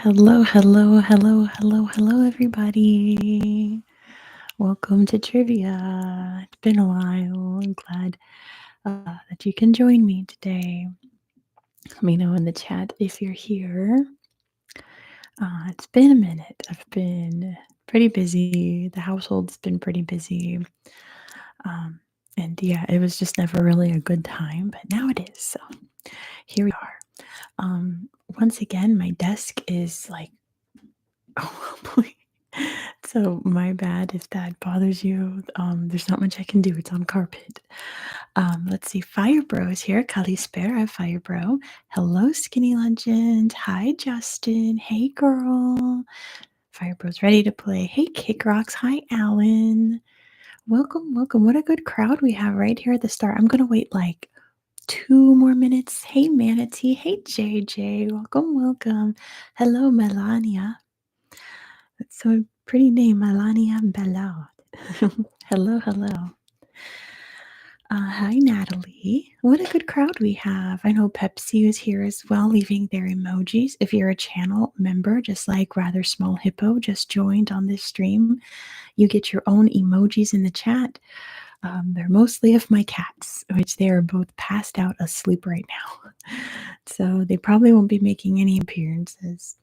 Hello, hello, hello, hello, hello, everybody. Welcome to Trivia. It's been a while. I'm glad that you can join me today. Let me know in the chat if you're here. It's been a minute. I've been pretty busy. The household's been pretty busy. And yeah, it was just never really a good time, but now it is. So here we are. Once again, my desk is like, oh boy. So my bad if that bothers you. There's not much I can do. It's on carpet. Let's see. Fire Bro is here. Kalispera, Fire Bro. Hello, Skinny Legend. Hi, Justin. Hey, girl. Fire Bro's ready to play. Hey, Kick Rocks. Hi, Alan. Welcome, welcome. What a good crowd we have right here at the start. I'm gonna wait like 2 more minutes. Hey, Manatee. Hey, JJ. Welcome, welcome. Hello, Melania. That's so pretty name, Melania Ballard. Hello, hello. Hi, Natalie. What a good crowd we have. I know Pepsi is here as well, leaving their emojis. If you're a channel member, just like Rather Small Hippo just joined on this stream, you get your own emojis in the chat. They're mostly of my cats, which they are both passed out asleep right now. So they probably won't be making any appearances.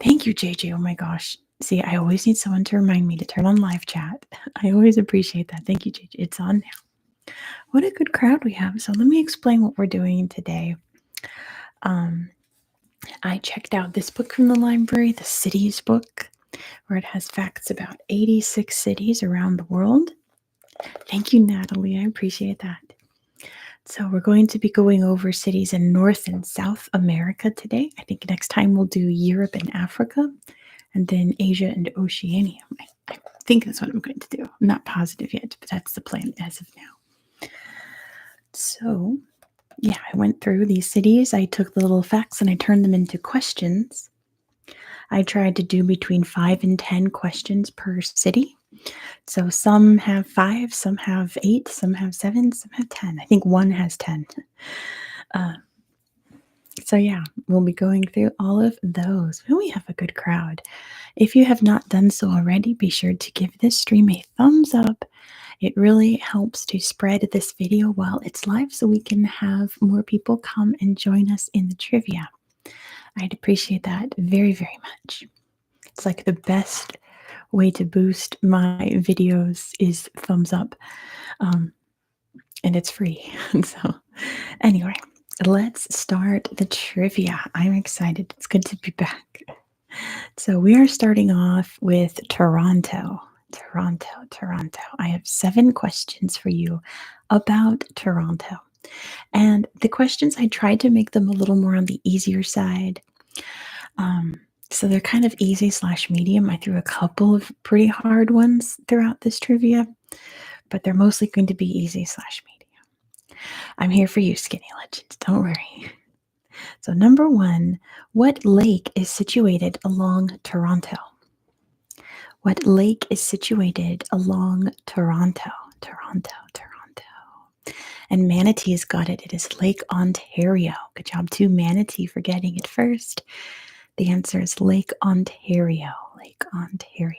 Thank you, JJ. Oh my gosh. See, I always need someone to remind me to turn on live chat. I always appreciate that. Thank you, JJ. It's on now. What a good crowd we have. So let me explain what we're doing today. I checked out this book from the library, the Cities book, where it has facts about 86 cities around the world. Thank you, Natalie. I appreciate that. So we're going to be going over cities in North and South America today. I think next time we'll do Europe and Africa, and then Asia and Oceania. I think that's what I'm going to do. I'm not positive yet, but that's the plan as of now. So, yeah, I went through these cities. I took the little facts and I turned them into questions. I tried to do between 5 and 10 questions per city. So some have 5, some have 8, some have 7, some have 10. I think one has 10. So yeah, we'll be going through all of those. We have a good crowd. If you have not done so already, be sure to give this stream a thumbs up. It really helps to spread this video while it's live so we can have more people come and join us in the trivia. I'd appreciate that very, very much. It's like the best way to boost my videos is thumbs up. And it's free. So anyway, let's start the trivia. I'm excited. It's good to be back. So we are starting off with Toronto. Toronto. I have 7 questions for you about Toronto. And the questions, I tried to make them a little more on the easier side. So they're kind of easy / medium. I threw a couple of pretty hard ones throughout this trivia, but they're mostly going to be easy / medium. I'm here for you, Skinny Legends. Don't worry. So number 1, what lake is situated along Toronto? What lake is situated along Toronto? Toronto. And Manatee's got it. It is Lake Ontario. Good job to Manatee for getting it first. The answer is Lake Ontario. Lake Ontario.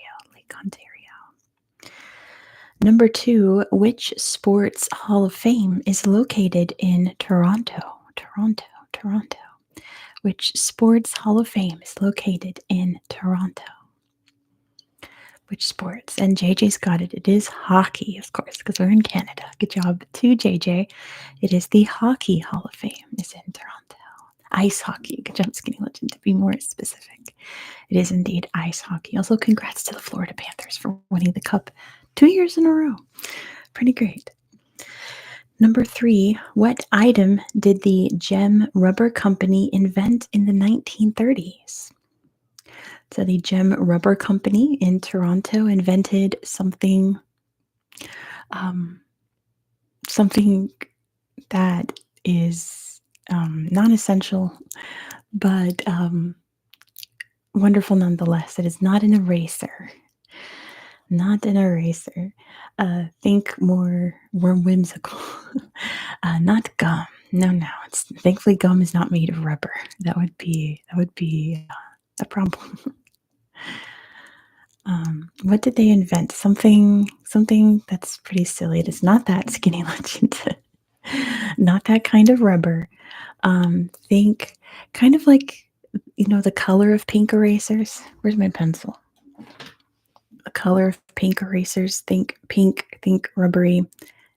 Number 2, which sports Hall of Fame is located in Toronto? Toronto. Which sports Hall of Fame is located in Toronto? Which sports? And JJ's got it. It is hockey, of course, because we're in Canada. Good job to JJ. It is the Hockey Hall of Fame. It's in Toronto. Ice hockey. Good job, Skinny Legend, to be more specific. It is indeed ice hockey. Also, congrats to the Florida Panthers for winning the cup 2 years in a row. Pretty great. Number 3, what item did the Gem Rubber Company invent in the 1930s? So the Gem Rubber Company in Toronto invented something that is non-essential, but wonderful nonetheless. It is not an eraser. Think more whimsical. Not gum. No. Thankfully gum is not made of rubber. That would be a problem. What did they invent? Something that's pretty silly. It is not that, Skinny Legend. Not that kind of rubber. Think kind of like, the color of pink erasers. Where's my pencil? The color of pink erasers. Think pink, think rubbery,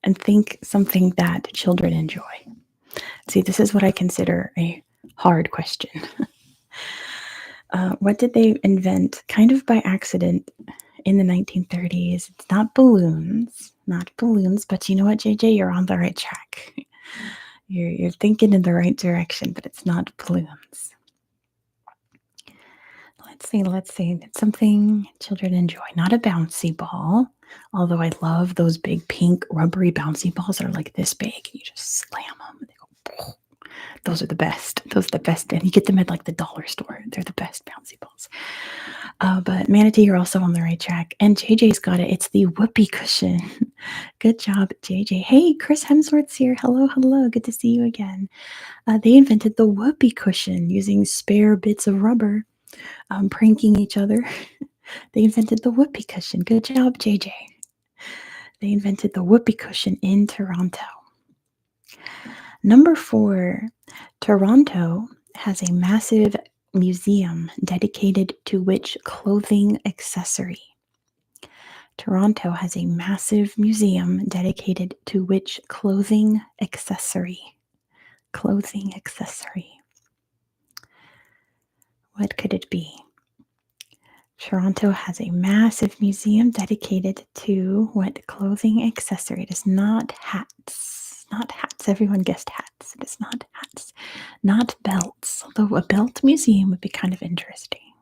and think something that children enjoy. See, this is what I consider a hard question. What did they invent kind of by accident in the 1930s? It's not balloons, but you know what, JJ? You're on the right track. You're thinking in the right direction, but it's not balloons. Let's see. It's something children enjoy. Not a bouncy ball, although I love those big pink rubbery bouncy balls that are like this big. And you just slam them. And they go, those are the best. Those are the best. And you get them at like the dollar store. They're the best bouncy balls. But Manatee, you're also on the right track. And JJ's got it. It's the whoopee cushion. Good job, JJ. Hey, Chris Hemsworth's here. Hello. Good to see you again. They invented the whoopee cushion using spare bits of rubber, pranking each other. They invented the whoopee cushion. Good job, JJ. They invented the whoopee cushion in Toronto. Number 4, Toronto has a massive museum dedicated to which clothing accessory? Toronto has a massive museum dedicated to which clothing accessory? Clothing accessory. What could it be? Toronto has a massive museum dedicated to what clothing accessory? It is not hats. Not hats. Everyone guessed hats. It is not hats. Not belts. Although a belt museum would be kind of interesting.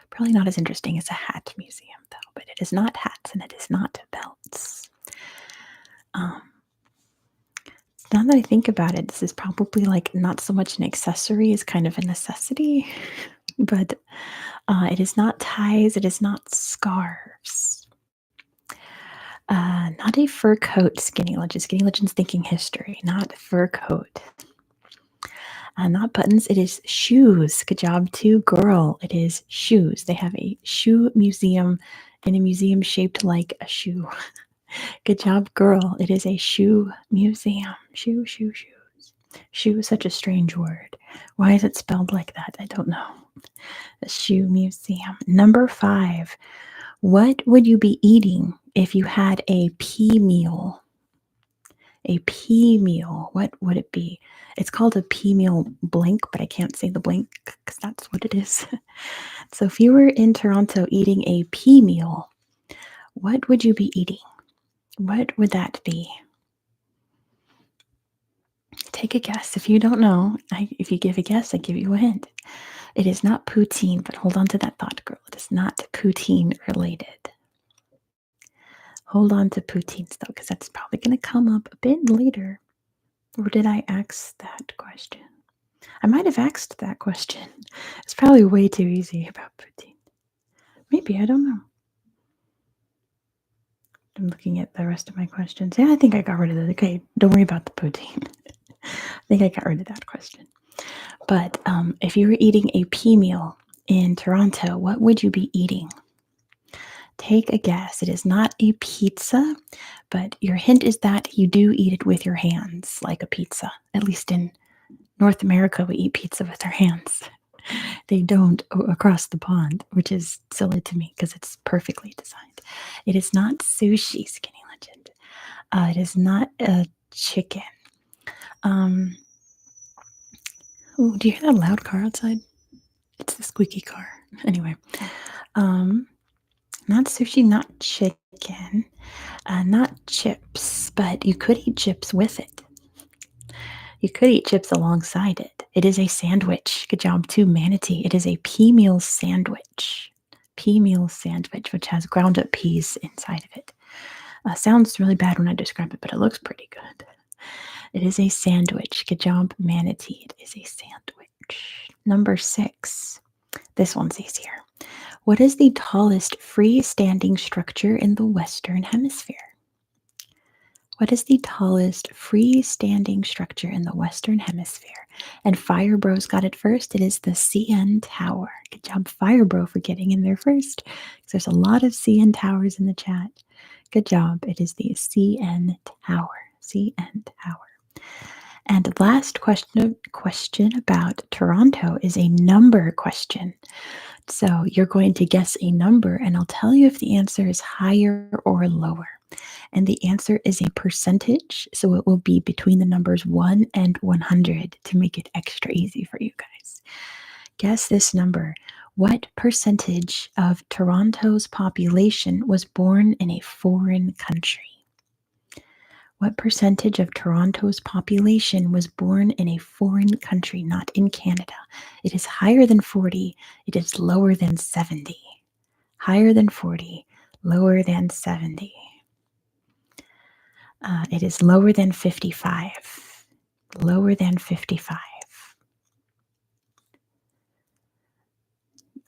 Probably not as interesting as a hat museum, though. But it is not hats and it is not belts. Now that I think about it, this is probably like not so much an accessory as kind of a necessity. But it is not ties. It is not scarves. Not a fur coat, Skinny Legend. Skinny Legend's thinking history, not fur coat. Not buttons. It is shoes. Good job, too, girl. It is shoes. They have a shoe museum in a museum shaped like a shoe. Good job, girl. It is a shoe museum. Shoes. Shoe is such a strange word. Why is it spelled like that? I don't know. A shoe museum. Number 5. What would you be eating if you had a pea meal? A pea meal. What would it be? It's called a pea meal blink, but I can't say the blink because that's what it is. So if you were in Toronto eating a pea meal, what would you be eating? What would that be? Take a guess. If you don't know, if you give a guess, I give you a hint. It is not poutine, but hold on to that thought, girl. It is not poutine related. Hold on to poutines, though, because that's probably going to come up a bit later. Or did I ask that question? I might have asked that question. It's probably way too easy about poutine. Maybe, I don't know. I'm looking at the rest of my questions. Yeah, I think I got rid of it. Okay, don't worry about the poutine. I think I got rid of that question. But if you were eating a pea meal in Toronto, what would you be eating? Take a guess. It is not a pizza, but your hint is that you do eat it with your hands, like a pizza. At least in North America, we eat pizza with our hands. They don't across the pond, which is silly to me because it's perfectly designed. It is not sushi, Skinny Legend. It is not a chicken. Oh, do you hear that loud car outside? It's the squeaky car. Anyway, not sushi, not chicken, not chips, but you could eat chips with it. You could eat chips alongside it. It is a sandwich. Good job, too, Manatee. It is a pea meal sandwich. Pea meal sandwich, which has ground up peas inside of it. Sounds really bad when I describe it, but it looks pretty good. It is a sandwich. Good job, Manatee. It is a sandwich. Number 6. This one's easier. What is the tallest freestanding structure in the Western Hemisphere? What is the tallest freestanding structure in the Western Hemisphere? And Firebros got it first. It is the CN Tower. Good job, Firebro, for getting in there first. 'Cause there's a lot of CN Towers in the chat. Good job. It is the CN Tower. CN Tower. And the last question about Toronto is a number question. So you're going to guess a number, and I'll tell you if the answer is higher or lower. And the answer is a percentage, so it will be between the numbers 1 and 100 to make it extra easy for you guys. Guess this number. What percentage of Toronto's population was born in a foreign country? What percentage of Toronto's population was born in a foreign country, not in Canada? It is higher than 40. It is lower than 70. Higher than 40, lower than 70. It is lower than 55. Lower than 55.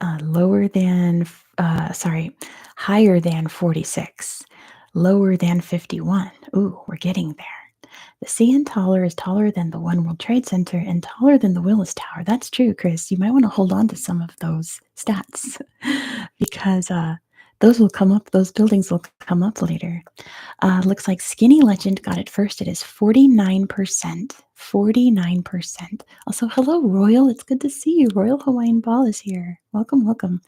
Higher than 46. Lower than 51. Ooh, we're getting there. The CN Tower is taller than the One World Trade Center and taller than the Willis Tower. That's true, Chris. You might want to hold on to some of those stats because those will come up. Those buildings will come up later. Looks like Skinny Legend got it first. It is 49%. 49%. Also, hello, Royal. It's good to see you. Royal Hawaiian Ball is here. Welcome, welcome.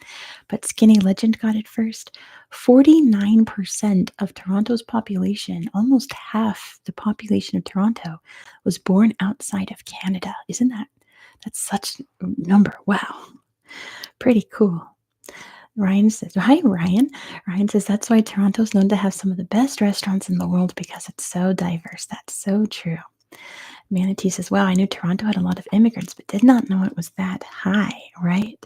But Skinny Legend got it first. 49% of Toronto's population, almost half the population of Toronto, was born outside of Canada. Isn't that's such a number? Wow. Pretty cool. Ryan says, hi, Ryan. Ryan says, that's why Toronto's known to have some of the best restaurants in the world because it's so diverse. That's so true. Manatee says, wow, I knew Toronto had a lot of immigrants, but did not know it was that high, right?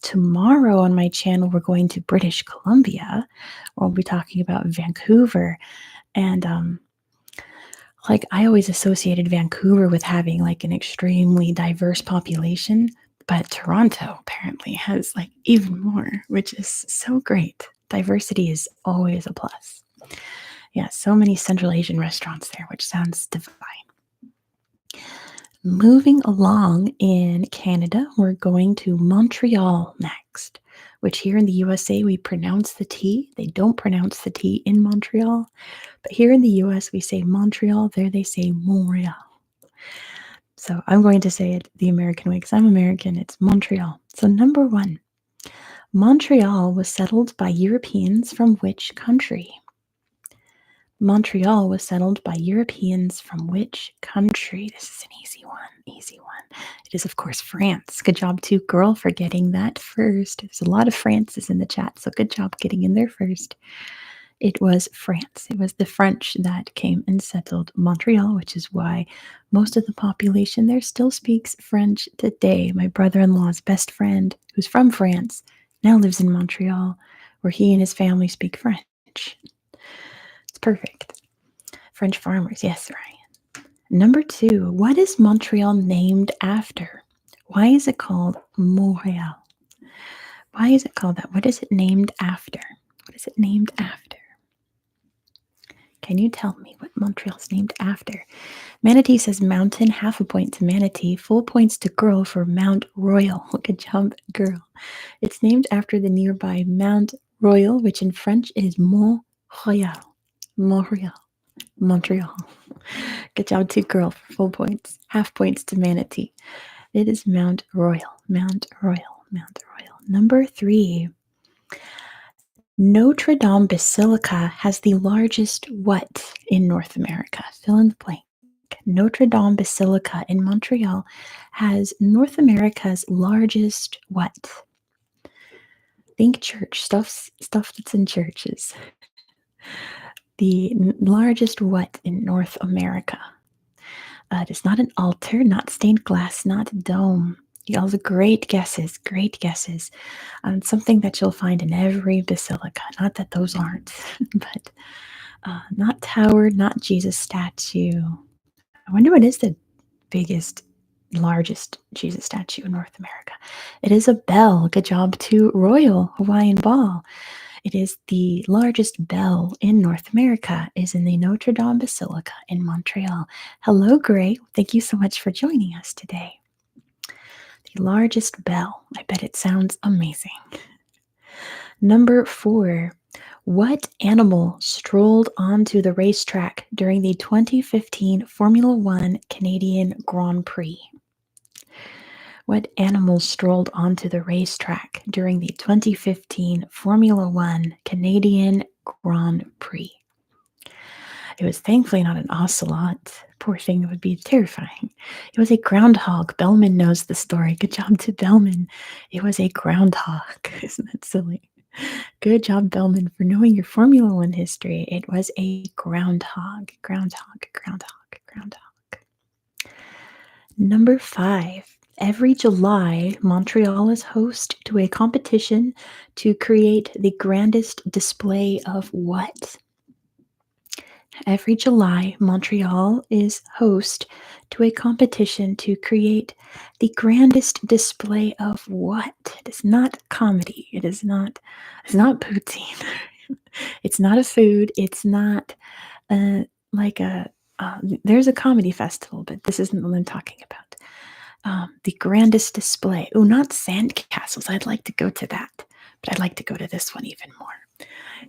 Tomorrow on my channel, we're going to British Columbia. We'll be talking about Vancouver. And like I always associated Vancouver with having like an extremely diverse population. But Toronto apparently has like even more, which is so great. Diversity is always a plus. Yeah, so many Central Asian restaurants there, which sounds divine. Moving along in Canada, we're going to Montreal next, which here in the USA we pronounce the T. They don't pronounce the T in Montreal, but here in the US we say Montreal, there they say Montreal. So I'm going to say it the American way because I'm American. It's Montreal. So number 1, Montreal was settled by Europeans from which country? Montreal was settled by Europeans from which country? This is an easy one, easy one. It is, of course, France. Good job, too, girl, for getting that first. There's a lot of Frances in the chat, so good job getting in there first. It was France. It was the French that came and settled Montreal, which is why most of the population there still speaks French today. My brother-in-law's best friend, who's from France, now lives in Montreal, where he and his family speak French. It's perfect. French farmers. Yes, Ryan. Number 2, what is Montreal named after? Why is it called Montreal? Why is it called that? What is it named after? What is it named after? Can you tell me what Montreal's named after? Manatee says mountain, half a point to Manatee, full points to girl for Mount Royal. Good job, girl. It's named after the nearby Mount Royal, which in French is Mont-Royal. Montreal. Montreal. Good job, too, girl, for full points. Half points to Manatee. It is Mount Royal. Mount Royal. Mount Royal. Number 3. Notre Dame Basilica has the largest what in North America? Fill in the blank. Notre Dame Basilica in Montreal has North America's largest what? Think church, stuff that's in churches. The largest what in North America? It is not an altar, not stained glass, not a dome. All the great guesses, great guesses. Something that you'll find in every basilica. Not that those aren't, but not tower, not Jesus statue. I wonder what is the biggest, largest Jesus statue in North America. It is a bell. Good job to Royal Hawaiian Ball. It is the largest bell in North America, is in the Notre Dame Basilica in Montreal. Hello, Gray. Thank you so much for joining us today. The largest bell. I bet it sounds amazing. Number 4. What animal strolled onto the racetrack during the 2015 Formula One Canadian Grand Prix? What animal strolled onto the racetrack during the 2015 Formula One Canadian Grand Prix? It was thankfully not an ocelot. Poor thing, it would be terrifying. It was a groundhog. Bellman knows the story. Good job to Bellman. It was a groundhog. Isn't that silly? Good job, Bellman, for knowing your Formula One history. It was a groundhog. Groundhog, groundhog, groundhog. Number 5. Every July, Montreal is host to a competition to create the grandest display of what? Every July, Montreal is host to a competition to create the grandest display of what? It is not comedy. It's not poutine. It's not a food. It's not like there's a comedy festival, but this isn't what I'm talking about. The grandest display. Oh, not sandcastles. I'd like to go to that, but I'd like to go to this one even more.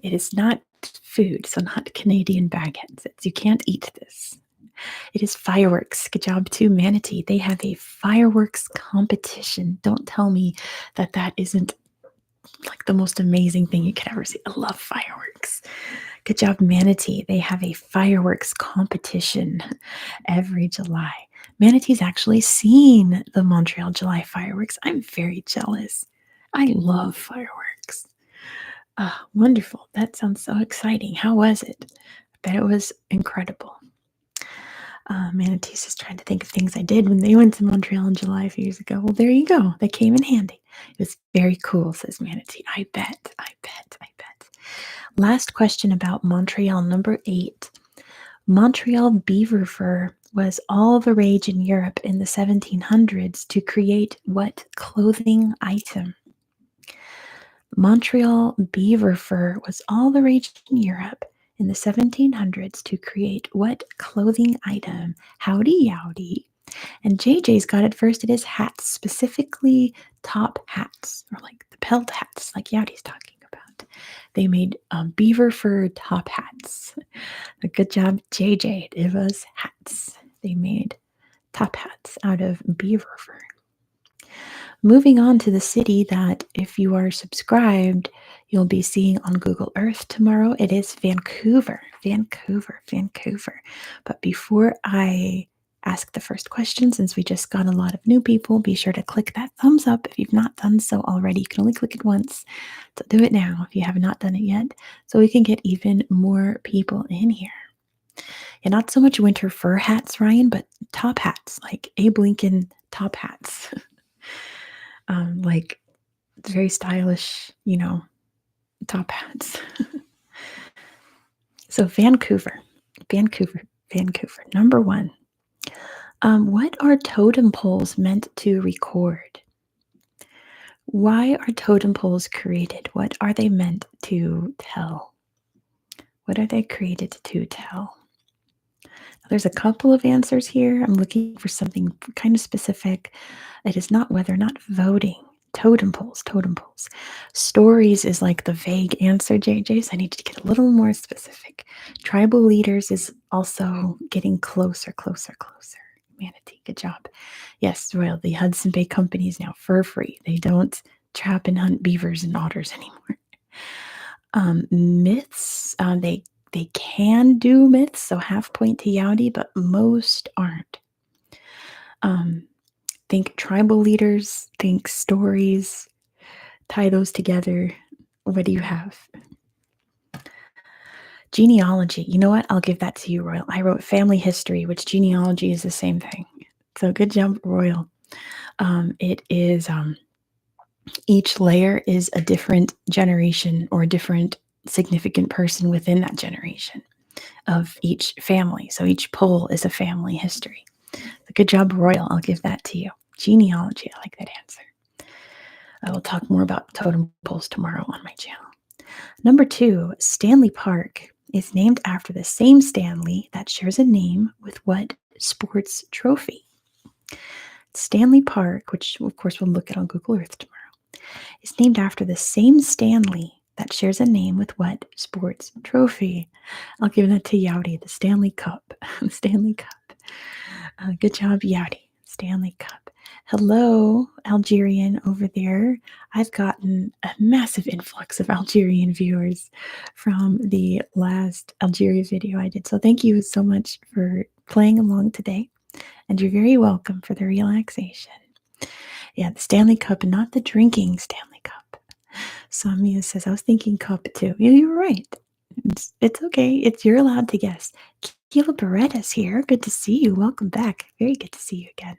It is not food, so not Canadian baguettes. You can't eat this. It is fireworks. Good job to Manatee. They have a fireworks competition. Don't tell me that that isn't like the most amazing thing you could ever see. I love fireworks. Good job, Manatee. They have a fireworks competition every July. Manatee's actually seen the Montreal July fireworks. I'm very jealous. I love fireworks. Wonderful. That sounds so exciting. How was it? I bet it was incredible. Manatee's just trying to think of things I did when they went to Montreal in July a few years ago. Well, there you go. They came in handy. It was very cool, says Manatee. I bet. Last question about Montreal, number 8. Montreal beaver fur was all the rage in Europe in the 1700s to create what clothing item? Montreal beaver fur was all the rage in Europe in the 1700s to create what clothing item? Howdy, yowdy. And JJ's got it first. It is hats, specifically top hats, or like the pelt hats, like Yowdy's talking about. They made beaver fur top hats. A good job, JJ. It was hats. They made top hats out of beaver fur. Moving on to the city that, if you are subscribed, you'll be seeing on Google Earth tomorrow. It is Vancouver. But before I ask the first question, since we just got a lot of new people, be sure to click that thumbs up if you've not done so already. You can only click it once, so do it now if you have not done it yet, so we can get even more people in here. And not so much winter fur hats, Ryan, but top hats, like Abe Lincoln top hats. Like very stylish, top hats. So Vancouver. Number 1. What are totem poles meant to record? Why are totem poles created? What are they meant to tell? What are they created to tell? There's a couple of answers here. I'm looking for something kind of specific. It is not weather, not voting. Totem poles. Stories is like the vague answer, JJ, so I need to get a little more specific. Tribal leaders is also getting closer. Manatee, good job. Yes, Royal, the Hudson Bay Company is now fur-free. They don't trap and hunt beavers and otters anymore. Myths, they can do myths, so half point to Yowdy, but most aren't. Think tribal leaders, think stories, tie those together. What do you have? Genealogy. You know what? I'll give that to you, Royal. I wrote family history, which genealogy is the same thing. So good job, Royal. It is each layer is a different generation or a different significant person within that generation of each family. So each pole is a family history. So good job, Royal. I'll give that to you. Genealogy. I like that answer. I will talk more about totem poles tomorrow on my channel. Number 2, Stanley Park is named after the same Stanley that shares a name with what sports trophy? Stanley Park, which of course we'll look at on Google Earth tomorrow, is named after the same Stanley that shares a name with what sports trophy? I'll give that to Yowdy, the Stanley Cup. The Stanley Cup. Good job, Yowdy. Stanley Cup. Hello, Algerian over there. I've gotten a massive influx of Algerian viewers from the last Algeria video I did. So thank you so much for playing along today. And you're very welcome for the relaxation. Yeah, the Stanley Cup, not the drinking Stanley Cup. Samia says, I was thinking cup too. Yeah, you were right. It's okay. You're allowed to guess. Kila Beretta's here. Good to see you. Welcome back. Very good to see you again.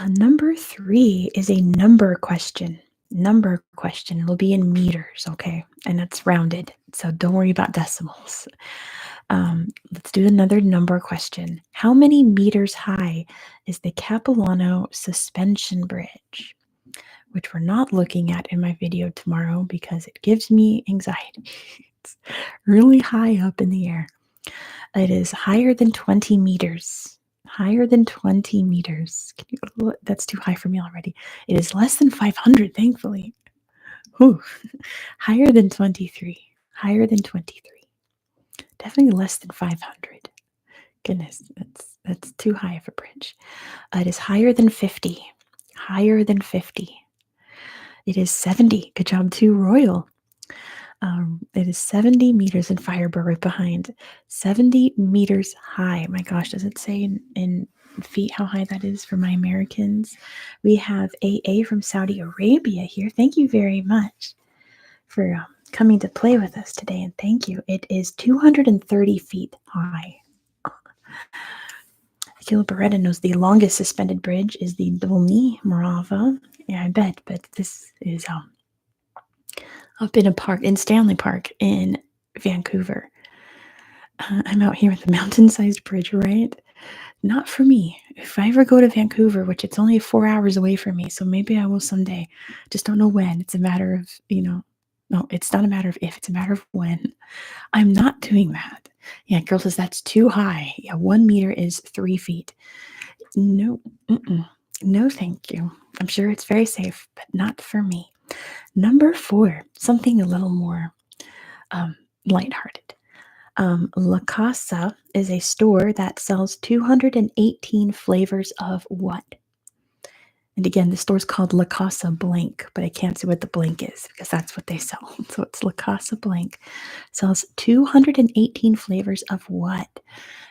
Number 3 is a number question. Number question. It'll be in meters, okay? And it's rounded, so don't worry about decimals. Let's do another number question. How many meters high is the Capilano Suspension Bridge? Which we're not looking at in my video tomorrow because it gives me anxiety. It's really high up in the air. It is higher than 20 meters. Higher than 20 meters. That's too high for me already. It is less than 500, thankfully. Whew. Higher than 23. Higher than 23. Definitely less than 500. Goodness, that's too high of a bridge. It is higher than 50. Higher than 50. It is 70. Good job, too, Royal. It is 70 meters in Firebird right behind. 70 meters high. My gosh, does it say in feet how high that is for my Americans? We have AA from Saudi Arabia here. Thank you very much for coming to play with us today, and thank you. It is 230 feet high. Akila Beretta knows the longest suspended bridge is the Dolny Morava. Yeah, I bet, but this is up in a park, in Stanley Park in Vancouver. I'm out here with the mountain-sized bridge, right? Not for me. If I ever go to Vancouver, which it's only 4 hours away from me, so maybe I will someday. Just don't know when. It's a matter of, no, it's not a matter of if, it's a matter of when. I'm not doing that. Yeah, girl says that's too high. Yeah, 1 meter is 3 feet. No, no, thank you. I'm sure it's very safe, but not for me. Number 4, something a little more lighthearted. La Casa is a store that sells 218 flavors of what? And again, the store's called La Casa Blank, but I can't see what the blank is because that's what they sell. So it's La Casa Blank. Sells 218 flavors of what?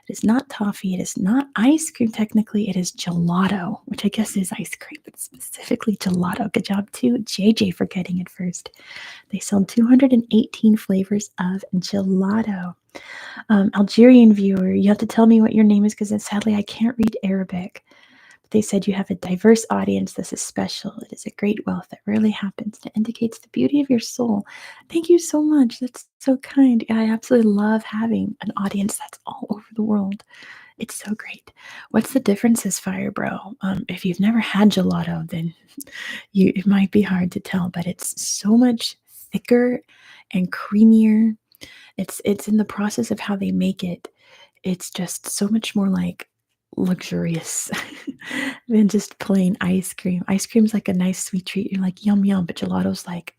It is not toffee. It is not ice cream, technically. It is gelato, which I guess is ice cream, but specifically gelato. Good job, too, JJ, for getting it first. They sell 218 flavors of gelato. Algerian viewer, you have to tell me what your name is because sadly I can't read Arabic. But they said you have a diverse audience. This is special. It is a great wealth that rarely happens. It indicates the beauty of your soul. Thank you so much. That's so kind. I absolutely love having an audience that's all over the world. It's so great. What's the differences, Fire Bro? If you've never had gelato, then it might be hard to tell, but it's so much thicker and creamier. It's in the process of how they make it. It's just so much more like luxurious than just plain ice cream. Ice cream's like a nice sweet treat. You're like, yum, yum, but gelato's like,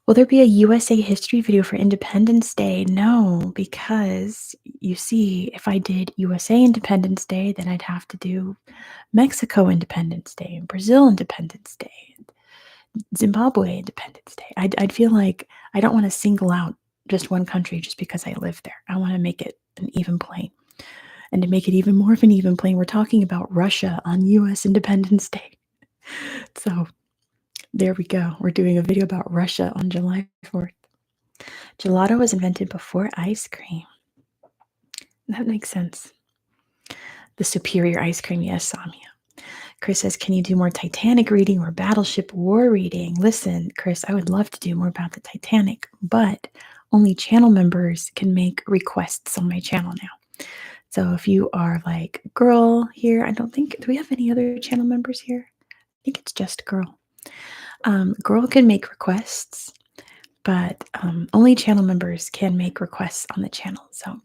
Will there be a USA history video for Independence Day? No, because you see, if I did USA Independence Day, then I'd have to do Mexico Independence Day, and Brazil Independence Day, and Zimbabwe Independence Day. I'd feel like I don't want to single out just one country just because I live there. I want to make it an even plane. And to make it even more of an even plane, we're talking about Russia on US Independence Day. So there we go. We're doing a video about Russia on July 4th. Gelato was invented before ice cream. That makes sense. The superior ice cream, yes, Samia. Chris says, can you do more Titanic reading or Battleship War reading? Listen, Chris, I would love to do more about the Titanic, but only channel members can make requests on my channel now. So if you are like girl here, I don't think, do we have any other channel members here? I think it's just girl. Girl can make requests, but only channel members can make requests on the channel. So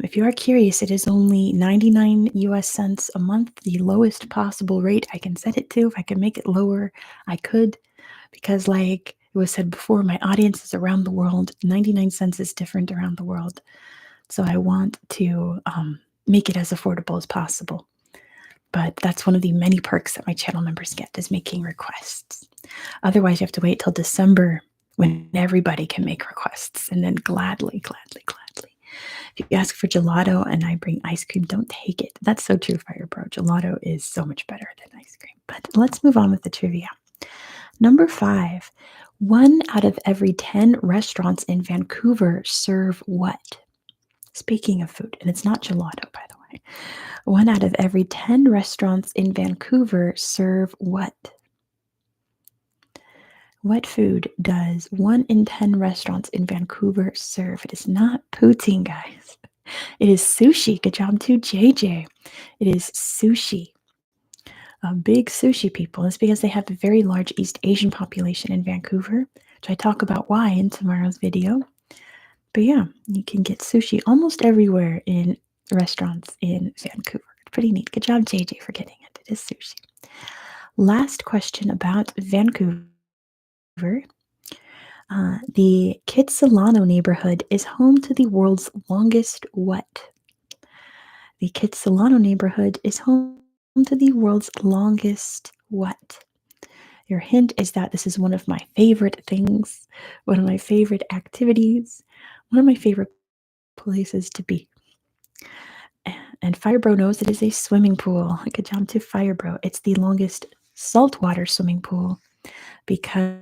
if you are curious, it is only 99 US cents a month, the lowest possible rate I can set it to. If I can make it lower, I could, because like it was said before, my audience is around the world. 99 cents is different around the world. So I want to make it as affordable as possible. But that's one of the many perks that my channel members get, is making requests. Otherwise, you have to wait till December when everybody can make requests, and then gladly. If you ask for gelato and I bring ice cream, don't take it. That's so true, Fire Bro. Gelato is so much better than ice cream. But let's move on with the trivia. Number 5, 1 out of every 10 restaurants in Vancouver serve what? Speaking of food, and it's not gelato, by the way. 1 out of every 10 restaurants in Vancouver serve what? What food does 1 in 10 restaurants in Vancouver serve? It is not poutine, guys. It is sushi. Good job to JJ. It is sushi. Big sushi people. It's because they have a very large East Asian population in Vancouver, which I talk about why in tomorrow's video. But yeah, you can get sushi almost everywhere in restaurants in Vancouver. Pretty neat. Good job, JJ, for getting it. It is sushi. Last question about Vancouver. The Kitsilano neighborhood is home to the world's longest what? The Kitsilano neighborhood is home to the world's longest what? Your hint is that this is one of my favorite things, one of my favorite activities, one of my favorite places to be. And Firebro knows it is a swimming pool. Good job to Firebro. It's the longest saltwater swimming pool because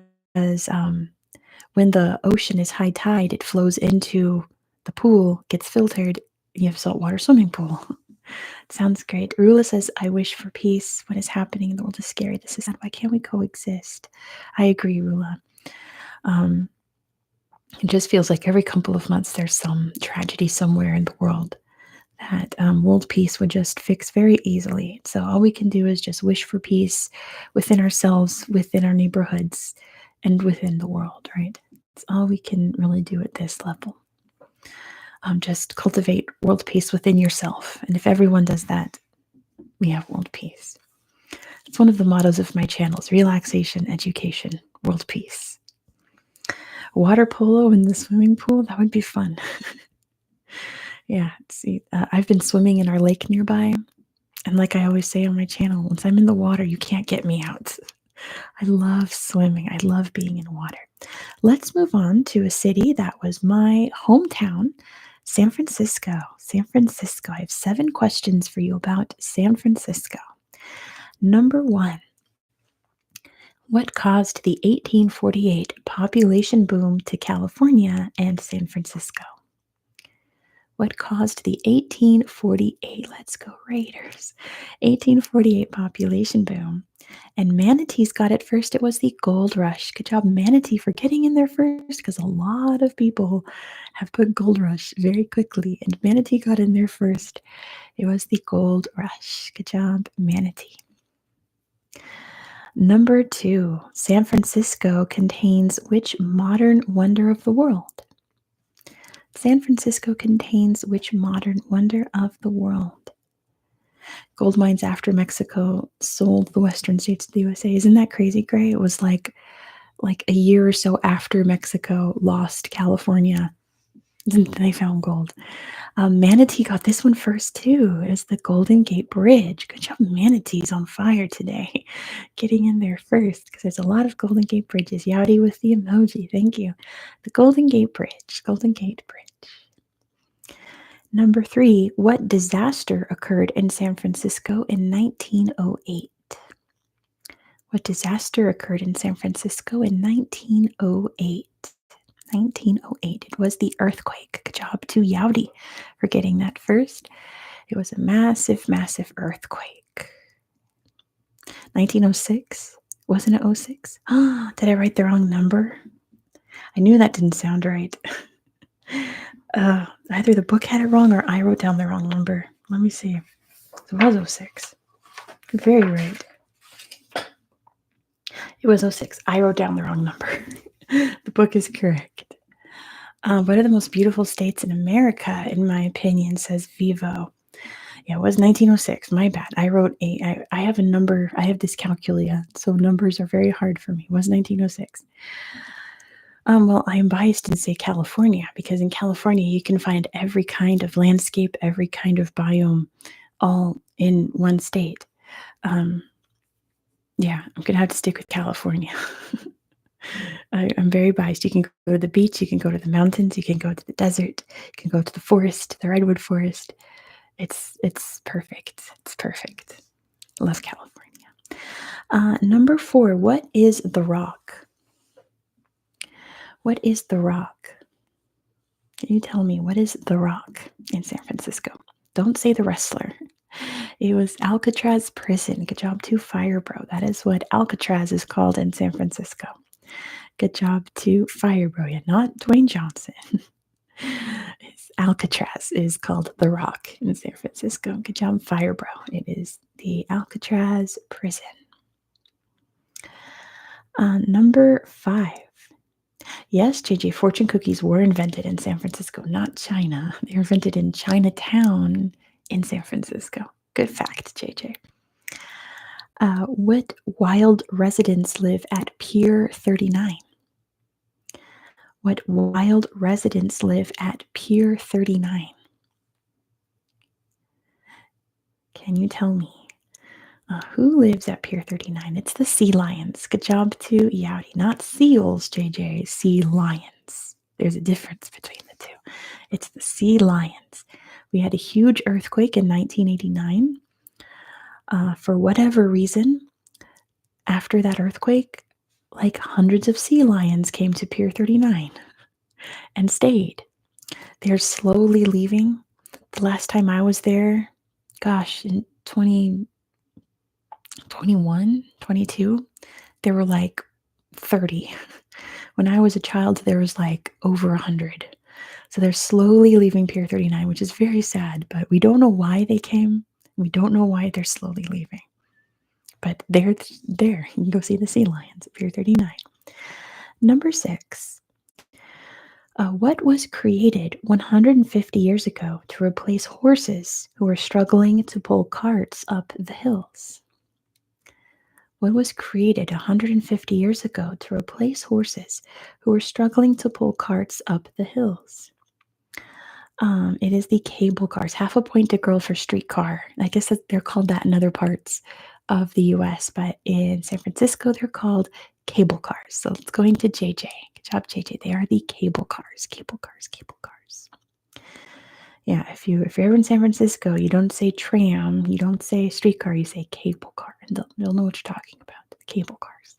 when the ocean is high tide, it flows into the pool, gets filtered, you have saltwater swimming pool. Sounds great. Rula says, I wish for peace. What is happening in the world is scary. This is sad. Why can't we coexist? I agree, Rula. It just feels like every couple of months there's some tragedy somewhere in the world that world peace would just fix very easily. So all we can do is just wish for peace within ourselves, within our neighborhoods, and within the world, right? It's all we can really do at this level. Just cultivate world peace within yourself. And if everyone does that, we have world peace. It's one of the mottos of my channels: relaxation, education, world peace. Water polo in the swimming pool, that would be fun. Yeah, see, I've been swimming in our lake nearby. And like I always say on my channel, once I'm in the water, you can't get me out. I love swimming. I love being in water. Let's move on to a city that was my hometown, San Francisco. San Francisco. I have 7 questions for you about San Francisco. Number 1. What caused the 1848 population boom to California and San Francisco? What caused the 1848, let's go Raiders, 1848 population boom? And manatees got it first. It was the gold rush. Good job, manatee, for getting in there first, because a lot of people have put gold rush very quickly, and manatee got in there first. It was the gold rush. Good job, manatee. Number 2, San Francisco contains which modern wonder of the world? San Francisco contains which modern wonder of the world? Gold mines after Mexico sold the western states to the USA. Isn't that crazy, Gray? It was like a year or so after Mexico lost California, they found gold. Manatee got this one first too. It's the Golden Gate Bridge. Good job, Manatee's on fire today, getting in there first, because there's a lot of Golden Gate bridges. Yowdy with the emoji. Thank you. The Golden Gate Bridge. Golden Gate Bridge. Number 3, what disaster occurred in San Francisco in 1908? What disaster occurred in San Francisco in 1908? 1908. It was the earthquake. Good job to Yowdy for getting that first. It was a massive, massive earthquake. 1906? Wasn't it 06? Did I write the wrong number? I knew that didn't sound right. Either the book had it wrong or I wrote down the wrong number. Let me see. It was 06. Very right. It was '06. I wrote down the wrong number. The book is correct. What are the most beautiful states in America, in my opinion, says Vivo. Yeah, it was 1906. My bad. I have a number. I have dyscalculia, so numbers are very hard for me. It was 1906. Well, I am biased and say California because in California you can find every kind of landscape, every kind of biome, all in one state. Yeah, I'm gonna have to stick with California. I'm very biased. You can go to the beach, you can go to the mountains, you can go to the desert, you can go to the forest, the redwood forest. It's perfect. It's perfect. Love California. Number 4. What is the Rock? What is the Rock? Can you tell me what is the Rock in San Francisco? Don't say the wrestler. It was Alcatraz prison. Good job to Fire Bro. That is what Alcatraz is called in San Francisco. Good job to Fire Bro. Yeah, not Dwayne Johnson. Alcatraz is called the Rock in San Francisco. Good job, Fire Bro. It is the Alcatraz prison. Number 5. Yes, JJ, fortune cookies were invented in San Francisco, not China. They were invented in Chinatown in San Francisco. Good fact, JJ. What wild residents live at Pier 39? What wild residents live at Pier 39? Can you tell me? Who lives at Pier 39? It's the sea lions. Good job to Yowdy. Not seals, JJ. Sea lions. There's a difference between the two. It's the sea lions. We had a huge earthquake in 1989. For whatever reason, after that earthquake, like hundreds of sea lions came to Pier 39 and stayed. They're slowly leaving. The last time I was there, gosh, in 2021, 22, there were like 30. When I was a child, there was like over 100. So they're slowly leaving Pier 39, which is very sad, but we don't know why they came. We don't know why they're slowly leaving. But they're there. You can go see the sea lions at Pier 39. Number 6. What was created 150 years ago to replace horses who were struggling to pull carts up the hills? What was created 150 years ago to replace horses who were struggling to pull carts up the hills? It is the cable cars. Half a point to girl for streetcar. I guess that they're called that in other parts of the US, but in San Francisco, they're called cable cars. So let's go into JJ. Good job, JJ. They are the cable cars. Cable cars. Cable cars. Yeah, if you're ever in San Francisco, you don't say tram, you don't say streetcar, you say cable car, and they'll know what you're talking about. The cable cars.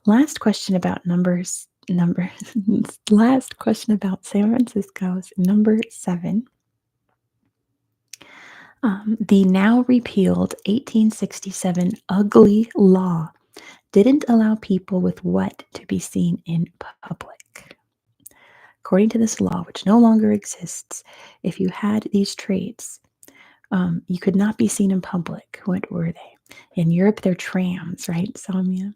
Last question about numbers. Last question about San Francisco's number 7. The now repealed 1867 Ugly Law didn't allow people with what to be seen in public. According to this law, which no longer exists, if you had these traits, you could not be seen in public. What were they? In Europe, they're trams, right, Samia?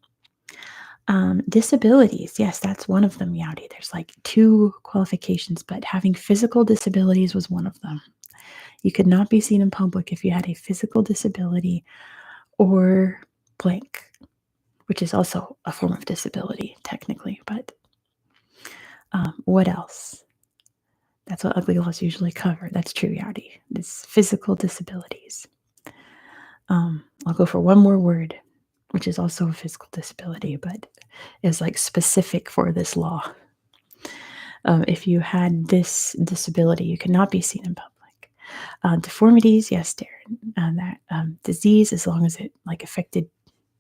Disabilities, yes, that's one of them, Yowdy. There's like 2 qualifications, but having physical disabilities was one of them. You could not be seen in public if you had a physical disability or blank, which is also a form of disability, technically. But what else? That's what ugly laws usually cover. That's true, Yowdy. It's physical disabilities. I'll go for one more word, which is also a physical disability, but is like specific for this law. If you had this disability, you could not be seen in public. Deformities, yes, Darren. That disease, as long as it like affected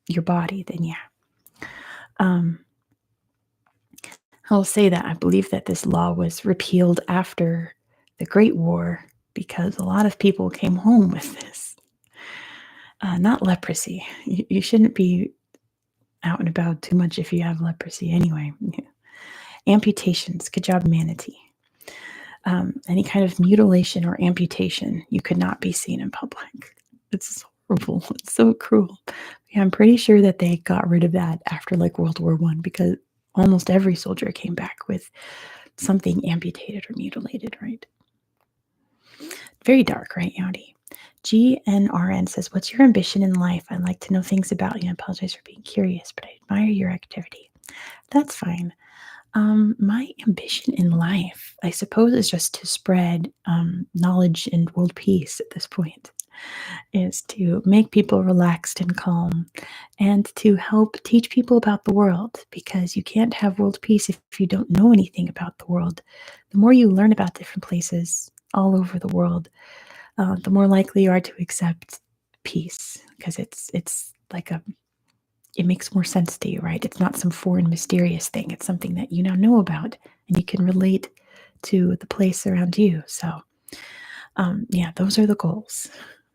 your body, then yeah. I'll say that I believe that this law was repealed after the Great War because a lot of people came home with this. Not leprosy. You shouldn't be out and about too much if you have leprosy anyway. Amputations. Good job, Manatee. Any kind of mutilation or amputation, you could not be seen in public. It's horrible. It's so cruel Yeah, I'm pretty sure that they got rid of that after like World War I because almost every soldier came back with something amputated or mutilated, right? Very dark, right, Yadi? GNRN says, "What's your ambition in life? I'd like to know things about you. I apologize for being curious, but I admire your activity." That's fine. My ambition in life, I suppose, is just to spread knowledge and world peace at this point, is to make people relaxed and calm and to help teach people about the world because you can't have world peace if you don't know anything about the world. The more you learn about different places all over the world, the more likely you are to accept peace because it's like it makes more sense to you, right? It's not some foreign mysterious thing. It's something that you now know about and you can relate to the place around you. So yeah, those are the goals.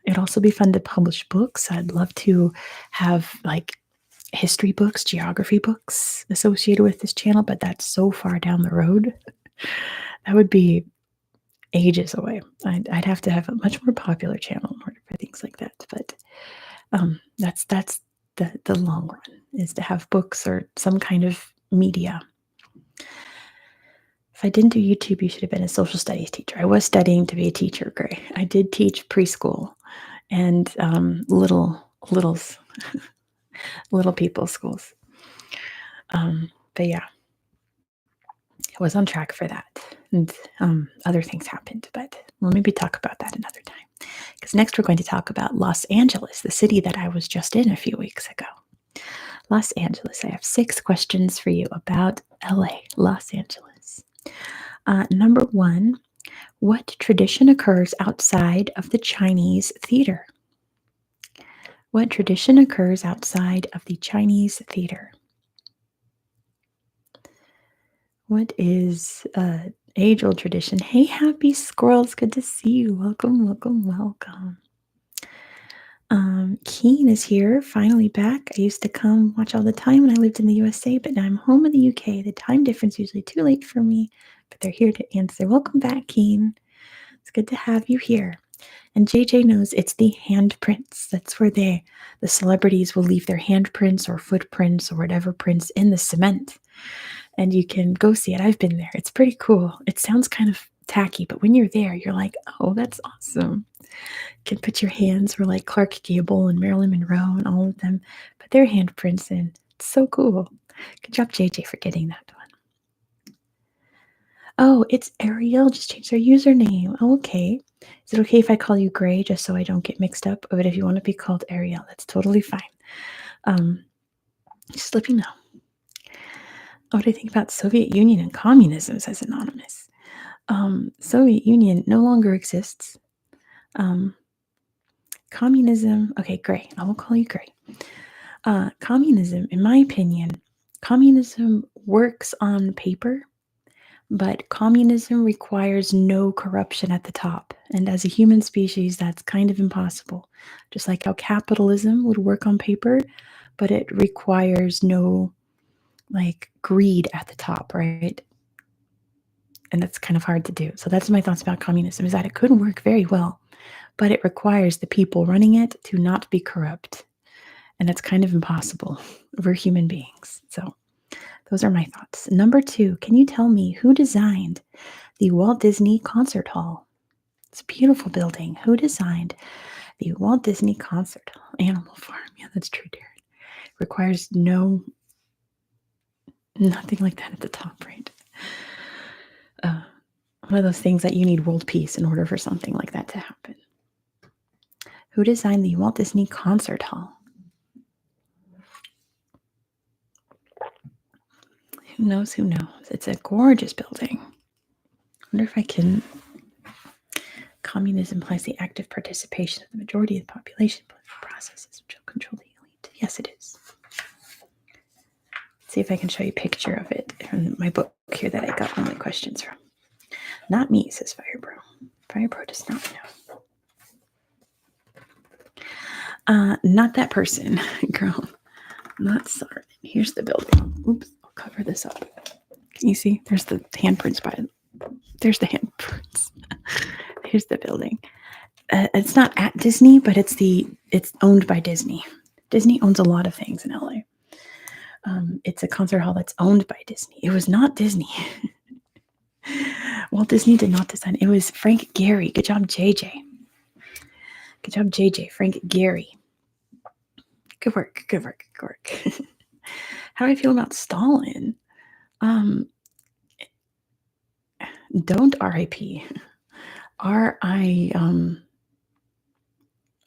It'd also be fun to publish books. I'd love to have like history books, geography books associated with this channel, but that's so far down the road. That would be ages away. I'd have to have a much more popular channel in order for things like that. But that's the long run is to have books or some kind of media. If I didn't do YouTube, you should have been a social studies teacher. I was studying to be a teacher, Gray. I did teach preschool and littles, little people schools. But yeah, I was on track for that. And other things happened, but we'll maybe talk about that another time. Because next we're going to talk about Los Angeles, the city that I was just in a few weeks ago. Los Angeles. I have 6 questions for you about LA, Los Angeles. Number 1, what tradition occurs outside of the Chinese theater? What tradition occurs outside of the Chinese theater? What is age-old tradition? Hey, happy squirrels. Good to see you. Welcome, welcome, welcome. Keen is here, finally back. I used to come watch all the time when I lived in the USA, but now I'm home in the UK. The time difference is usually too late for me, but they're here to answer. Welcome back, Keen. It's good to have you here. And JJ knows it's the handprints. That's where the celebrities will leave their handprints or footprints or whatever prints in the cement. And you can go see it. I've been there. It's pretty cool. It sounds kind of tacky, but when you're there, you're like, oh, that's awesome. You can put your hands where like Clark Gable and Marilyn Monroe and all of them put their handprints in. It's so cool. Good job, JJ, for getting that one. Oh, it's Ariel. Just changed their username. Oh, okay. Is it okay if I call you Gray just so I don't get mixed up? But if you want to be called Ariel, that's totally fine. Just let me know. What do I think about Soviet Union and communism, says Anonymous. Soviet Union no longer exists. Communism, okay, Gray. I will call you Gray. Communism, in my opinion, communism works on paper, but communism requires no corruption at the top. And as a human species, that's kind of impossible. Just like how capitalism would work on paper, but it requires no like greed at the top, right? And that's kind of hard to do. So that's my thoughts about communism, is that it could work very well, but it requires the people running it to not be corrupt. And that's kind of impossible. We're human beings. So those are my thoughts. Number 2, can you tell me who designed the Walt Disney Concert Hall? It's a beautiful building. Who designed the Walt Disney Concert Hall? Animal Farm. Yeah, that's true, Darren. Requires nothing like that at the top, right? One of those things that you need world peace in order for something like that to happen. Who designed the Walt Disney Concert Hall? Who knows? Who knows? It's a gorgeous building. I wonder if I can. Communism implies the active participation of the majority of the population in political processes which will control the elite. Yes, it is. Let's see if I can show you a picture of it from my book here that I got one of the questions from. Not me, says Firebro. Firebro does not know. Not that person, girl. Not sorry. Here's the building. Oops, I'll cover this up. Can you see? There's the handprints by it. There's the handprints. Here's the building. It's not at Disney, but it's owned by Disney. Disney owns a lot of things in LA. It's a concert hall that's owned by Disney. It was not Disney. Walt Disney did not design. It was Frank Gehry. Good job, JJ. Good job, JJ. Frank Gehry. Good work. Good work. Good work. How do I feel about Stalin? Don't RIP.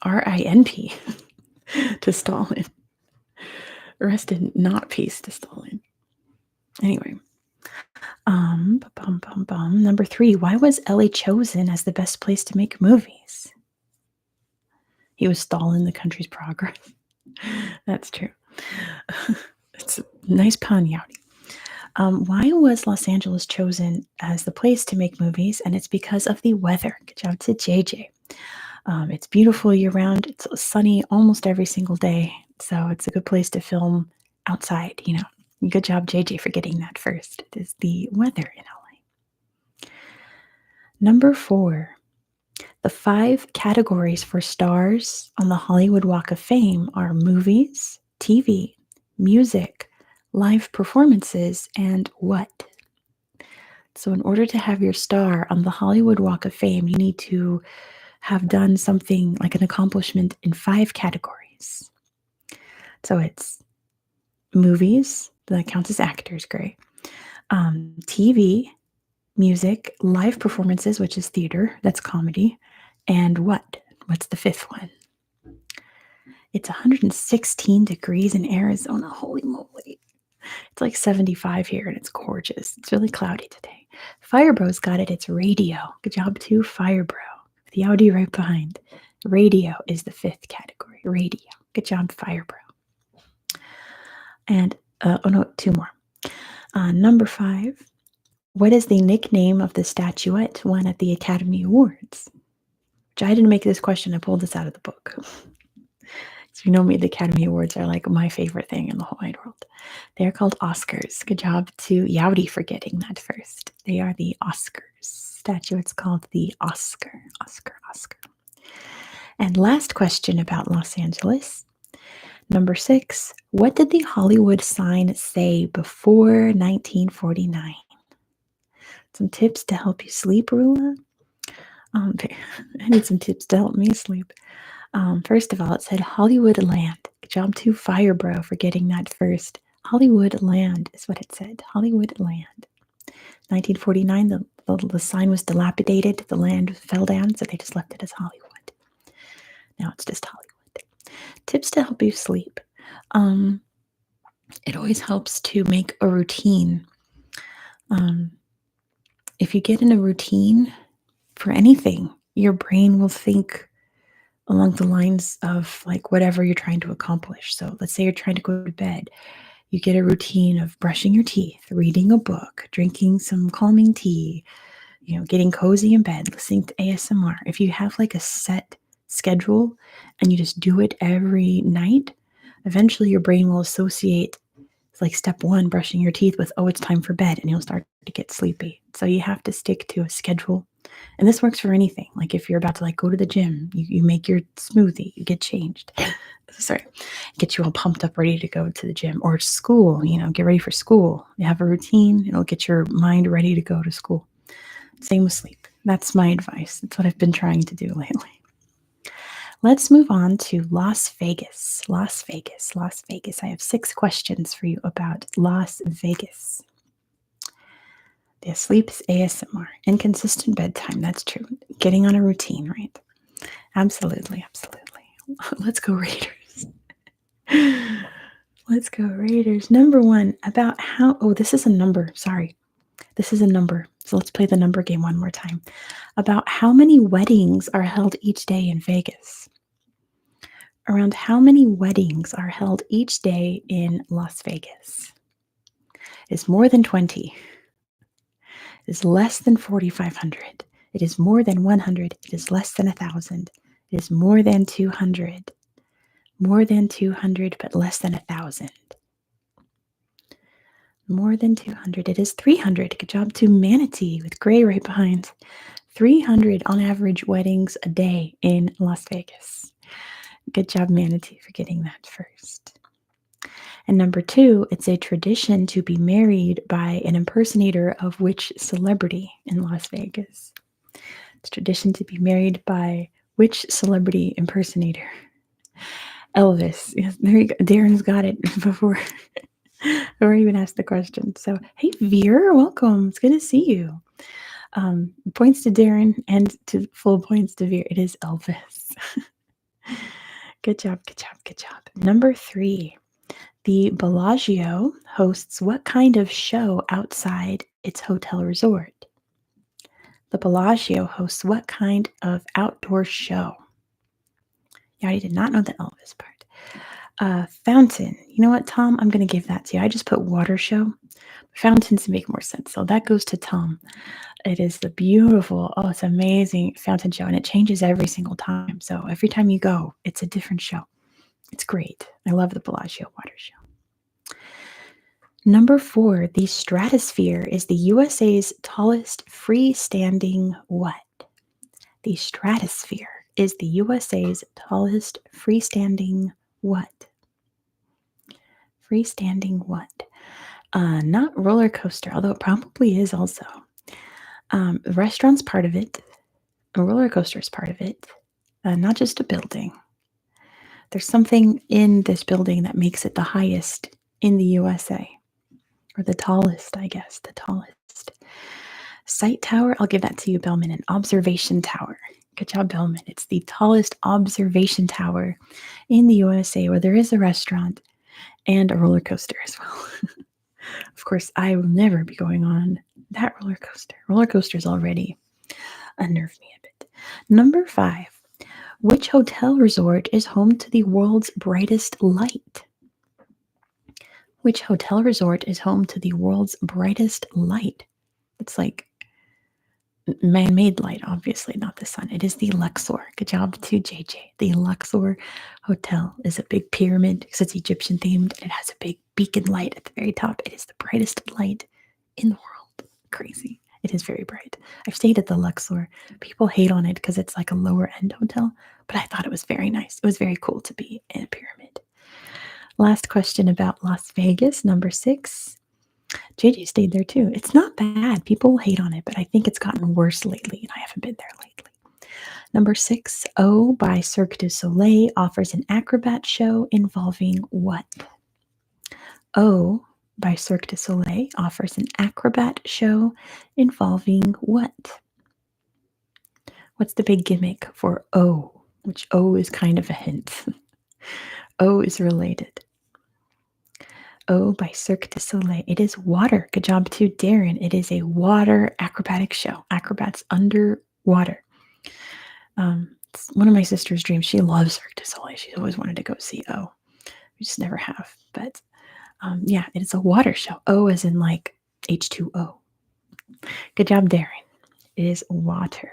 RINP to Stalin. Rest in not peace to Stalin. Anyway. Number 3. Why was LA chosen as the best place to make movies? He was stalling the country's progress. That's true. It's a nice pun, Yowdy. Why was Los Angeles chosen as the place to make movies? And it's because of the weather. Good job to JJ. It's beautiful year-round. It's sunny almost every single day. So it's a good place to film outside, Good job, JJ, for getting that first. It is the weather in LA. Number 4. The 5 categories for stars on the Hollywood Walk of Fame are movies, TV, music, live performances, and what? So in order to have your star on the Hollywood Walk of Fame, you need to have done something like an accomplishment in 5 categories. So it's movies, that counts as actors, great. TV, music, live performances, which is theater, that's comedy, and what? What's the 5th one? It's 116 degrees in Arizona. Holy moly. It's like 75 here, and it's gorgeous. It's really cloudy today. Firebro's got it. It's radio. Good job to Firebro. The Audi right behind. Radio is the 5th category. Radio. Good job, Firebro. And, 2 more. Number 5. What is the nickname of the statuette won at the Academy Awards? Which I didn't make this question. I pulled this out of the book. So you know me, the Academy Awards are like my favorite thing in the whole wide world. They're called Oscars. Good job to Yowdy for getting that first. They are the Oscars. Statuette's called the Oscar. Oscar. And last question about Los Angeles. Number 6. What did the Hollywood sign say before 1949? Some tips to help you sleep, Rula. I need some tips to help me sleep. First of all, it said Hollywood Land. Good job to Firebro for getting that first. Hollywood Land is what it said. Hollywood Land. 1949, the sign was dilapidated. The land fell down, so they just left it as Hollywood. Now it's just Hollywood. Tips to help you sleep. It always helps to make a routine. If you get in a routine for anything, your brain will think along the lines of like whatever you're trying to accomplish. So let's say you're trying to go to bed. You get a routine of brushing your teeth, reading a book, drinking some calming tea, getting cozy in bed, listening to ASMR. If you have like a set schedule and you just do it every night, eventually your brain will associate like step 1, brushing your teeth, with, it's time for bed, and you'll start to get sleepy. So you have to stick to a schedule. And this works for anything. Like if you're about to go to the gym, you make your smoothie, you get changed. Get you all pumped up, ready to go to the gym. Or school, get ready for school. You have a routine, it'll get your mind ready to go to school. Same with sleep. That's my advice. That's what I've been trying to do lately. Let's move on to Las Vegas. Las Vegas. I have 6 questions for you about Las Vegas. The sleep's ASMR. Inconsistent bedtime. That's true. Getting on a routine, right? Absolutely. Let's go Raiders. Let's go Raiders. Number 1, about how... this is a number. Sorry. This is a number. So let's play the number game one more time. About how many weddings are held each day in Vegas? Around how many weddings are held each day in Las Vegas? It is more than 20. It is less than 4,500. It is more than 100. It is less than 1,000. It is more than 200. More than 200, but less than 1,000. More than 200. It is 300. Good job to Manatee with Gray right behind. 300 on average weddings a day in Las Vegas. Good job, Manatee, for getting that first. And number 2, it's a tradition to be married by an impersonator of which celebrity in Las Vegas? It's tradition to be married by which celebrity impersonator? Elvis. Yes, there you go. Darren's got it before I even asked the question. So, hey, Veer, welcome. It's good to see you. Points to Darren and to full points to Veer. It is Elvis. Good job, good job, good job. Number 3, the Bellagio hosts what kind of show outside its hotel resort? The Bellagio hosts what kind of outdoor show? Yeah, I did not know the Elvis part. Fountain. You know what, Tom? I'm going to give that to you. I just put water show. Fountains make more sense. So that goes to Tom. It is the beautiful, it's amazing fountain show, and it changes every single time. So every time you go, it's a different show. It's great. I love the Bellagio water show. Number 4, the stratosphere is the USA's tallest freestanding what? The stratosphere is the USA's tallest freestanding what? Freestanding what? Not roller coaster, although it probably is also. The restaurant's part of it. A roller coaster is part of it. Not just a building. There's something in this building that makes it the highest in the USA. Or the tallest, I guess. The tallest. Sight tower, I'll give that to you, Bellman. An observation tower. Good job, Bellman. It's the tallest observation tower in the USA where there is a restaurant and a roller coaster as well. Of course, I will never be going on that roller coaster. Roller coasters already unnerve me a bit. Number 5. Which hotel resort is home to the world's brightest light? Which hotel resort is home to the world's brightest light? It's like man-made light, obviously, not the sun. It is the Luxor. Good job to JJ. The Luxor Hotel is a big pyramid because it's Egyptian themed, and it has a big beacon light at the very top. It is the brightest light in the world. Crazy. It is very bright. I've stayed at the Luxor. People hate on it because it's like a lower end hotel, but I thought it was very nice. It was very cool to be in a pyramid. Last question about Las Vegas, number 6. JJ stayed there too. It's not bad. People hate on it, but I think it's gotten worse lately, and I haven't been there lately. Number 6, O by Cirque du Soleil offers an acrobat show involving what? O by Cirque du Soleil offers an acrobat show involving what? What's the big gimmick for O? Which O is kind of a hint. O is related. O by Cirque du Soleil. It is water. Good job to Darren. It is a water acrobatic show. Acrobats underwater. It's one of my sister's dreams. She loves Cirque du Soleil. She's always wanted to go see O. We just never have. But yeah, it is a water show. O as in like H2O. Good job, Darren. It is water.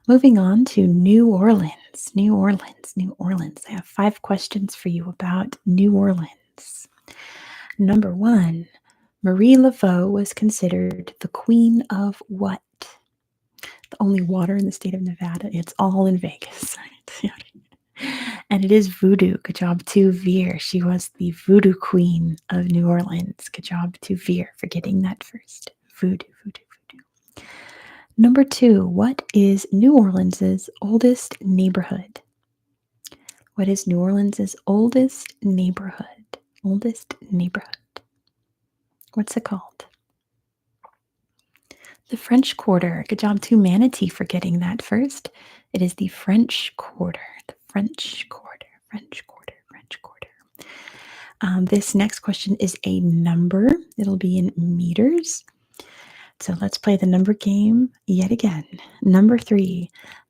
Moving on to New Orleans. New Orleans. New Orleans. I have 5 questions for you about New Orleans. Number 1, Marie Laveau was considered the queen of what? The only water in the state of Nevada. It's all in Vegas. And it is voodoo. Good job to Veer. She was the voodoo queen of New Orleans. Good job to Veer for getting that first. Voodoo, voodoo, voodoo. Number 2, what is New Orleans' oldest neighborhood? What is New Orleans' oldest neighborhood? Oldest neighborhood. What's it called? The French Quarter. Good job to Manatee for getting that first. It is the French Quarter. The French Quarter. French Quarter. French Quarter. This next question is a number. It'll be in meters. So let's play the number game yet again. Number 3.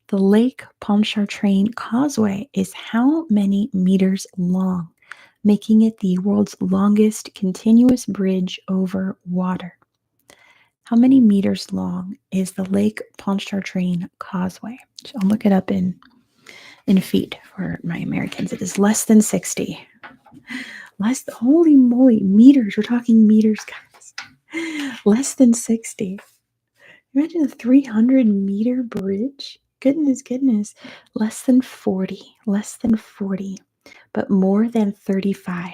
The Lake Pontchartrain Causeway is how many meters long, making it the world's longest continuous bridge over water? How many meters long is the Lake Pontchartrain Causeway? So I'll look it up in feet for my Americans. It is less than 60. Holy moly, meters. We're talking meters, guys. Less than 60. Imagine a 300-meter bridge. Goodness. Less than 40. But more than 35.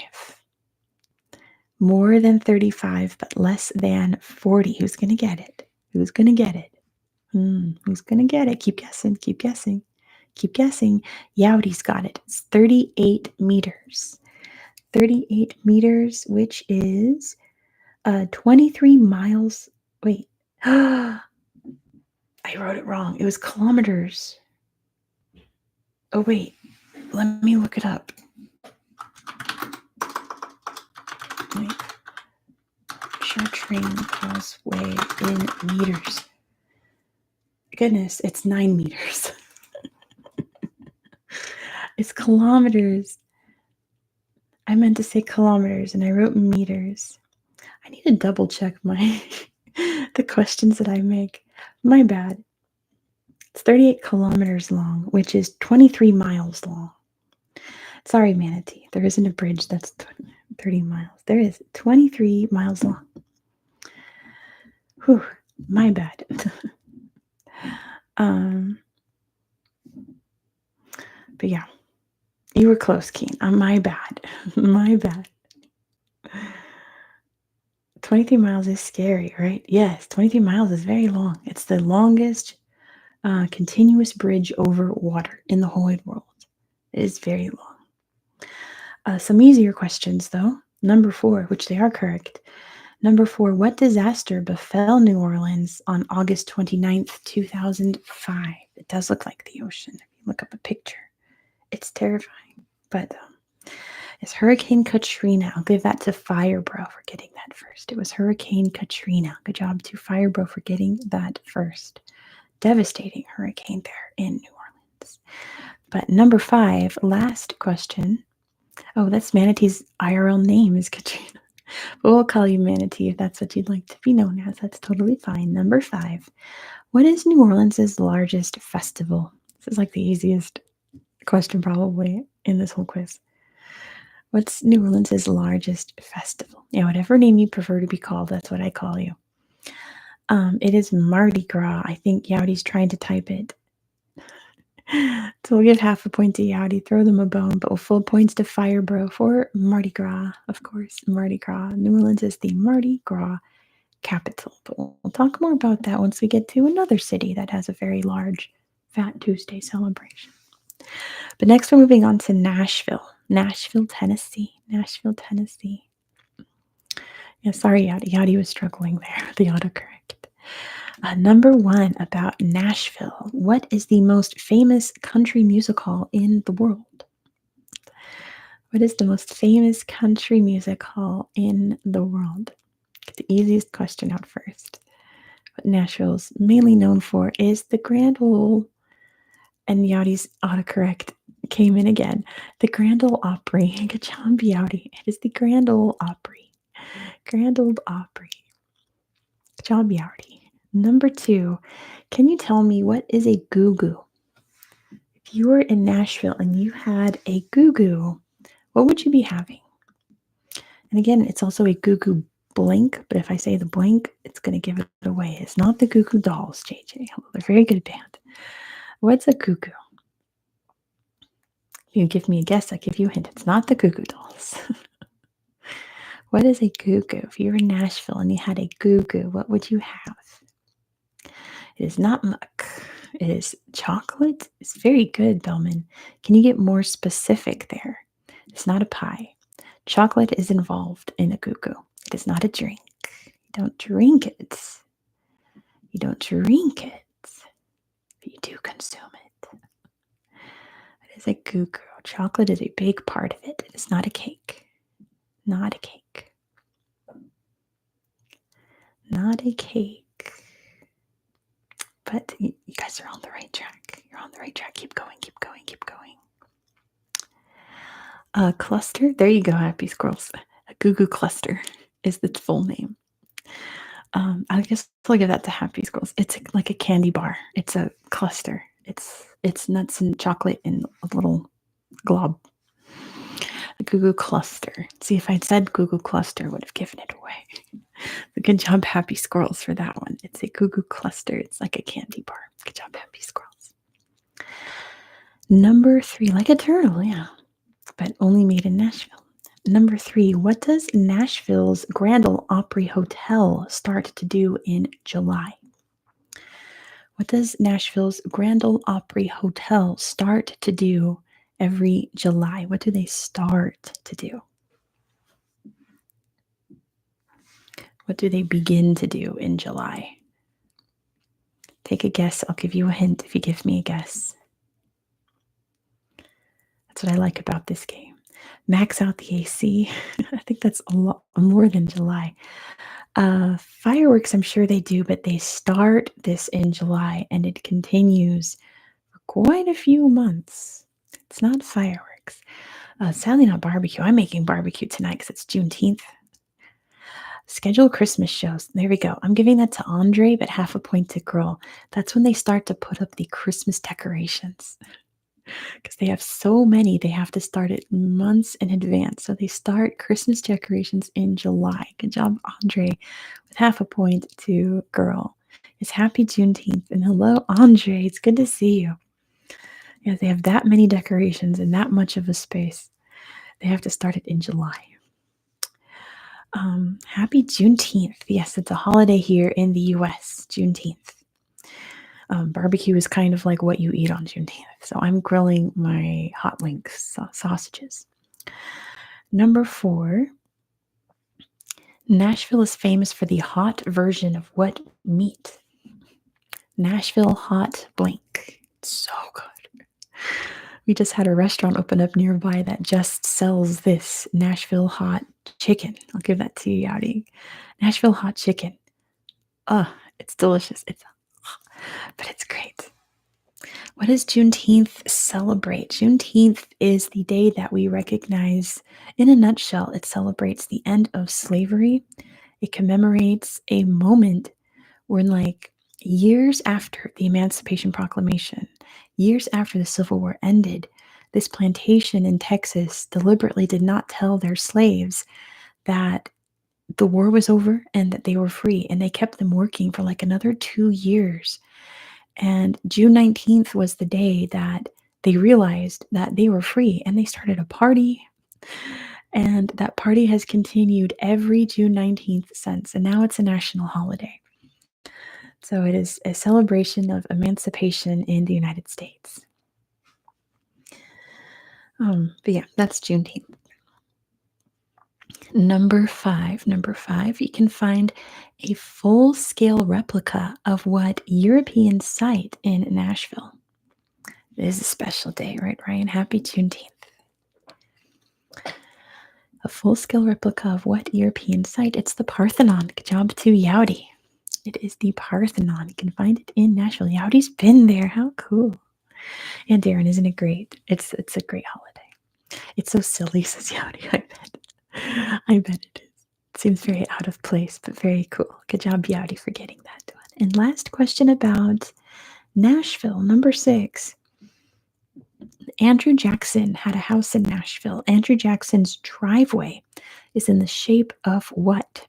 More than 35, but less than 40. Who's going to get it? Who's going to get it? Who's going to get it? Keep guessing. Yowdy's got it. It's 38 meters. 38 meters, which is 23 miles. Wait. I wrote it wrong. It was kilometers. Oh, wait. Let me look it up. Wait. Sure, train causeway in meters. Goodness, it's 9 meters. It's kilometers. I meant to say kilometers and I wrote meters. I need to double check the questions that I make. My bad. It's 38 kilometers long, which is 23 miles long. Sorry, Manatee. There isn't a bridge that's 30 miles. There is 23 miles long. Whew, my bad. But yeah, you were close, Keen. My bad. 23 miles is scary, right? Yes, 23 miles is very long. It's the longest continuous bridge over water in the whole wide world. It is very long. Some easier questions, though. Number 4, which they are correct. Number 4, what disaster befell New Orleans on August 29th, 2005? It does look like the ocean. If you look up a picture, it's terrifying. But it's Hurricane Katrina. I'll give that to Firebro for getting that first. It was Hurricane Katrina. Good job to Firebro for getting that first. Devastating hurricane there in New Orleans. But number 5, last question. Oh, that's Manatee's IRL name is Katrina. But we'll call you Manatee if that's what you'd like to be known as. That's totally fine. Number 5. What is New Orleans' largest festival? This is like the easiest question probably in this whole quiz. What's New Orleans' largest festival? Yeah, whatever name you prefer to be called, that's what I call you. It is Mardi Gras. I think Yowdy's trying to type it. So we'll give half a point to Yowdy, throw them a bone, but we'll full points to Firebro for Mardi Gras, of course. Mardi Gras. New Orleans is the Mardi Gras capital. But we'll talk more about that once we get to another city that has a very large Fat Tuesday celebration. But next we're moving on to Nashville. Nashville, Tennessee. Yeah, sorry, Yowdy. Yowdy was struggling there with the autocorrect. Number 1 about Nashville. What is the most famous country music hall in the world? What is the most famous country music hall in the world? Get the easiest question out first. What Nashville's mainly known for is the Grand Ole, and Yowdy's autocorrect came in again. The Grand Ole Opry. Good job, Yowdy. It is the Grand Ole Opry. Grand Ole Opry. Good job, Yowdy. Number 2, can you tell me what is a goo-goo? If you were in Nashville and you had a goo-goo, what would you be having? And again, it's also a goo-goo blank, but if I say the blank, it's going to give it away. It's not the Goo Goo Dolls, JJ. They're a very good band. What's a goo-goo? If you give me a guess, I give you a hint. It's not the Goo Goo Dolls. What is a goo-goo? If you were in Nashville and you had a goo-goo, what would you have? It is not muck. It is chocolate. It's very good, Bellman. Can you get more specific there? It's not a pie. Chocolate is involved in a goo-goo. It is not a drink. You don't drink it. But you do consume it. It is a goo-goo. Chocolate is a big part of it. It is not a cake. Not a cake. But you guys are on the right track. You're on the right track. Keep going. Cluster. There you go, Happy Squirrels. A goo-goo cluster is its full name. I guess I'll give that to Happy Squirrels. It's like a candy bar. It's a cluster. It's nuts and chocolate in a little glob. A goo-goo cluster. See, if I'd said goo-goo cluster, I would have given it away. But good job, Happy Squirrels, for that one. It's a goo-goo cluster. It's like a candy bar. Good job, Happy Squirrels. Number 3, like a turtle, yeah, but only made in Nashville. Number 3, what does Nashville's Grand Ole Opry Hotel start to do in July? What does Nashville's Grand Ole Opry Hotel start to do every July? What do they start to do? What do they begin to do in July? Take a guess. I'll give you a hint if you give me a guess. That's what I like about this game. Max out the AC. I think that's a lot more than July. Fireworks, I'm sure they do, but they start this in July and it continues for quite a few months. It's not fireworks. Sadly, not barbecue. I'm making barbecue tonight because it's Juneteenth. Schedule Christmas shows. There we go. I'm giving that to Andre, but half a point to Girl. That's when they start to put up the Christmas decorations because they have so many. They have to start it months in advance. So they start Christmas decorations in July. Good job, Andre, with half a point to Girl. It's happy Juneteenth. And hello, Andre. It's good to see you. Yeah, they have that many decorations and that much of a space. They have to start it in July. Happy Juneteenth. Yes, it's a holiday here in the US, Juneteenth. Barbecue is kind of like what you eat on Juneteenth. So I'm grilling my hot links, sausages. Number 4, Nashville is famous for the hot version of what meat? Nashville hot blank. It's so good. We just had a restaurant open up nearby that just sells this Nashville hot chicken. I'll give that to you, Yadi. Nashville hot chicken. It's delicious. But it's great. What does Juneteenth celebrate? Juneteenth is the day that we recognize, in a nutshell, it celebrates the end of slavery. It commemorates a moment when, like, years after the Emancipation Proclamation, years after the Civil War ended, this plantation in Texas deliberately did not tell their slaves that the war was over and that they were free. And they kept them working for like another 2 years. And June 19th was the day that they realized that they were free and they started a party. And that party has continued every June 19th since. And now it's a national holiday. So it is a celebration of emancipation in the United States. But yeah, that's Juneteenth. Number 5, you can find a full-scale replica of what European site in Nashville? It is a special day, right, Ryan? Happy Juneteenth. A full-scale replica of what European site? It's the Parthenon. Good job to Yowdy. It is the Parthenon. You can find it in Nashville. Yowdy's been there. How cool. And Darren, isn't it great? It's a great holiday. It's so silly, says Yowdy. I bet it is. It seems very out of place, but very cool. Good job, Yowdy, for getting that one. And last question about Nashville, number 6. Andrew Jackson had a house in Nashville. Andrew Jackson's driveway is in the shape of what?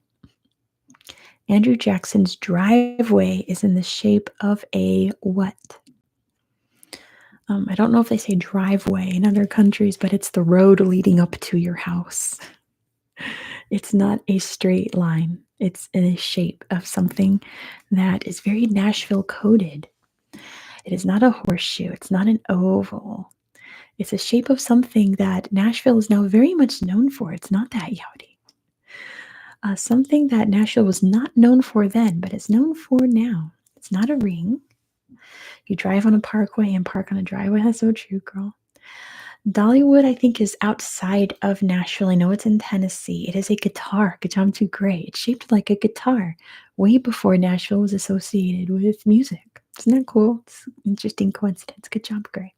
Andrew Jackson's driveway is in the shape of a what? I don't know if they say driveway in other countries, but it's the road leading up to your house. It's not a straight line. It's in a shape of something that is very Nashville coded. It is not a horseshoe. It's not an oval. It's a shape of something that Nashville is now very much known for. It's not that Yowdy. Something that Nashville was not known for then, but is known for now. It's not a ring. You drive on a parkway and park on a driveway. That's so true, girl. Dollywood, I think, is outside of Nashville. I know it's in Tennessee. It is a guitar. Good job, too. Great. It's shaped like a guitar way before Nashville was associated with music. Isn't that cool? It's an interesting coincidence. Good job, Gray.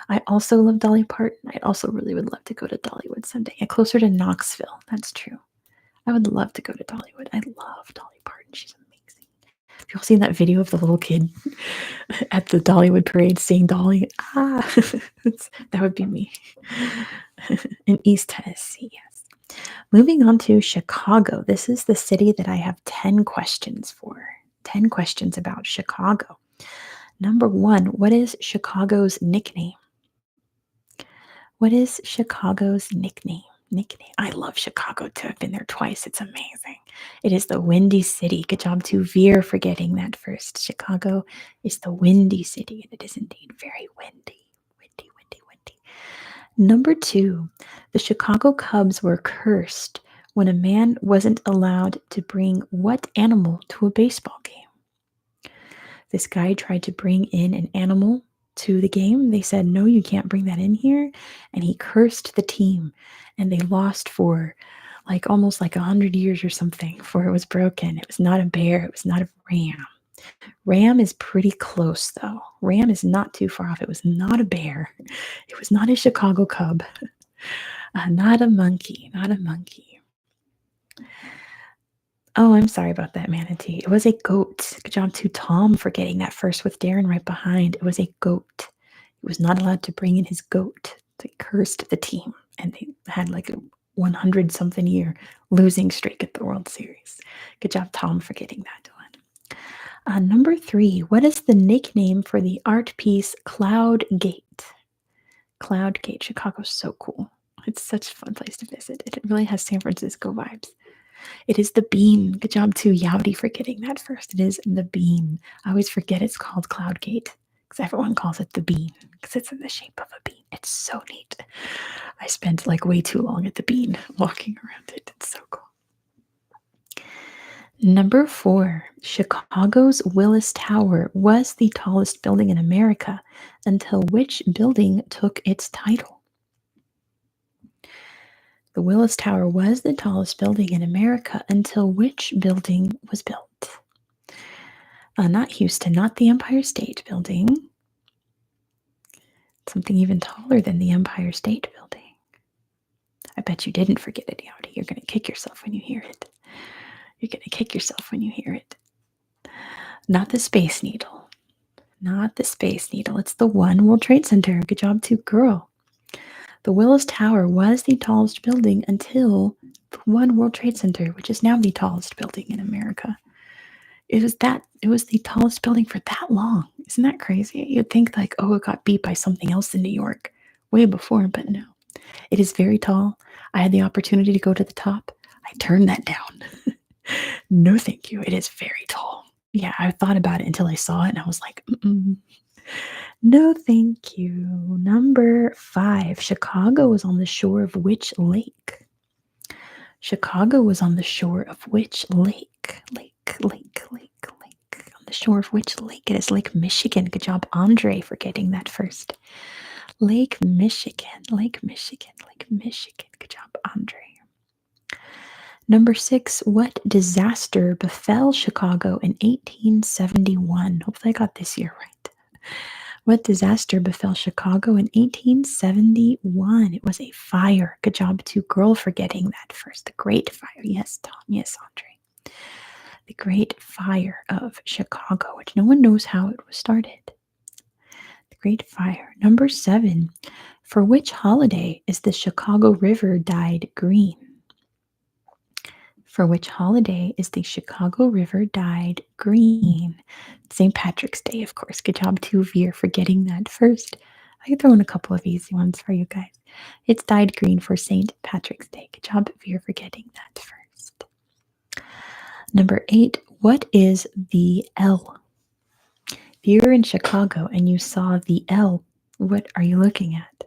I also love Dolly Parton. I also really would love to go to Dollywood someday. Yeah, closer to Knoxville. That's true. I would love to go to Dollywood. I love Dolly Parton. She's amazing. Have you all seen that video of the little kid at the Dollywood parade saying Dolly? That would be me. In East Tennessee, yes. Moving on to Chicago. This is the city that I have 10 questions for. 10 questions about Chicago. Number 1, what is Chicago's nickname? What is Chicago's nickname? I love Chicago too. I've been there twice. It's amazing. It is the Windy City. Good job to Veer for getting that first. Chicago is the Windy City, and it is indeed very windy. Windy, windy, windy. Number 2, the Chicago Cubs were cursed when a man wasn't allowed to bring what animal to a baseball game? This guy tried to bring in an animal to the game. They said, no, you can't bring that in here. And he cursed the team, and they lost for like almost like 100 years or something before it was broken. It was not a bear. It was not a ram. Ram is pretty close, though. Ram is not too far off. It was not a bear. It was not a Chicago Cub. Not a monkey. Not a monkey. Oh, I'm sorry about that, Manatee. It was a goat. Good job to Tom for getting that first with Darren right behind. It was a goat. He was not allowed to bring in his goat. They cursed the team, and they had like a 100 something year losing streak at the World Series. Good job, Tom, for getting that one. Number 3, what is the nickname for the art piece Cloud Gate? Cloud Gate, Chicago's so cool. It's such a fun place to visit. It really has San Francisco vibes. It is the bean. Good job to Yowdy for getting that first. It is the bean. I always forget it's called Cloud Gate because everyone calls it the bean because it's in the shape of a bean. It's so neat. I spent like way too long at the bean walking around it. It's so cool. Number 4, Chicago's Willis Tower was the tallest building in America until which building took its title? The Willis Tower was the tallest building in America until which building was built? Not Houston, not the Empire State Building. Something even taller than the Empire State Building. I bet you didn't forget it, Yowdy. You're going to kick yourself when you hear it. You're going to kick yourself when you hear it. Not the Space Needle. Not the Space Needle. It's the One World Trade Center. Good job to girl. The Willis Tower was the tallest building until the One World Trade Center, which is now the tallest building in America. It was the tallest building for that long. Isn't that crazy? You'd think like, oh, it got beat by something else in New York way before, but no. It is very tall. I had the opportunity to go to the top. I turned that down. No, thank you. It is very tall. Yeah, I thought about it until I saw it, and I was like, no, thank you. Number 5, Chicago was on the shore of which lake? Chicago was on the shore of which lake? Lake. On the shore of which lake? It is Lake Michigan. Good job, Andre, for getting that first. Lake Michigan. Good job, Andre. Number 6, what disaster befell Chicago in 1871? Hopefully I got this year right. What disaster befell Chicago in 1871? It was a fire. Good job to girl for getting that first. The Great Fire. Yes, Tom. Yes, Andre. The Great Fire of Chicago, which no one knows how it was started. The Great Fire. Number 7, for which holiday is the Chicago River dyed green? For which holiday is the Chicago River dyed green? St. Patrick's Day, of course. Good job to Veer for getting that first. I can throw in a couple of easy ones for you guys. It's dyed green for St. Patrick's Day. Good job, Veer, for getting that first. Number 8, what is the L? If you're in Chicago and you saw the L, what are you looking at?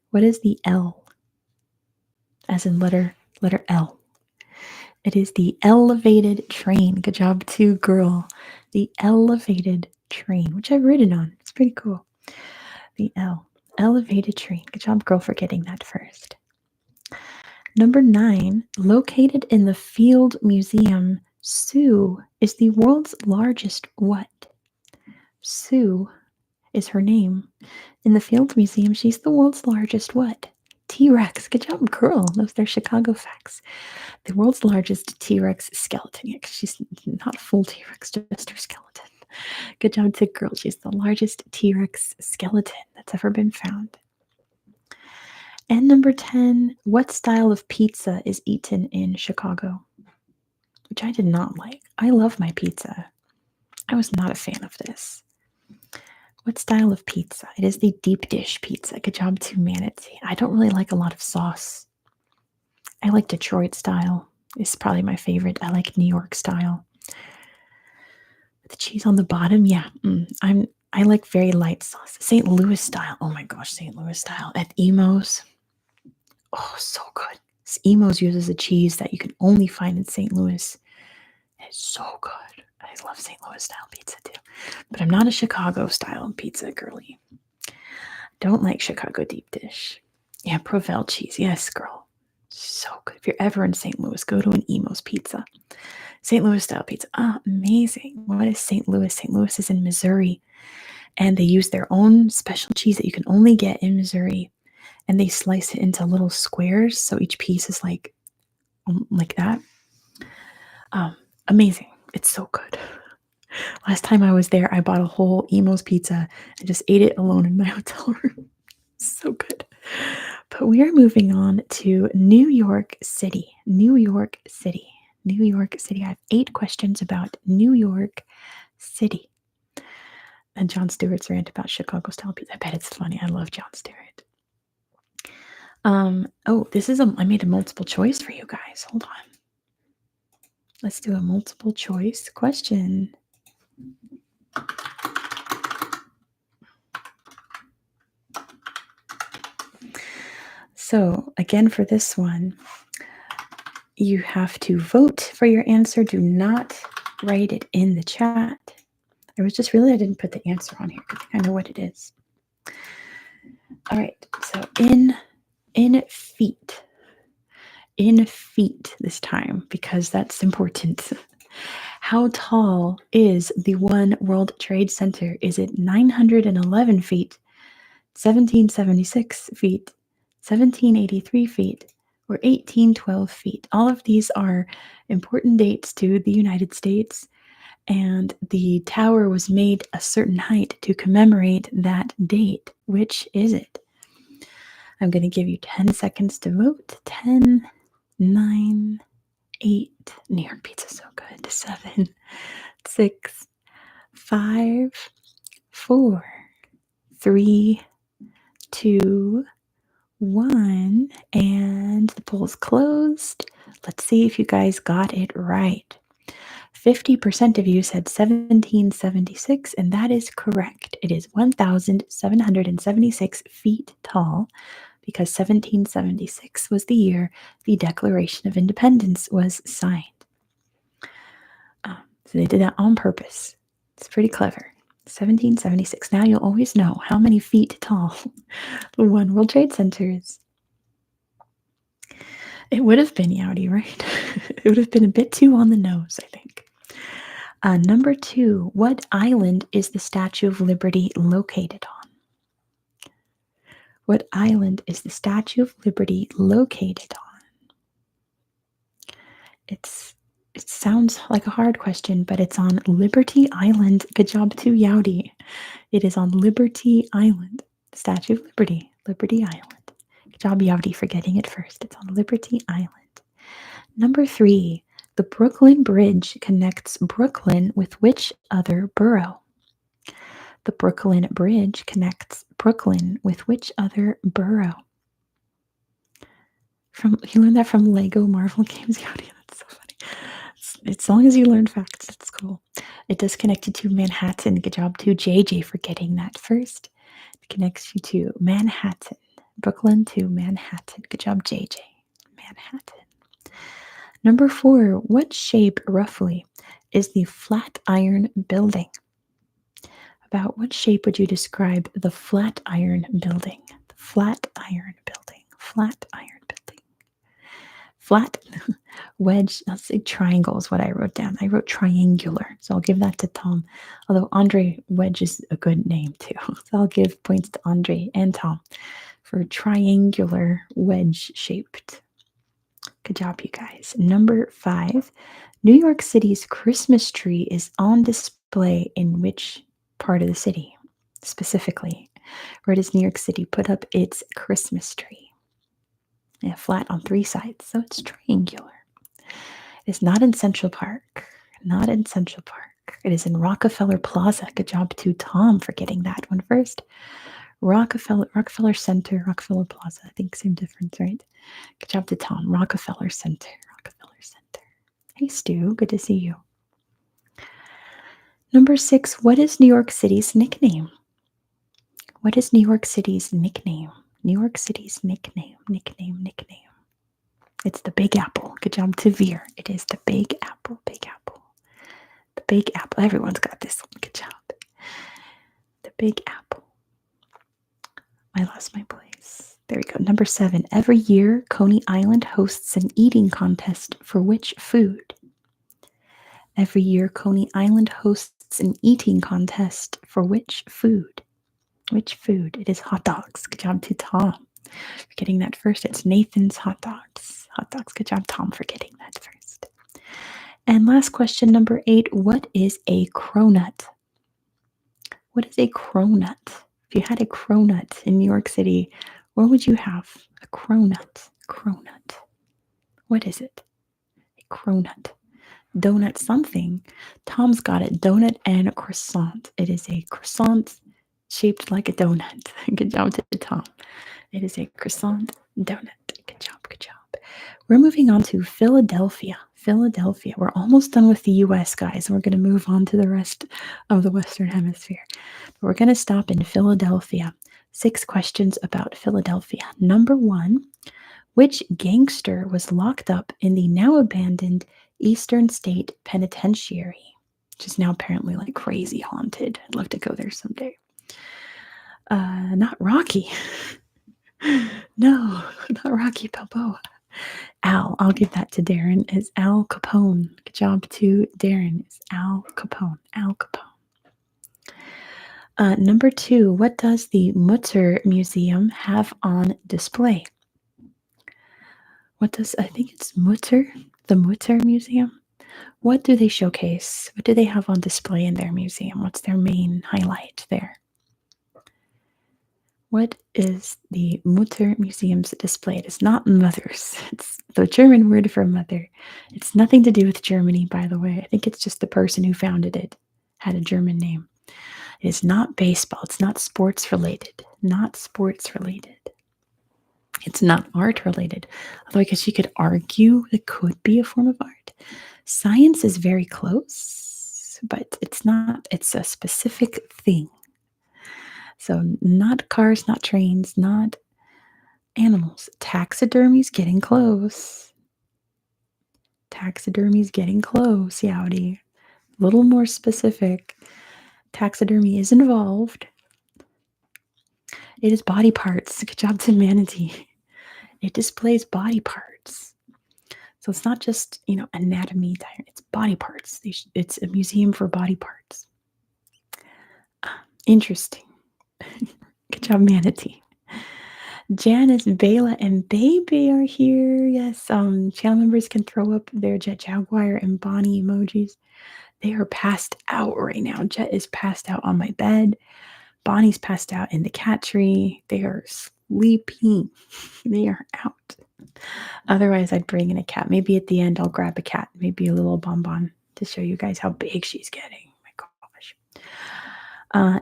What is the L? As in letter L. It is the elevated train. Good job, too, girl. The elevated train, which I've ridden on. It's pretty cool. The elevated train. Good job, girl, for getting that first. Number 9, located in the Field Museum, Sue is the world's largest what? Sue is her name. In the Field Museum, she's the world's largest what? T-Rex. Good job, girl. Those are Chicago facts. The world's largest T-Rex skeleton. Yeah, because she's not a full T-Rex, just her skeleton. Good job to girl. She's the largest T-Rex skeleton that's ever been found. And number 10, what style of pizza is eaten in Chicago? Which I did not like. I love my pizza. I was not a fan of this. What style of pizza? It is the deep dish pizza. Good job to Manatee. I don't really like a lot of sauce. I like Detroit style. It's probably my favorite. I like New York style. The cheese on the bottom, yeah. I like very light sauce. St. Louis style. Oh my gosh, St. Louis style at Emo's. Oh, so good. Emo's uses a cheese that you can only find in St. Louis. It's so good. I love St. Louis style pizza too. But I'm not a Chicago style pizza girly. Don't like Chicago deep dish. Yeah, Provel cheese. Yes, girl. So good. If you're ever in St. Louis, go to an Emo's Pizza. St. Louis style pizza. Ah, amazing. What is St. Louis? St. Louis is in Missouri. And they use their own special cheese that you can only get in Missouri. And they slice it into little squares. So each piece is like that. Amazing. It's so good. Last time I was there, I bought a whole Emo's pizza and just ate it alone in my hotel room. So good. But we are moving on to New York City. New York City. New York City. I have 8 questions about New York City. And Jon Stewart's rant about Chicago style pizza. I bet it's funny. I love Jon Stewart. Oh, I made a multiple choice for you guys. Hold on. Let's do a multiple choice question. So, again, for this one, you have to vote for your answer. Do not write it in the chat. I didn't put the answer on here. I know what it is. All right, so in feet. In feet this time, because that's important. How tall is the One World Trade Center? Is it 911 feet, 1776 feet, 1783 feet, or 1812 feet? All of these are important dates to the United States, and the tower was made a certain height to commemorate that date. Which is it? I'm going to give you 10 seconds to vote. 10, 9, 8. New York pizza so good. 7, 6, 5, 4, 3, 2, 1. And the poll's closed. Let's see if you guys got it right. 50% of you said 1776, and that is correct. It is 1,776 feet tall, because 1776 was the year the Declaration of Independence was signed. So they did that on purpose. It's pretty clever. 1776. Now you'll always know how many feet tall the One World Trade Center is. It would have been Yowdy, right? It would have been a bit too on the nose, I think. Number 2, what island is the Statue of Liberty located on? What island is the Statue of Liberty located on? It sounds like a hard question, but it's on Liberty Island. Good job to Yowdy. It is on Liberty Island. Statue of Liberty, Liberty Island. Good job, Yowdy, for getting it first. It's on Liberty Island. Number 3, the Brooklyn Bridge connects Brooklyn with which other borough? The Brooklyn Bridge connects Brooklyn with which other borough? You learned that from Lego Marvel games, Yowdy. That's so funny. As long as you learn facts, it's cool. It does connect you to Manhattan. Good job to JJ for getting that first. It connects you to Manhattan. Brooklyn to Manhattan. Good job, JJ. Manhattan. Number 4, what shape, roughly, is the Flatiron Building? About what shape would you describe the Flatiron Building? The Flatiron Building. Flatiron Building. Flat, wedge, let's say triangle is what I wrote down. I wrote triangular, so I'll give that to Tom. Although Andre Wedge is a good name too. So I'll give points to Andre and Tom for triangular wedge shaped. Good job, you guys. Number 5, New York City's Christmas tree is on display in which part of the city? Specifically, where does New York City put up its Christmas tree? Yeah, flat on 3 sides, so it's triangular. It's not in Central Park. Not in Central Park. It is in Rockefeller Plaza. Good job to Tom for getting that one first. Rockefeller Center, Rockefeller Plaza. I think same difference, right? Good job to Tom. Rockefeller Center, Rockefeller Center. Hey, Stu. Good to see you. Number 6. What is New York City's nickname? What is New York City's nickname? New York City's nickname. It's the Big Apple. Good job to Veer. It is the Big Apple. Big Apple. The Big Apple. Everyone's got this one. Good job. The Big Apple. I lost my place. There we go. Number 7. Every year, Coney Island hosts an eating contest for which food? Every year, Coney Island hosts an eating contest for which food? Which food? It is hot dogs. Good job to Tom for getting that first. It's Nathan's Hot Dogs. Hot dogs. Good job, Tom, for getting that first. And last question, number 8. What is a cronut? What is a cronut? If you had a cronut in New York City, what would you have? A cronut. Cronut. What is it? A cronut. Donut something. Tom's got it. Donut and a croissant. It is a croissant shaped like a donut. Good job to Tom. It is a croissant donut. Good job. Good job. We're moving on to Philadelphia. Philadelphia. We're almost done with the US, guys. We're going to move on to the rest of the Western Hemisphere. But we're going to stop in Philadelphia. 6 questions about Philadelphia. Number 1. Which gangster was locked up in the now abandoned Eastern State Penitentiary, which is now apparently like crazy haunted? I'd love to go there someday. Not Rocky. No, not Rocky Balboa. Al, I'll give that to Darren. It's Al Capone. Good job to Darren. It's Al Capone. Al Capone. Number 2, what does the Mutter Museum have on display? What does, I think it's Mutter, the Mutter Museum. What do they showcase? What do they have on display in their museum? What's their main highlight there? What is the Mutter Museum's display? It is not mothers. It's the German word for mother. It's nothing to do with Germany, by the way. I think it's just the person who founded it had a German name. It is not baseball. It's not sports related. Not sports related. It's not art related. Although I guess you could argue it could be a form of art. Science is very close, but it's not. It's a specific thing. So not cars, not trains, not animals. Taxidermy's getting close. Taxidermy's getting close, Yowdy. A little more specific. Taxidermy is involved. It is body parts. Good job to Manatee. It displays body parts. So it's not just, anatomy. It's body parts. It's a museum for body parts. Interesting. Good job, Manatee. Janice, Bela, and Baby are here. Yes, channel members can throw up their Jet Jaguar and Bonnie emojis. They are passed out right now. Jet is passed out on my bed. Bonnie's passed out in the cat tree. They are sleeping. They are out. Otherwise, I'd bring in a cat. Maybe at the end, I'll grab a cat. Maybe a little bonbon to show you guys how big she's getting. My gosh.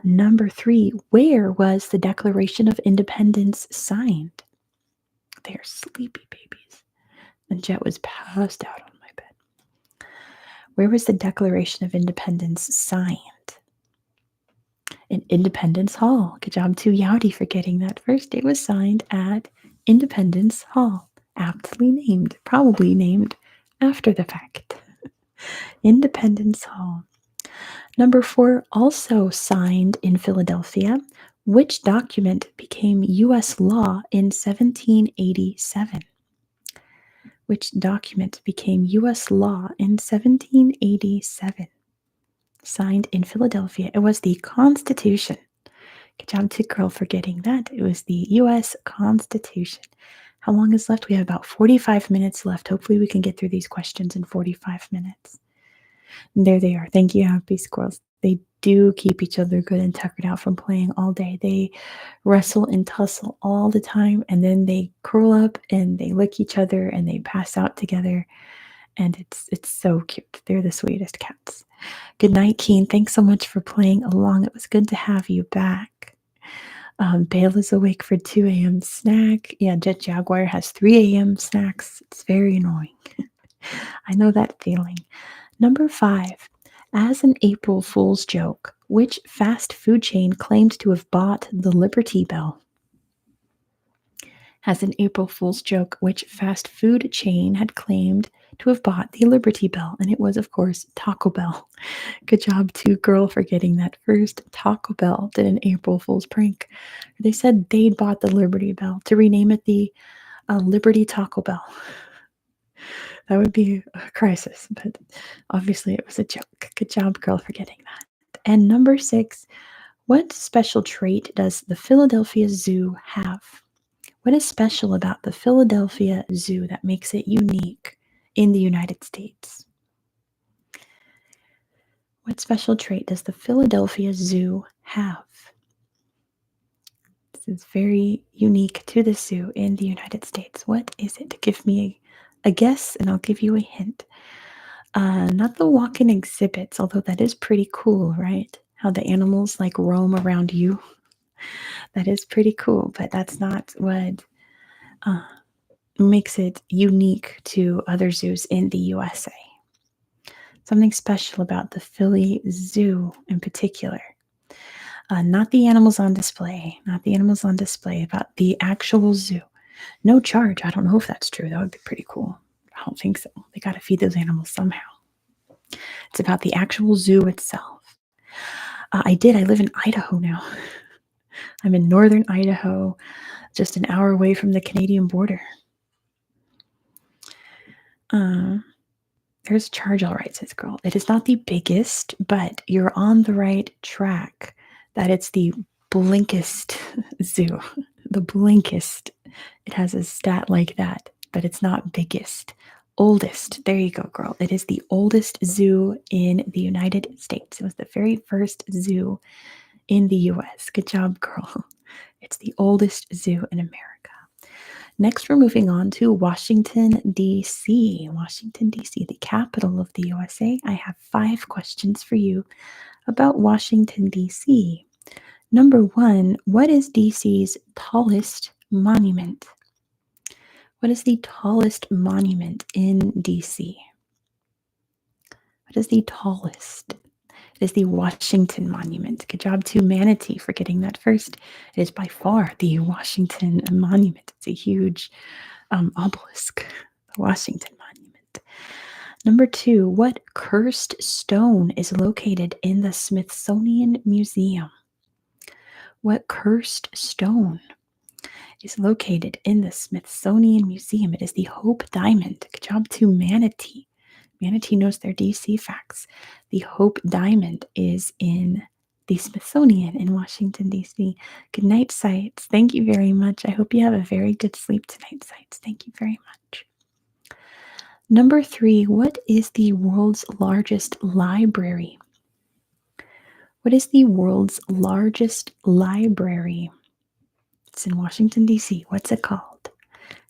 Number 3, where was the Declaration of Independence signed? They are sleepy babies. And Jet was passed out on my bed. Where was the Declaration of Independence signed? In Independence Hall. Good job to Yowdy for getting that first. It was signed at Independence Hall. Aptly named. Probably named after the fact. Independence Hall. Number 4, also signed in Philadelphia. Which document became U.S. law in 1787? Which document became U.S. law in 1787? Signed in Philadelphia. It was the Constitution. Good job to Girl for getting that. It was the U.S. Constitution. How long is left? We have about 45 minutes left. Hopefully we can get through these questions in 45 minutes. And there they are. Thank you, Happy Squirrels. They do keep each other good and tuckered out from playing all day. They wrestle and tussle all the time, and then they curl up and they lick each other and they pass out together. And it's so cute. They're the sweetest cats. Good night, Keen. Thanks so much for playing along. It was good to have you back. Bale is awake for 2 a.m. snack. Yeah, Jet Jaguar has 3 a.m. snacks. It's very annoying. I know that feeling. Number 5. As an April Fool's joke, which fast food chain claimed to have bought the Liberty Bell? As an April Fool's joke, which fast food chain had claimed to have bought the Liberty Bell? And it was, of course, Taco Bell. Good job to girl for getting that first. Taco Bell did an April Fool's prank. They said they'd bought the Liberty Bell to rename it the Liberty Taco Bell. That would be a crisis, but obviously it was a joke. Good job, girl, for getting that. And number 6, what special trait does the Philadelphia Zoo have? What is special about the Philadelphia Zoo that makes it unique in the United States? What special trait does the Philadelphia Zoo have? This is very unique to the zoo in the United States. What is it? Give me a guess and I'll give you a hint. Not the walk-in exhibits, although that is pretty cool, right? How the animals like roam around you. That is pretty cool, but that's not what makes it unique to other zoos in the USA. Something special about the Philly Zoo in particular. Not the animals on display, about the actual zoo. No charge. I don't know if that's true. That would be pretty cool. I don't think so. They got to feed those animals somehow. It's about the actual zoo itself. I live in Idaho now. I'm in northern Idaho, just an hour away from the Canadian border. There's a charge, all right, says girl. It is not the biggest, but you're on the right track. That it's the blinkest zoo. The blinkest. It has a stat like that, but it's not biggest. Oldest. There you go, girl. It is the oldest zoo in the United States. It was the very first zoo in the US. Good job, girl. It's the oldest zoo in America. Next, we're moving on to Washington, D.C. Washington, D.C., the capital of the USA. I have 5 questions for you about Washington, D.C. Number 1, what is D.C.'s tallest monument? What is the tallest monument in D.C.? What is the tallest? It is the Washington Monument. Good job to Manatee for getting that first. It is by far the Washington Monument. It's a huge obelisk, the Washington Monument. Number 2, what cursed stone is located in the Smithsonian Museum? What cursed stone is located in the Smithsonian Museum? It is the Hope Diamond. Good job to Manatee. Manatee knows their DC facts. The Hope Diamond is in the Smithsonian in Washington, D.C. Good night, Sights. Thank you very much. I hope you have a very good sleep tonight, Sights. Thank you very much. Number 3, what is the world's largest library? What is the world's largest library? It's in Washington, D.C. What's it called?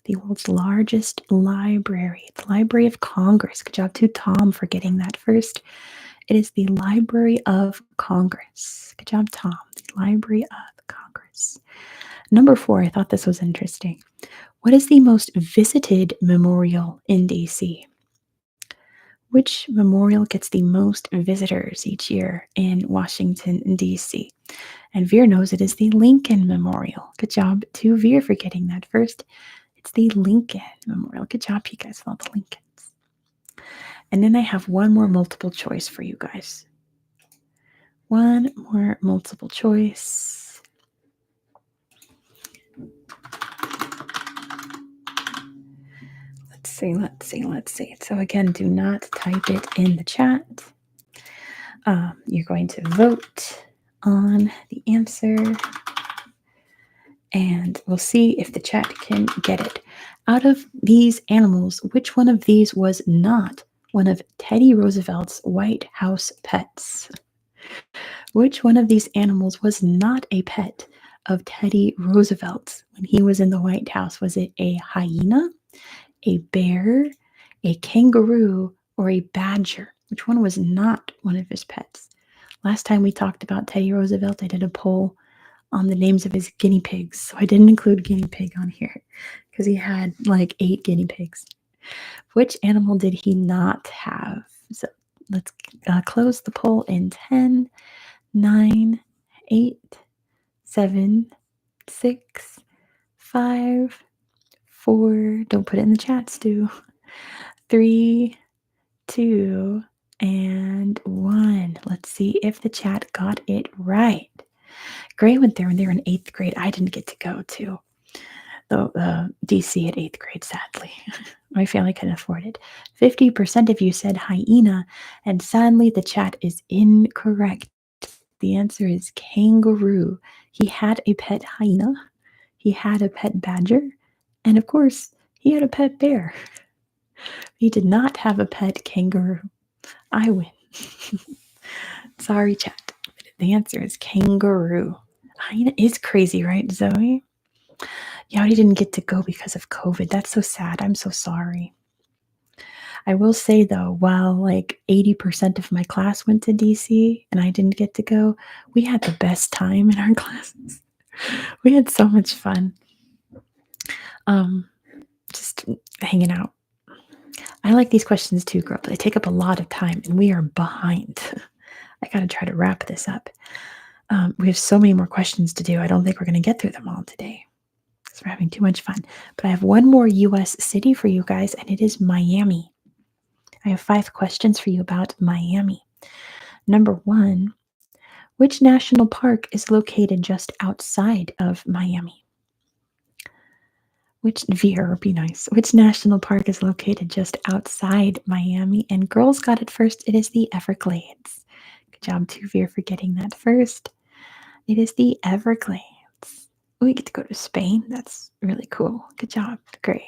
The world's largest library. The Library of Congress. Good job to Tom for getting that first. It is the Library of Congress. Good job, Tom. The Library of Congress. Number 4, I thought this was interesting. What is the most visited memorial in DC? Which memorial gets the most visitors each year in Washington, D.C.? And Veer knows it is the Lincoln Memorial. Good job to Veer for getting that first. It's the Lincoln Memorial. Good job, you guys, with all the Lincolns. And then I have one more multiple choice for you guys. One more multiple choice. Let's see. So again, do not type it in the chat. You're going to vote on the answer. And we'll see if the chat can get it. Out of these animals, which one of these was not one of Teddy Roosevelt's White House pets? Which one of these animals was not a pet of Teddy Roosevelt when he was in the White House? Was it a hyena, a bear, a kangaroo, or a badger? Which one was not one of his pets? Last time we talked about Teddy Roosevelt, I did a poll on the names of his guinea pigs. So I didn't include guinea pig on here because he had like 8 guinea pigs. Which animal did he not have? So let's close the poll in 10, 9, 8, 7, 6, 5, 4. Don't put it in the chat, Stu. 3, 2, and 1. Let's see if the chat got it right. Gray went there when they were in 8th grade. I didn't get to go to the DC at 8th grade, sadly. My family couldn't afford it. 50% of you said hyena, and sadly the chat is incorrect. The answer is kangaroo. He had a pet hyena, he had a pet badger, and of course, he had a pet bear. He did not have a pet kangaroo. I win. Sorry, chat. The answer is kangaroo. Hyena is crazy, right, Zoe? Yadi didn't get to go because of COVID. That's so sad. I'm so sorry. I will say though, while like 80% of my class went to DC and I didn't get to go, we had the best time in our classes. We had so much fun. Just hanging out. I like these questions too, girl, but they take up a lot of time and we are behind. I gotta try to wrap this up. We have so many more questions to do. I don't think we're gonna get through them all today because we're having too much fun. But I have one more US city for you guys, and it is Miami. I have 5 questions for you about Miami. Number 1, which national park is located just outside of Miami? Which Veer would be nice. Which national park is located just outside Miami? And girls got it first. It is the Everglades. Good job, too, Veer, for getting that first. It is the Everglades. We get to go to Spain. That's really cool. Good job. Great.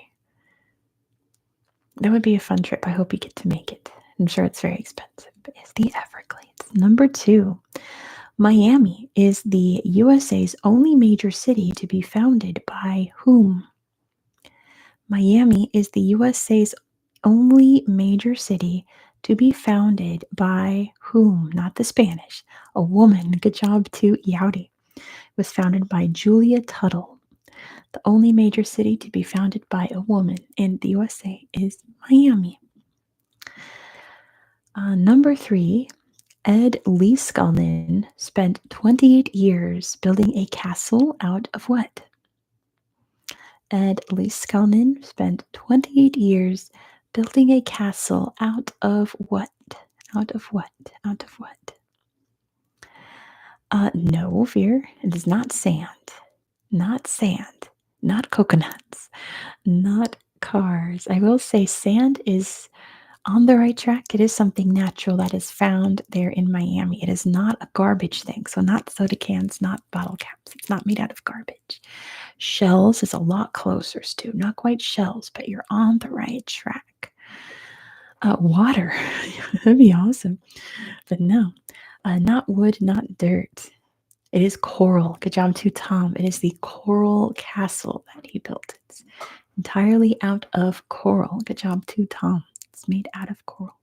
That would be a fun trip. I hope you get to make it. I'm sure it's very expensive, but it's the Everglades. Number 2, Miami is the USA's only major city to be founded by whom? Miami is the USA's only major city to be founded by whom? Not the Spanish. A woman. Good job to Yowdy. It was founded by Julia Tuttle. The only major city to be founded by a woman in the USA is Miami. Number 3, Ed Leeskalnin spent 28 years building a castle out of what? Ed Leeskalnin spent 28 years building a castle out of what? Out of what? Out of what? No, Veer. It is not sand. Not sand. Not coconuts. Not cars. I will say sand is on the right track. It is something natural that is found there in Miami. It is not a garbage thing. So not soda cans, not bottle caps. It's not made out of garbage. Shells is a lot closer, Stu. Not quite shells, but you're on the right track. Water. That'd be awesome. But no, not wood, not dirt. It is coral. Good job to Tom. It is the coral castle that he built. It's entirely out of coral. Good job to Tom. It's made out of coral.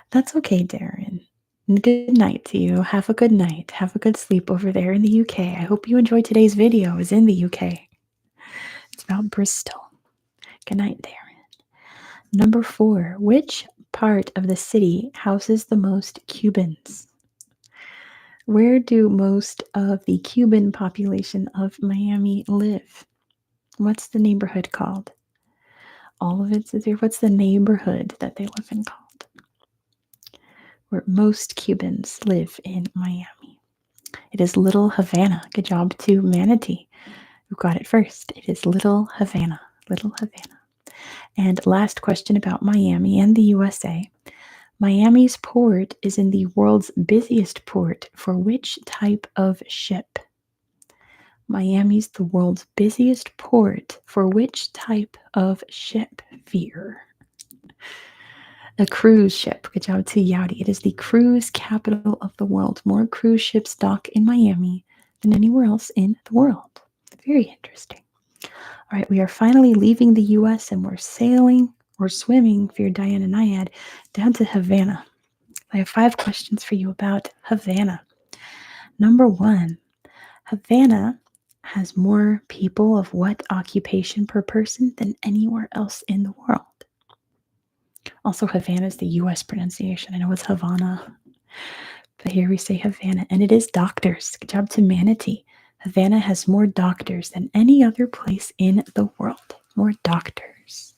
That's okay, Darren. Good night to you. Have a good night. Have a good sleep over there in the UK. I hope you enjoyed today's video. It's in the UK. It's about Bristol. Good night, Darren. Number 4, which part of the city houses the most Cubans? Where do most of the Cuban population of Miami live? What's the neighborhood called? All of it's here. What's the neighborhood that they live in called? Where most Cubans live in Miami. It is Little Havana. Good job to Manatee, who got it first. It is Little Havana. Little Havana. And last question about Miami and the USA. Miami's port is in the world's busiest port for which type of ship? Miami's the world's busiest port for which type of ship, Veer? A cruise ship. Good job to Yowdy. It is the cruise capital of the world. More cruise ships dock in Miami than anywhere else in the world. Very interesting. All right, we are finally leaving the US and we're sailing or swimming, if you're Diana Naiad, down to Havana. I have 5 questions for you about Havana. Number 1, Havana has more people of what occupation per person than anywhere else in the world? Also, Havana is the US pronunciation. I know it's Havana, but here we say Havana, and it is doctors. Good job to Manatee. Havana has more doctors than any other place in the world. More doctors.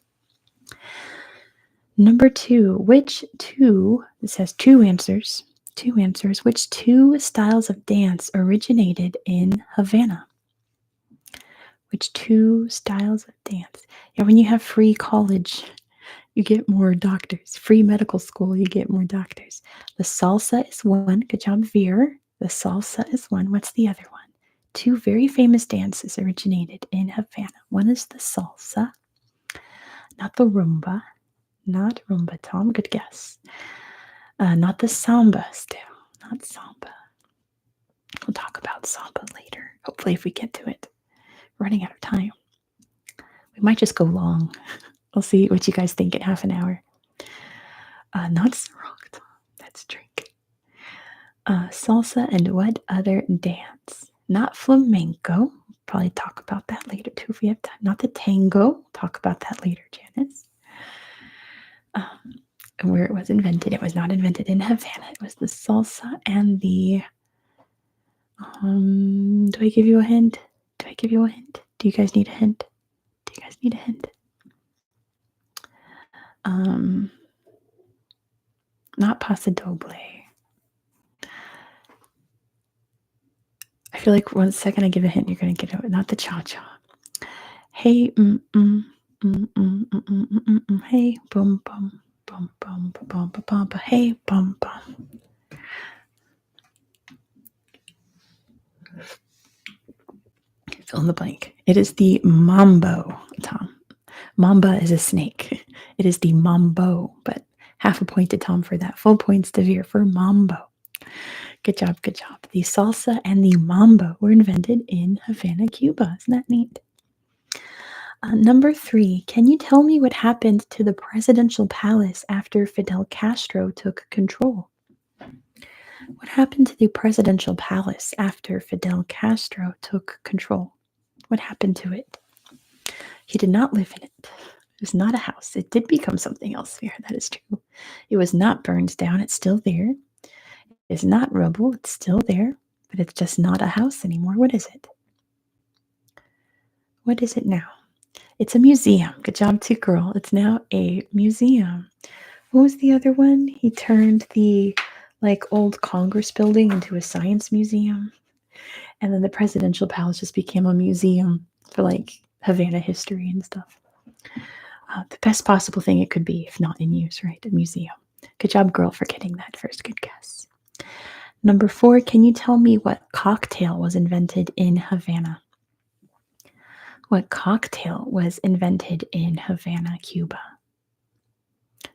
Number 2, this has 2 answers, which 2 styles of dance originated in Havana? Which 2 styles of dance? Yeah, when you have free college, you get more doctors. Free medical school, you get more doctors. The salsa is one. Good job, Veer. The salsa is one. What's the other one? 2 very famous dances originated in Havana. One is the salsa, not the rumba. Not rumba, Tom. Good guess. Not the samba still. Not samba. We'll talk about samba later. Hopefully, if we get to it. We're running out of time. We might just go long. We'll see what you guys think in half an hour. Not sarong, Tom. That's drink. Salsa and what other dance? Not flamenco. Probably talk about that later too if we have time. Not the tango. Talk about that later, Janice. Where it was invented. It was not invented in Havana. It was the salsa and the. Do I give you a hint? Do you guys need a hint? Not Paso Doble. I feel like 1 second I give a hint, you're gonna get it. Not the cha-cha. Hey, hey, boom, boom, boom, boom, boom, boom, boom, boom, hey, boom, boom. Fill in the blank. It is the mambo, Tom. Mamba is a snake. It is the mambo, but half a point to Tom for that. Full points to Veer for mambo. Good job. The salsa and the mambo were invented in Havana, Cuba. Isn't that neat? Number 3, can you tell me what happened to the presidential palace after Fidel Castro took control? What happened to the presidential palace after Fidel Castro took control? What happened to it? He did not live in it. It was not a house. It did become something else here. That is true. It was not burned down. It's still there. It's not rubble. It's still there. But it's just not a house anymore. What is it? What is it now? It's a museum. Good job, too, girl. It's now a museum. What was the other one? He turned the old Congress building into a science museum. And then the presidential palace just became a museum for Havana history and stuff. The best possible thing it could be, if not in use, right? A museum. Good job, girl, for getting that first. Good guess. Number 4, can you tell me what cocktail was invented in Havana? What cocktail was invented in Havana, Cuba?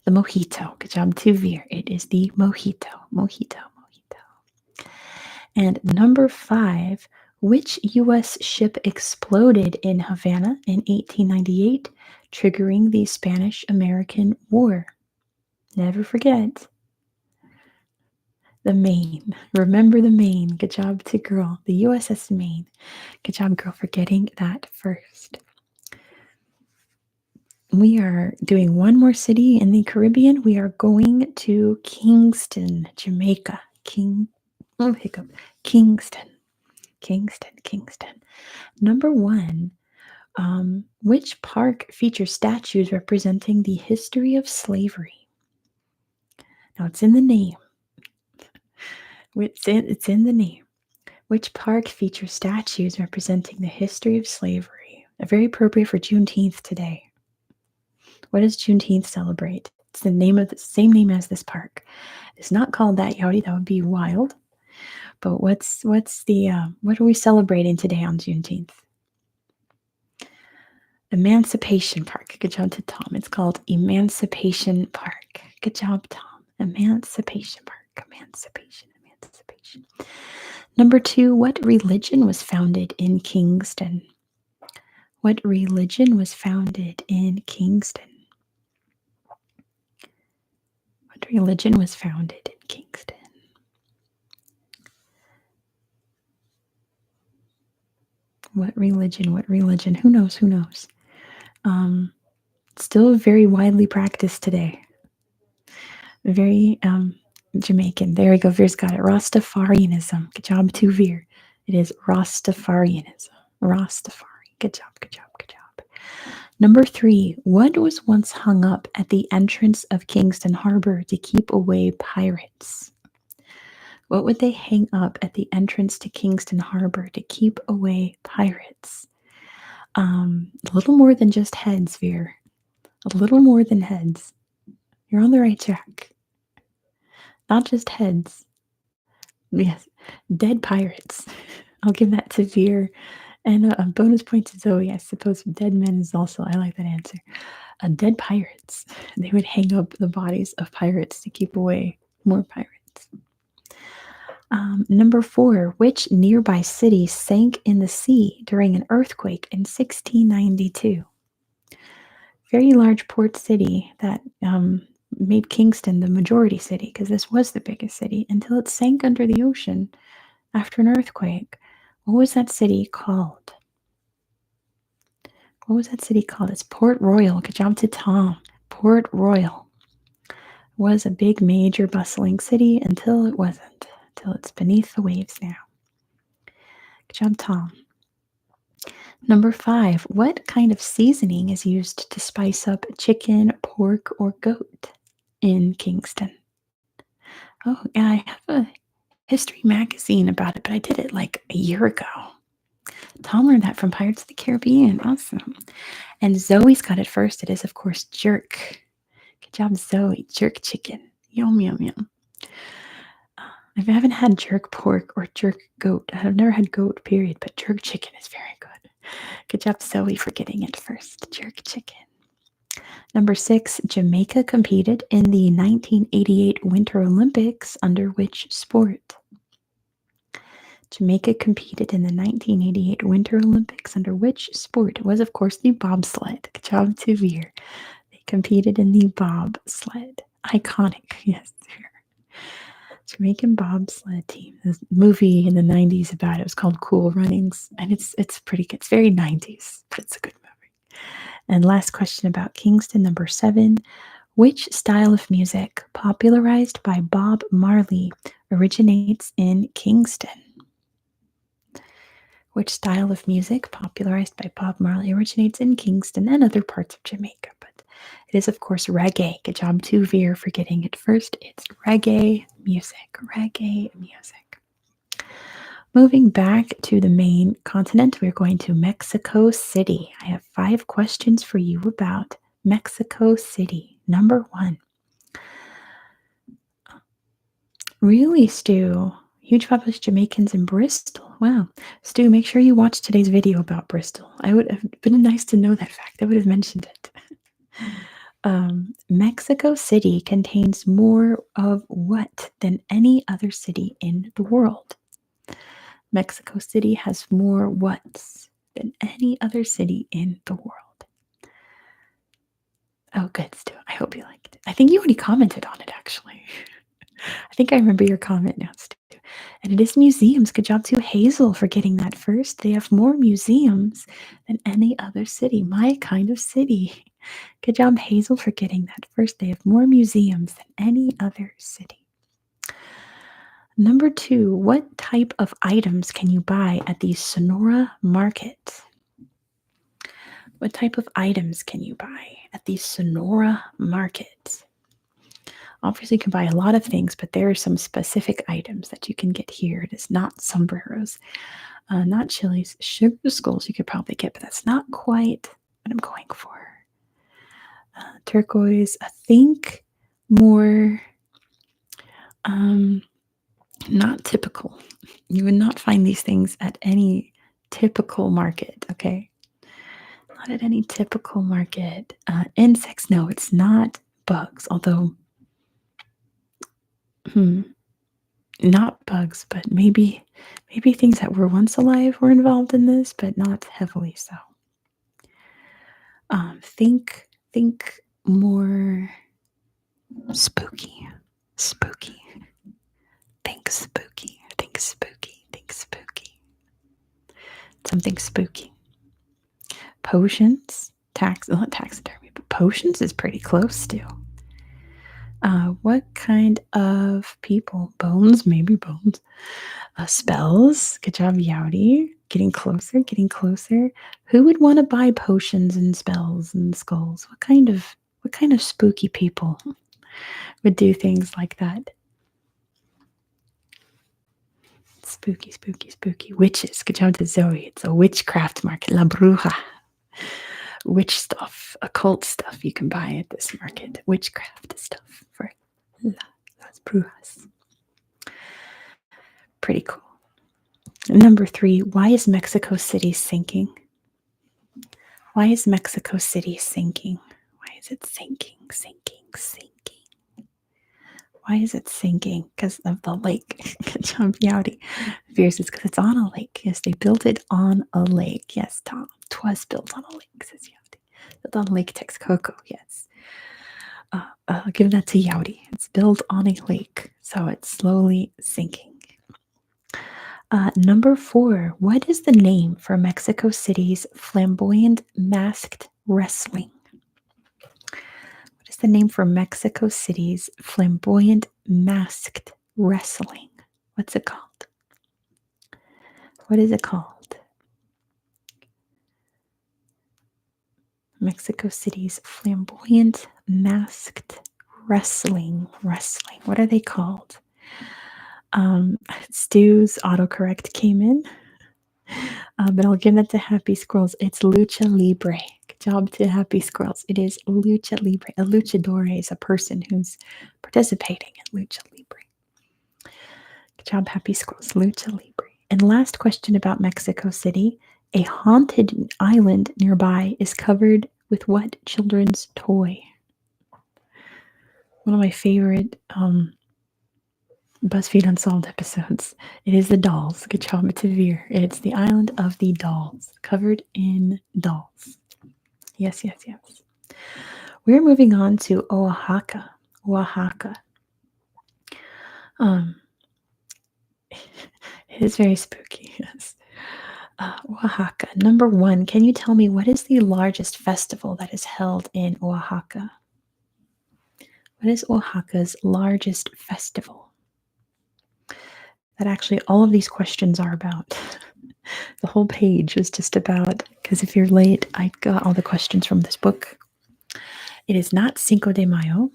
The mojito. Good job to Veer. It is the mojito. Mojito. And number 5, which U.S. ship exploded in Havana in 1898, triggering the Spanish-American War? Never forget. The Maine. Remember the Maine. Good job to girl. The USS Maine. Good job, girl, for getting that first. We are doing one more city in the Caribbean. We are going to Kingston, Jamaica. Kingston. Number 1, which park features statues representing the history of slavery? Now, it's in the name. It's in the name. Which park features statues representing the history of slavery? Very appropriate for Juneteenth today. What does Juneteenth celebrate? It's the same name as this park. It's not called that, Yodi. That would be wild. But what are we celebrating today on Juneteenth? Emancipation Park. Good job to Tom. It's called Emancipation Park. Good job, Tom. Emancipation Park. Emancipation. Number 2, what religion was founded in Kingston? What religion was founded in Kingston? What religion was founded in Kingston? What religion? What religion? Who knows? Who knows? Still very widely practiced today. Very Jamaican. There we go. Veer's got it. Rastafarianism. Good job, too, Veer. It is Rastafarianism. Rastafari. Good job. Good job. Good job. Number 3. What was once hung up at the entrance of Kingston Harbor to keep away pirates? What would they hang up at the entrance to Kingston Harbor to keep away pirates? A little more than just heads, Veer. A little more than heads. You're on the right track. Not just heads. Yes, dead pirates. I'll give that to Veer. And a bonus point to Zoe. I suppose dead men is also, I like that answer. Dead pirates. They would hang up the bodies of pirates to keep away more pirates. Number 4, which nearby city sank in the sea during an earthquake in 1692? Very large port city that made Kingston the majority city, because this was the biggest city, until it sank under the ocean after an earthquake. What was that city called? What was that city called? It's Port Royal. Good job to Tom. Port Royal was a big, major, bustling city until it wasn't. Until it's beneath the waves now. Good job, Tom. Number 5. What kind of seasoning is used to spice up chicken, pork, or goat in Kingston? Oh, yeah, I have a history magazine about it, but I did it like a year ago. Tom learned that from Pirates of the Caribbean. Awesome. And Zoe's got it first. It is, of course, jerk. Good job, Zoe. Jerk chicken. Yum, yum, yum. I haven't had jerk pork or jerk goat. I've never had goat, period, but jerk chicken is very good. Good job, Zoe, for getting it first. Jerk chicken. Number 6, Jamaica competed in the 1988 Winter Olympics under which sport? Jamaica competed in the 1988 Winter Olympics under which sport? It was, of course, the bobsled. Good job to Veer. They competed in the bobsled. Iconic, yes, Veer. Jamaican bobsled team. This movie in the 90s about it was called Cool Runnings, and it's pretty good. It's very 90s, but it's a good movie. And last question about Kingston, number 7. Which style of music, popularized by Bob Marley, originates in Kingston? Which style of music, popularized by Bob Marley, originates in Kingston and other parts of Jamaica? But it is, of course, reggae. Good job to Veer for getting it first. It's reggae music. Reggae music. Moving back to the main continent, we're going to Mexico City. I have 5 questions for you about Mexico City. Number 1. Really, Stu? Huge population of Jamaicans in Bristol. Wow. Stu, make sure you watch today's video about Bristol. I would have been nice to know that fact. I would have mentioned it. Mexico City contains more of what than any other city in the world? Mexico City has more whats than any other city in the world. Oh, good, Stu. I hope you liked it. I think you already commented on it, actually. I think I remember your comment now, Stu. And it is museums. Good job to Hazel for getting that first. They have more museums than any other city. My kind of city. Good job, Hazel, for getting that first. They have more museums than any other city. Number 2, what type of items can you buy at the Sonora Market? What type of items can you buy at the Sonora Market? Obviously, you can buy a lot of things, but there are some specific items that you can get here. It is not sombreros, not chilies, sugar skulls you could probably get, but that's not quite what I'm going for. Turquoise, I think more not typical. You would not find these things at any typical market, okay? Not at any typical market. Insects, no, it's not bugs, although not bugs, but maybe things that were once alive were involved in this, but not heavily so. Think more spooky. Spooky. Think spooky. Think spooky. Think spooky. Something spooky. Potions. Not taxidermy, but potions is pretty close to. What kind of people? Bones, maybe bones. Spells. Good job, Yowdy. Getting closer, getting closer. Who would want to buy potions and spells and skulls? What kind of spooky people would do things like that? Spooky, spooky, spooky. Witches. Good job to Zoe. It's a witchcraft market. La Bruja. Witch stuff, occult stuff you can buy at this market. Witchcraft stuff for las brujas. Pretty cool. Number 3, why is Mexico City sinking? Why is Mexico City sinking? Why is it sinking, sinking, sinking? Why is it sinking? Because of the lake. Good job, Yowdy. Fears it's because it's on a lake. Yes, they built it on a lake. Yes, Tom. 'Twas built on a lake, says Yowdy. Built on Lake Texcoco, yes. I'll give that to Yowdy. It's built on a lake, so it's slowly sinking. Number 4, what is the name for Mexico City's flamboyant masked wrestling? What is the name for Mexico City's flamboyant masked wrestling? What's it called? What is it called? Mexico City's flamboyant masked wrestling. What are they called? Stu's autocorrect came in, but I'll give that to Happy Squirrels. It's lucha libre. Good job to Happy Squirrels. It is lucha libre. A luchador is a person who's participating in lucha libre. Good job, Happy Squirrels. Lucha libre. And last question about Mexico City. A haunted island nearby is covered with what children's toy? One of my favorite BuzzFeed Unsolved episodes. It is the dolls. Good job, Tavir. It's the island of the dolls, covered in dolls. Yes, yes, yes. We're moving on to Oaxaca. Oaxaca. It is very spooky, yes. Oaxaca. Number 1, can you tell me what is the largest festival that is held in Oaxaca? What is Oaxaca's largest festival? That actually all of these questions are about. The whole page is just about, because if you're late, I got all the questions from this book. It is not Cinco de Mayo.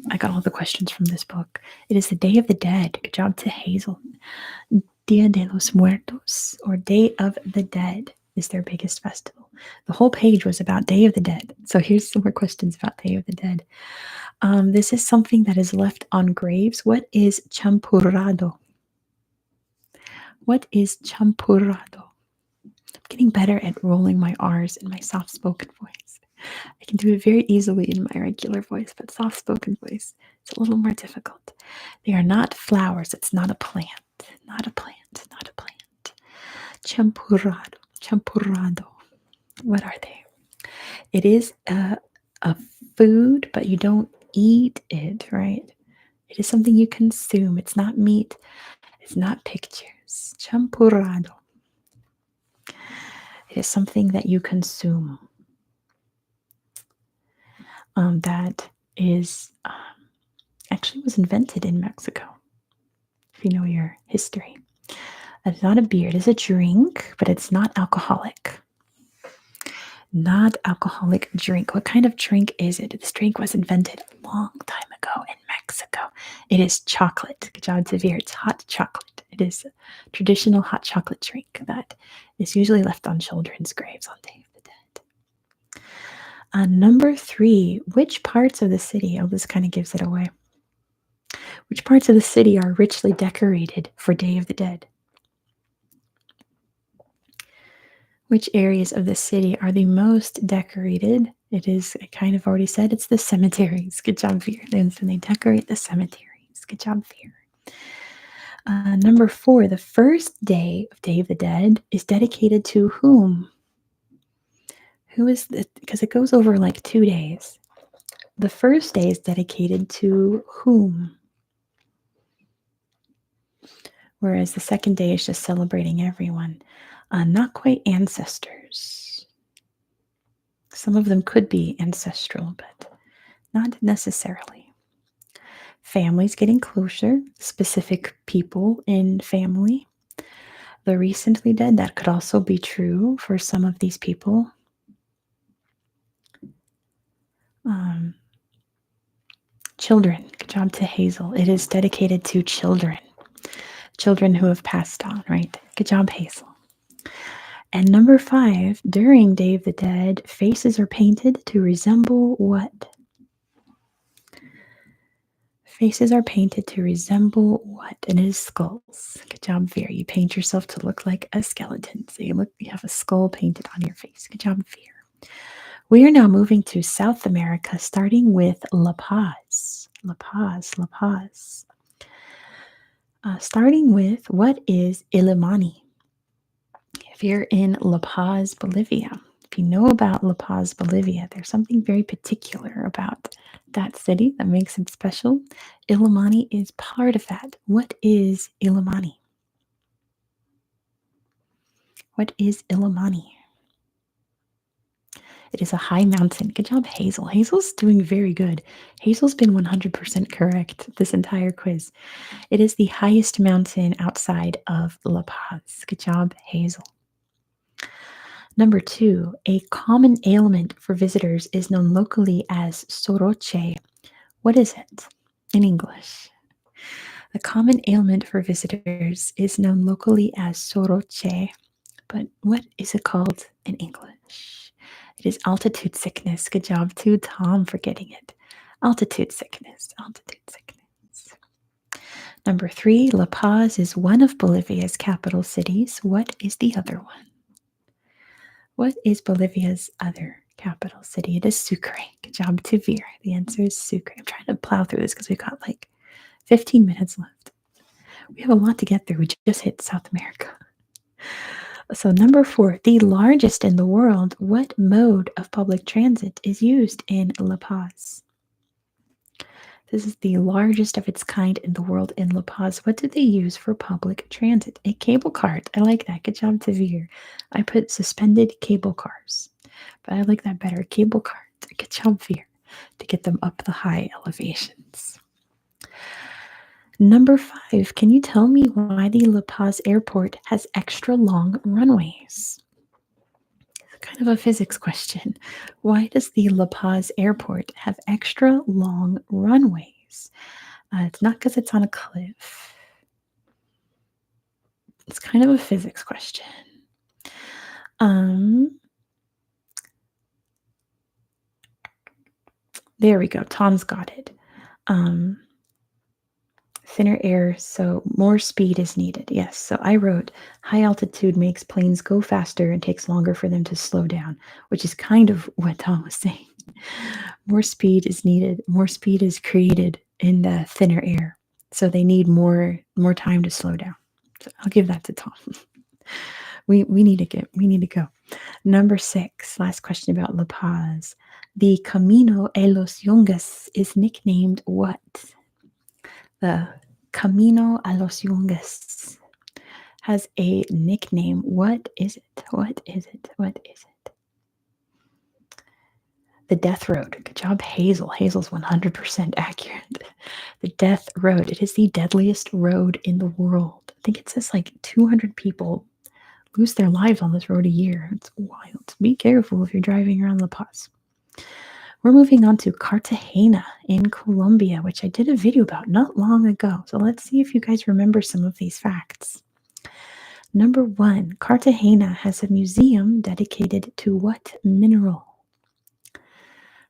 I got all the questions from this book. It is the Day of the Dead. Good job to Hazel. Dia de los Muertos, or Day of the Dead, is their biggest festival. The whole page was about Day of the Dead. So here's some more questions about Day of the Dead. This is something that is left on graves. What is champurrado? What is champurrado? I'm getting better at rolling my R's in my soft-spoken voice. I can do it very easily in my regular voice, but soft-spoken voice, it's a little more difficult. They are not flowers. It's not a plant. Not a plant. Not a plant. Champurrado. Champurrado. What are they? It is a food, but you don't eat it, right? It is something you consume. It's not meat. It's not pictures. Champurrado. It is something that you consume. That is actually was invented in Mexico, if you know your history. It's not a beer. It is a drink, but it's not alcoholic. Not alcoholic drink. What kind of drink is it? This drink was invented a long time ago in Mexico. It is chocolate. Good job, Tavir. It's hot chocolate. It is a traditional hot chocolate drink that is usually left on children's graves on Day of the Dead. Number 3, which parts of the city, oh, this kind of gives it away. Which parts of the city are richly decorated for Day of the Dead? Which areas of the city are the most decorated? It is, I kind of already said, it's the cemeteries. Good job, Veer. When they decorate the cemeteries. Good job, Veer. Number 4, the first day of Day of the Dead is dedicated to whom? Who is it? Because it goes over like 2 days. The first day is dedicated to whom? Whereas the second day is just celebrating everyone. Not quite ancestors. Some of them could be ancestral, but not necessarily. Families getting closer, specific people in family. The recently dead, that could also be true for some of these people. Children, good job to Hazel. It is dedicated to children. Children who have passed on, right? Good job, Hazel. And number 5, during Day of the Dead, faces are painted to resemble what? Faces are painted to resemble what? And it is skulls. Good job, Veer. You paint yourself to look like a skeleton. So you have a skull painted on your face. Good job, Veer. We are now moving to South America, starting with La Paz. La Paz, La Paz. Starting with, what is Illimani? If you're in La Paz, Bolivia, if you know about La Paz, Bolivia, there's something very particular about that city that makes it special. Illimani is part of that. What is Illimani? What is Illimani? It is a high mountain. Good job, Hazel. Hazel's doing very good. Hazel's been 100% correct this entire quiz. It is the highest mountain outside of La Paz. Good job, Hazel. Number 2, a common ailment for visitors is known locally as soroche. What is it in English? A common ailment for visitors is known locally as soroche, but what is it called in English? It is altitude sickness. Good job to Tom for getting it. Altitude sickness, altitude sickness. Number 3, La Paz is one of Bolivia's capital cities. What is the other one? What is Bolivia's other capital city? It is Sucre. Good job to Veer. The answer is Sucre. I'm trying to plow through this because we've got like 15 minutes left. We have a lot to get through. We just hit South America. So number 4, the largest in the world. What mode of public transit is used in La Paz? This is the largest of its kind in the world in La Paz. What do they use for public transit? A cable cart. I like that. Good job to Veer. I put suspended cable cars, but I like that better. Cable cart. Good job, Veer, to get them up the high elevations. Number 5, can you tell me why the La Paz airport has extra long runways? It's kind of a physics question. Why does the La Paz airport have extra long runways? It's not because it's on a cliff. It's kind of a physics question. There we go. Tom's got it. Thinner air, so more speed is needed. Yes, so I wrote high altitude makes planes go faster and takes longer for them to slow down, which is kind of what Tom was saying. More speed is needed. More speed is created in the thinner air, so they need more time to slow down. So I'll give that to Tom. We need to go. Number 6, last question about La Paz. The Camino de los Yungas is nicknamed what? The Camino a los Yungas has a nickname. What is it? What is it? What is it? The Death Road. Good job, Hazel. Hazel's 100% accurate. The Death Road. It is the deadliest road in the world. I think it says like 200 people lose their lives on this road a year. It's wild. Be careful if you're driving around La Paz. We're moving on to Cartagena in Colombia, which I did a video about not long ago. So let's see if you guys remember some of these facts. Number 1, Cartagena has a museum dedicated to what mineral?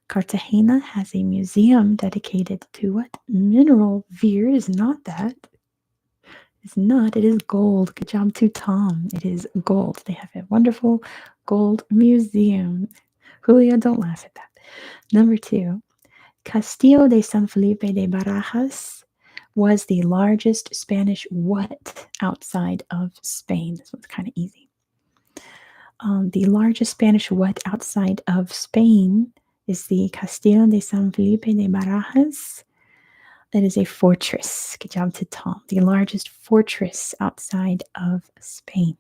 Cartagena has a museum dedicated to what mineral? Veer is not that. It's not. It is gold. Good job to Tom. It is gold. They have a wonderful gold museum. Julia, don't laugh at that. Number 2, Castillo de San Felipe de Barajas was the largest Spanish what outside of Spain? This one's kind of easy. The largest Spanish what outside of Spain is the Castillo de San Felipe de Barajas. It is a fortress. Good job to Tom. The largest fortress outside of Spain.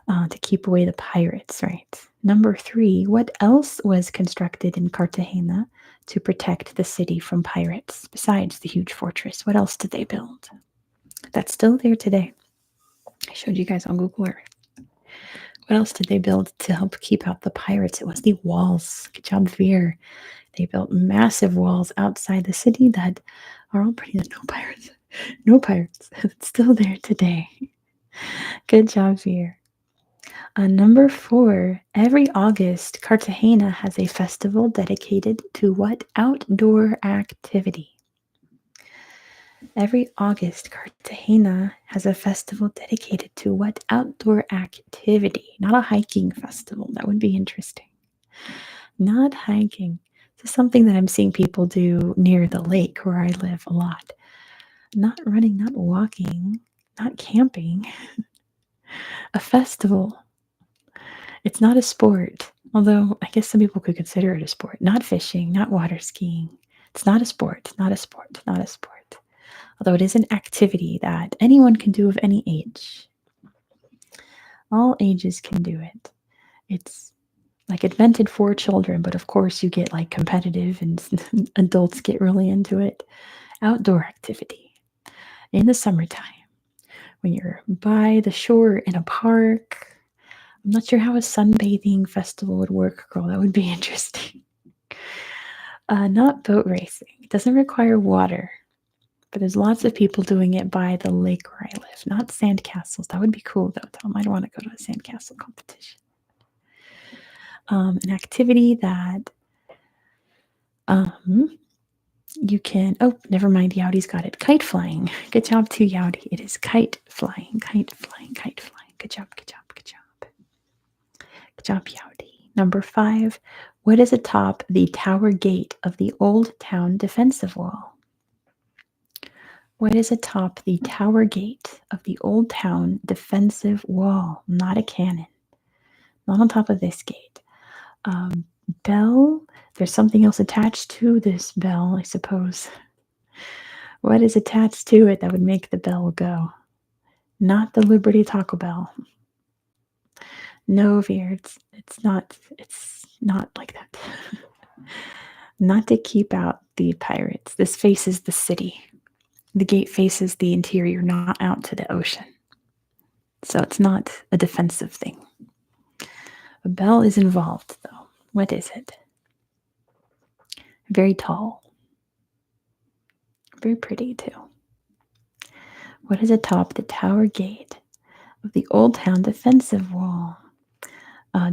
To keep away the pirates, right? Number 3, what else was constructed in Cartagena to protect the city from pirates besides the huge fortress? What else did they build? That's still there today. I showed you guys on Google Earth. What else did they build to help keep out the pirates? It was the walls. Good job, Veer. They built massive walls outside the city that are all pretty. No pirates. No pirates. It's still there today. Good job, Veer. Number 4, every August, Cartagena has a festival dedicated to what outdoor activity? Every August, Cartagena has a festival dedicated to what outdoor activity? Not a hiking festival. That would be interesting. Not hiking. This is something that I'm seeing people do near the lake where I live a lot. Not running, not walking, not camping. A festival. It's not a sport, although I guess some people could consider it a sport. Not fishing, not water skiing. It's not a sport, not a sport, not a sport. Although it is an activity that anyone can do of any age. All ages can do it. It's like invented for children, but of course you get like competitive and adults get really into it. Outdoor activity in the summertime when you're by the shore in a park. I'm not sure how a sunbathing festival would work, girl. That would be interesting. Not boat racing. It doesn't require water, but there's lots of people doing it by the lake where I live. Not sand castles. That would be cool, though, Tom. I'd want to go to a sandcastle competition. An activity that you can. Oh, never mind. Yowdy's got it. Kite flying. Good job, too, Yowdy. It is kite flying. Kite flying. Kite flying. Good job. Good job. Good job. Good job, Yowdy. Number 5. What is atop the tower gate of the Old Town defensive wall? What is atop the tower gate of the Old Town defensive wall? Not a cannon. Not on top of this gate. Bell. There's something else attached to this bell, I suppose. What is attached to it that would make the bell go? Not the Liberty Taco Bell. No, Veer, it's not like that. Not to keep out the pirates. This faces the city. The gate faces the interior, not out to the ocean. So it's not a defensive thing. A bell is involved, though. What is it? Very tall. Very pretty, too. What is atop the tower gate of the Old Town defensive wall?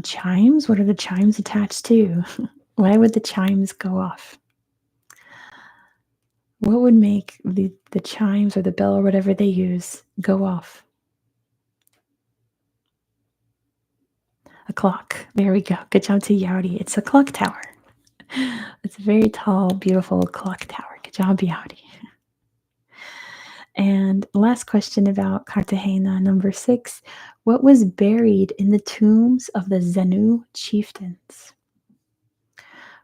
Chimes? What are the chimes attached to? Why would the chimes go off? What would make the chimes or the bell or whatever they use go off? A clock. There we go. Good job to Yowdy. It's a clock tower. It's a very tall, beautiful clock tower. Good job, Yowdy. And last question about Cartagena, number 6. What was buried in the tombs of the Zenu chieftains?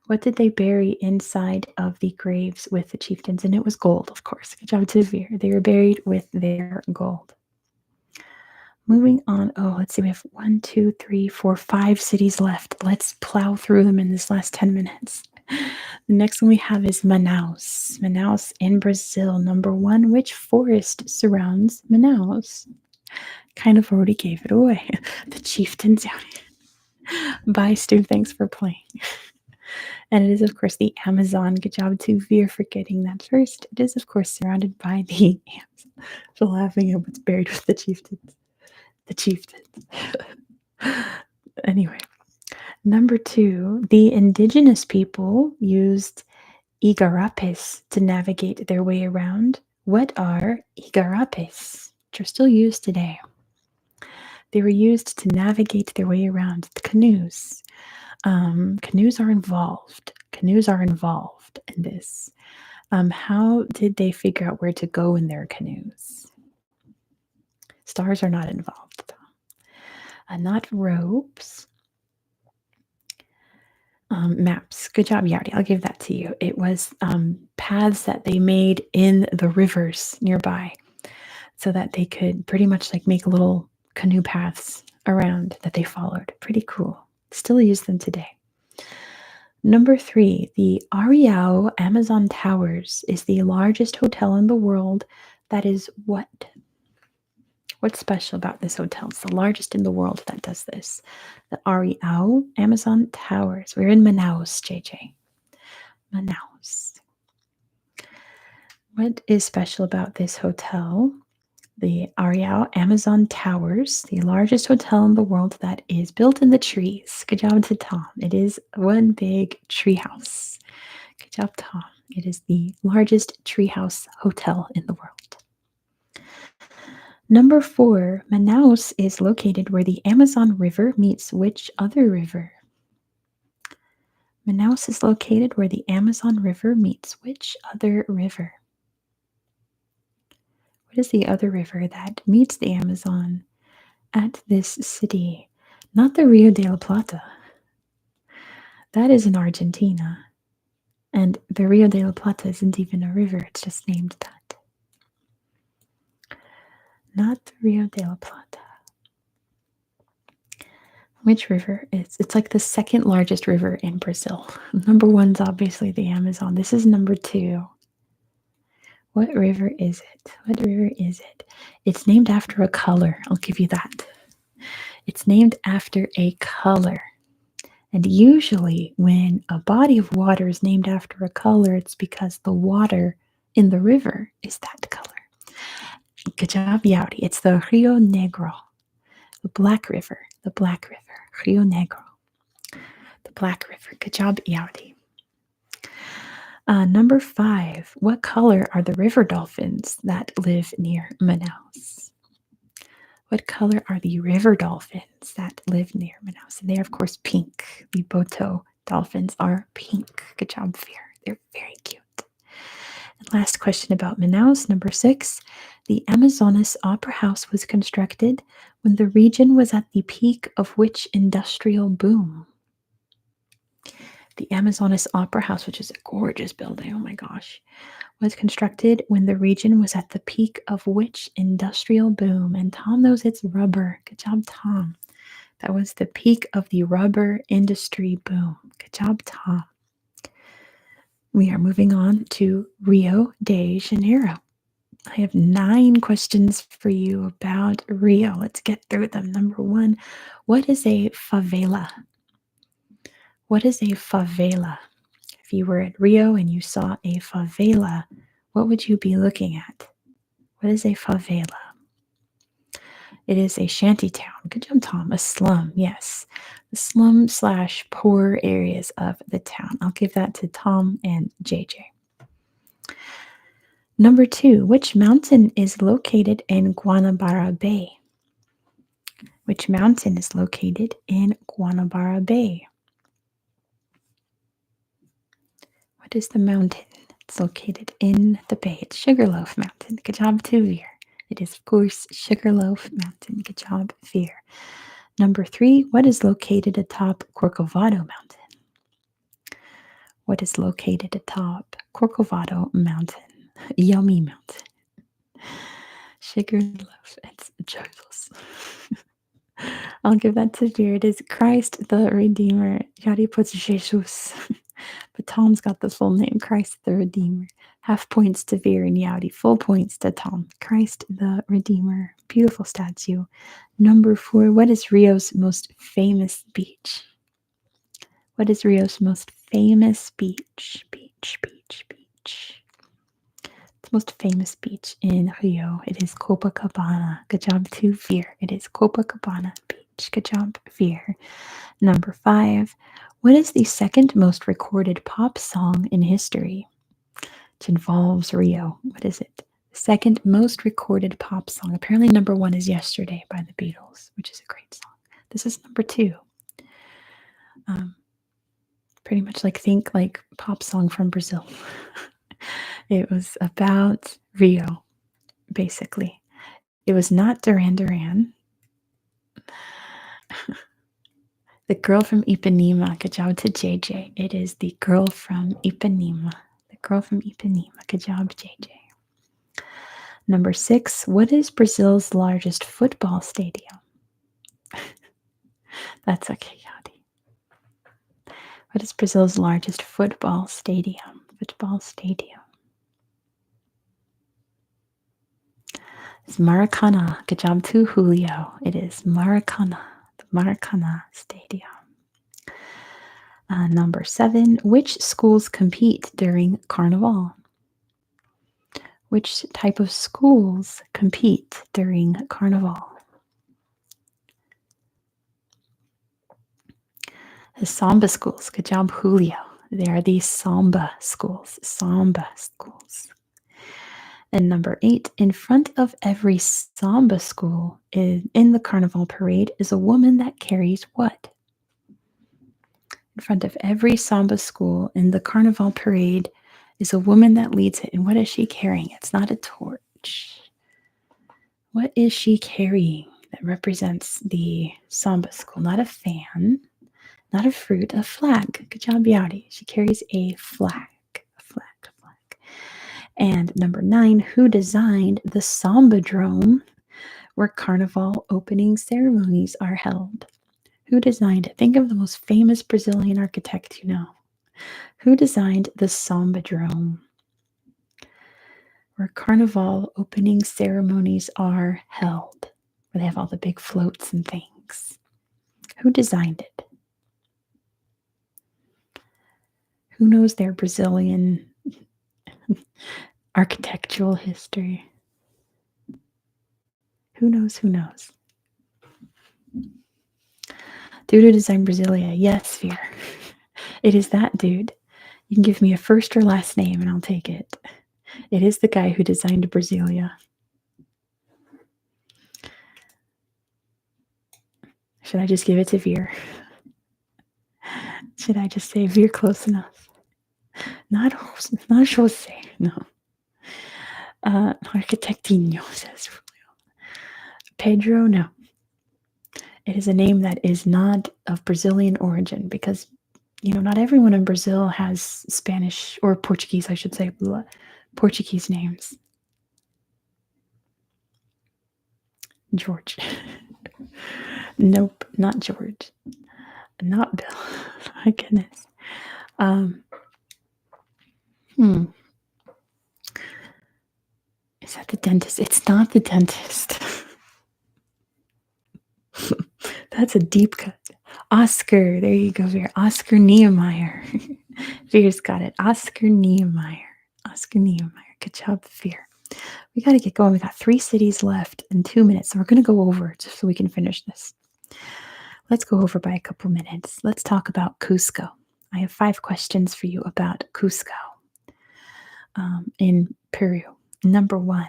What did they bury inside of the graves with the chieftains? And it was gold, of course. Good job to Veer. They were buried with their gold. Moving on. Oh, let's see. We have 1, 2, 3, 4, 5 cities left. Let's plow through them in this last 10 minutes. The next one we have is Manaus. Manaus in Brazil. Number 1, which forest surrounds Manaus? Kind of already gave it away. The chieftains out here. Bye, Stu. Thanks for playing. And it is, of course, the Amazon. Good job to Veer for getting that first. It is, of course, surrounded by the Amazon. So laughing at what's buried with the chieftains. The chieftains. Anyway. Number 2, the indigenous people used igarapes to navigate their way around. What are igarapes? Which are still used today. They were used to navigate their way around the canoes. Canoes are involved. Canoes are involved in this. How did they figure out where to go in their canoes? Stars are not involved. Not ropes. Maps. Good job, Yardi. I'll give that to you. It was paths that they made in the rivers nearby so that they could pretty much like make little canoe paths around that they followed. Pretty cool. Still use them today. Number 3, the Ariao Amazon Towers is the largest hotel in the world that is what? What's special about this hotel? It's the largest in the world that does this. The Ariao Amazon Towers. We're in Manaus, JJ. Manaus. What is special about this hotel? The Ariao Amazon Towers, the largest hotel in the world that is built in the trees. Good job to Tom. It is one big treehouse. Good job, Tom. It is the largest treehouse hotel in the world. Number 4, Manaus is located where the Amazon River meets which other river? Manaus is located where the Amazon River meets which other river? What is the other river that meets the Amazon at this city? Not the Rio de la Plata. That is in Argentina. And the Rio de la Plata isn't even a river, it's just named that. Not the Rio de la Plata. Which river? It's like the second largest river in Brazil. Number 1's obviously the Amazon. This is number 2. What river is it? What river is it? It's named after a color. I'll give you that. It's named after a color. And usually when a body of water is named after a color, it's because the water in the river is that color. Good job, Yauri. It's the Rio Negro, the Black River, Rio Negro, the Black River. Good job, Yauri. Number 5, what color are the river dolphins that live near Manaus? What color are the river dolphins that live near Manaus? And they are, of course, pink. The Boto dolphins are pink. Good job, Fear. They're very cute. And last question about Manaus, number 6. The Amazonas Opera House was constructed when the region was at the peak of which industrial boom? The Amazonas Opera House, which is a gorgeous building, oh my gosh, was constructed when the region was at the peak of which industrial boom? And Tom knows it's rubber. Good job, Tom. That was the peak of the rubber industry boom. Good job, Tom. We are moving on to Rio de Janeiro. I have 9 questions for you about Rio. Let's get through them. Number 1, what is a favela? What is a favela? If you were at Rio and you saw a favela, what would you be looking at? What is a favela? It is a shanty town. Good job, Tom. A slum, yes. The slum / poor areas of the town. I'll give that to Tom and JJ. Number 2, which mountain is located in Guanabara Bay? Which mountain is located in Guanabara Bay? What is the mountain? It's located in the bay. It's Sugarloaf Mountain. Good job, Veer. It is, of course, Sugarloaf Mountain. Good job, Veer. Number 3, what is located atop Corcovado Mountain? What is located atop Corcovado Mountain? Yummy Mountain. Sugarloaf. It's Jesus. I'll give that to Veer. It is Christ the Redeemer. Yari puts Jesus. But Tom's got the full name, Christ the Redeemer. Half points to Veer and Yadi, full points to Tom. Christ the Redeemer. Beautiful statue. Number 4, what is Rio's most famous beach? What is Rio's most famous beach? Beach. The most famous beach in Rio. It is Copacabana. Good job to Veer. It is Copacabana Beach. Good job, Veer. Number 5, what is the second most recorded pop song in history? Which involves Rio. What is it? The second most recorded pop song. Apparently number 1 is Yesterday by the Beatles, which is a great song. This is number 2. Pretty much think pop song from Brazil. It was about Rio, basically. It was not Duran Duran. The girl from Ipanema. Good job to JJ. It is the girl from Ipanema. The girl from Ipanema. Good job, JJ. Number 6. What is Brazil's largest football stadium? That's okay, Yadi. What is Brazil's largest football stadium? Football stadium. It's Maracana. Good job to Julio. It is Maracana. The Maracana Stadium. Number 7. Which schools compete during Carnival? Which type of schools compete during Carnival? The Samba schools. Good job, Julio. They are the Samba schools. Samba schools. And number 8, in front of every Samba school in the Carnival parade is a woman that carries what? In front of every Samba school in the Carnival parade is a woman that leads it. And what is she carrying? It's not a torch. What is she carrying that represents the Samba school? Not a fan, not a fruit, a flag. Good job, Yadi. She carries a flag. A flag. And number 9, who designed the Samba Drome where Carnival opening ceremonies are held? Who designed it? Think of the most famous Brazilian architect you know. Who designed the Samba Drome where Carnival opening ceremonies are held? Where they have all the big floats and things. Who designed it? Who knows their Brazilian architectural history? Who knows? Who knows? Dude who designed Brasilia. Yes, Fear. It is that dude. You can give me a first or last name and I'll take it. It is the guy who designed Brasilia. Should I just give it to Veer? Should I just say Veer close enough? Not Jose, no. Arquitectinho, says Julio. Pedro, no. It is a name that is not of Brazilian origin because, not everyone in Brazil has Spanish or Portuguese, I should say, Portuguese names. George. Nope, not George. Not Bill. My goodness. Is that the dentist? It's not the dentist. That's a deep cut. Oscar. There you go, Veer. Oscar Niemeyer. Veer's got it. Oscar Niemeyer. Oscar Niemeyer. Good job, Veer. We got to get going. We got 3 cities left in 2 minutes. So we're going to go over just so we can finish this. Let's go over by a couple minutes. Let's talk about Cusco. I have 5 questions for you about Cusco in Peru. Number 1,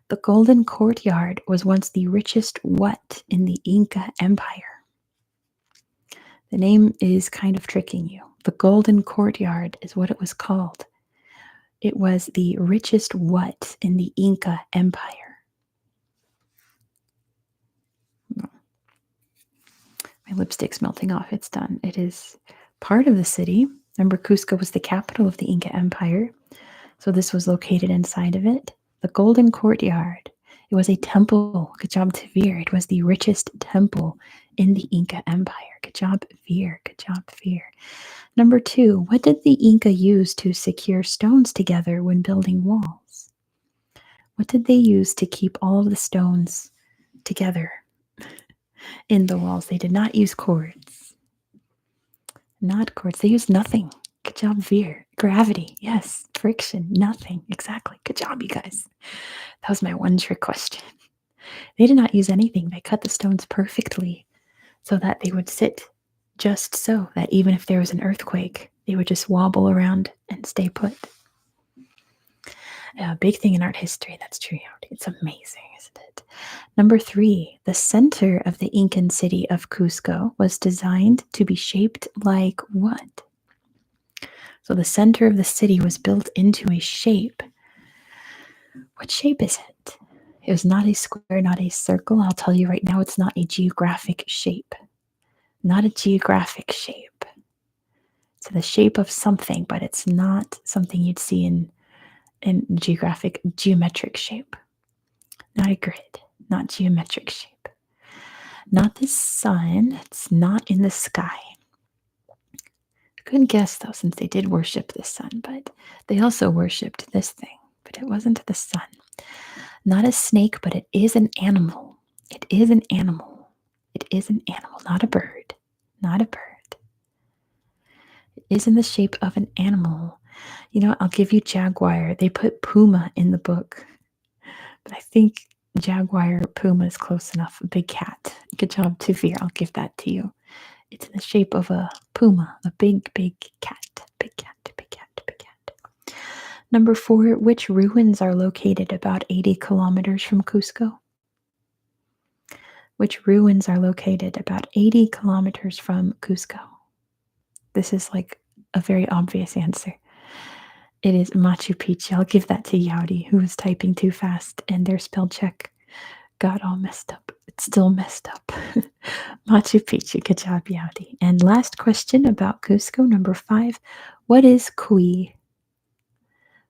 the Golden Courtyard was once the richest what in the Inca Empire? The name is kind of tricking you. The Golden Courtyard is what it was called. It was the richest what in the Inca Empire? My lipstick's melting off. It's done. It is part of the city. Remember, Cusco was the capital of the Inca Empire. So this was located inside of it. The Golden Courtyard. It was a temple. Good job to Veer. It was the richest temple in the Inca Empire. Good job, Veer. Good job, Veer. Number 2, what did the Inca use to secure stones together when building walls? What did they use to keep all of the stones together in the walls? They did not use cords. Not cords. They used nothing. Good job, Veer. Gravity. Yes. Friction. Nothing. Exactly. Good job, you guys. That was my one trick question. They did not use anything. They cut the stones perfectly so that they would sit just so that even if there was an earthquake, they would just wobble around and stay put. A big thing in art history. That's true. It's amazing, isn't it? Number 3, the center of the Incan city of Cusco was designed to be shaped like what? So the center of the city was built into a shape. What shape is it? It was not a square, not a circle. I'll tell you right now, it's not a geographic shape. not a geographic shape. It's the shape of something, but it's not something you'd see in geometric shape. Not a grid, not geometric shape. Not the sun, it's not in the sky. I couldn't guess though, since they did worship the sun, but they also worshipped this thing, but it wasn't the sun. Not a snake, but it is an animal. It is an animal. It is an animal, not a bird. Not a bird. It is in the shape of an animal. You know, I'll give you jaguar. They put puma in the book, but I think jaguar or puma is close enough. A big cat. Good job, Tuvir. I'll give that to you. It's in the shape of a puma, a big, big cat. Big cat, big cat, big cat. Number 4, which ruins are located about 80 kilometers from Cusco? Which ruins are located about 80 kilometers from Cusco? This is like a very obvious answer. It is Machu Picchu. I'll give that to Yaudi, who was typing too fast, and their spell check got all messed up. It's still messed up. Machu Picchu. Good job, Yaudi. And last question about Cusco, number 5. What is cuy?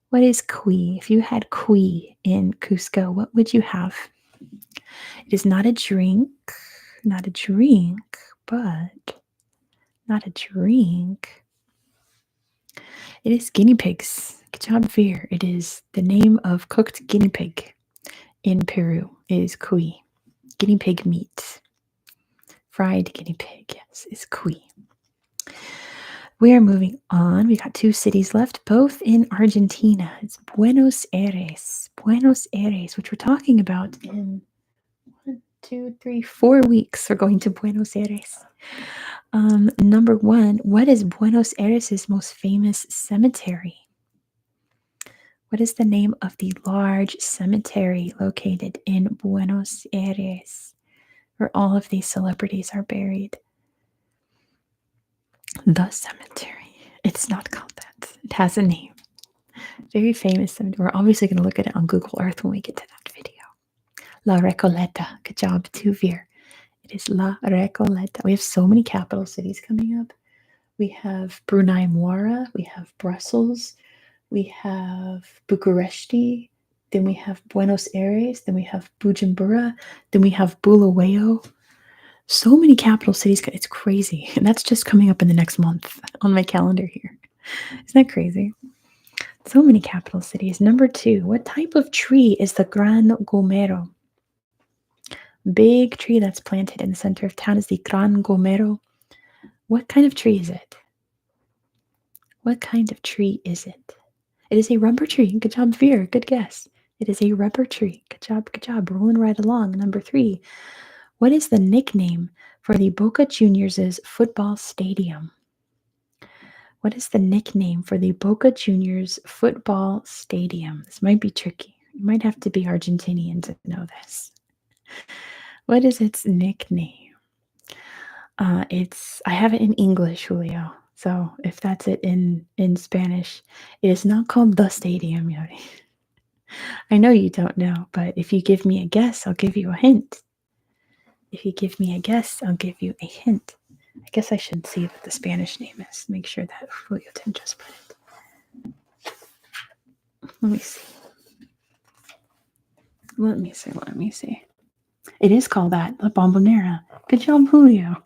What is cuy? If you had cuy in Cusco, what would you have? It is not a drink, but not a drink. It is guinea pigs. Good job, Veer. It is the name of cooked guinea pig in Peru. It is cuy. Guinea pig meat. Fried guinea pig, yes, is cuy. We are moving on. We got 2 cities left, both in Argentina. It's Buenos Aires. Buenos Aires, which we're talking about in 4 weeks. We're going to Buenos Aires. Number 1, what is Buenos Aires' most famous cemetery? What is the name of the large cemetery located in Buenos Aires, where all of these celebrities are buried? The cemetery. It's not called that. It has a name. Very famous cemetery. We're obviously going to look at it on Google Earth when we get to that video. La Recoleta. Good job, Tuvir. It is La Recoleta. We have so many capital cities coming up. We have Brunei Muara. We have Brussels. We have Bucuresti. Then we have Buenos Aires. Then we have Bujumbura. Then we have Bulawayo. So many capital cities. It's crazy. And that's just coming up in the next month on my calendar here. Isn't that crazy? So many capital cities. Number 2, what type of tree is the Gran Gomero? Big tree that's planted in the center of town is the Gran Gomero. What kind of tree is it? What kind of tree is it? It is a rubber tree. Good job, Veer. Good guess. It is a rubber tree. Good job, good job. Rolling right along. Number 3, what is the nickname for the Boca Juniors' football stadium? What is the nickname for the Boca Juniors football stadium? This might be tricky. You might have to be Argentinian to know this. What is its nickname? I have it in English, Julio. So if that's it in Spanish, it is not called the stadium, Yodi. I know you don't know, but if you give me a guess, I'll give you a hint. If you give me a guess, I'll give you a hint. I guess I should see what the Spanish name is. Make sure that Julio didn't just put it. Let me see. It is called that, La Bombonera. Good job, Julio.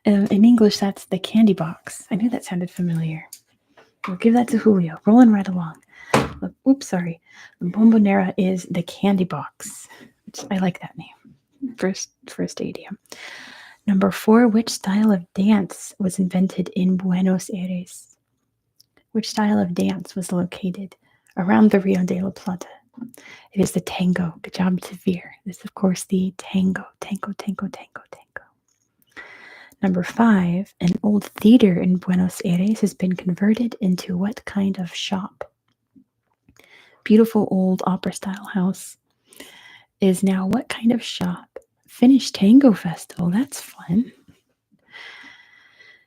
In English, that's the candy box. I knew that sounded familiar. We'll give that to Julio. Rolling right along. Oops, sorry. The Bombonera is the candy box. Which I like that name. First stadium. Number 4, which style of dance was invented in Buenos Aires? Which style of dance was located around the Rio de la Plata? It is the tango. Good job, Tavir. This is, of course, the tango. Tango. Number 5, an old theater in Buenos Aires has been converted into what kind of shop? Beautiful old opera-style house is now what kind of shop? Finnish Tango Festival. That's fun.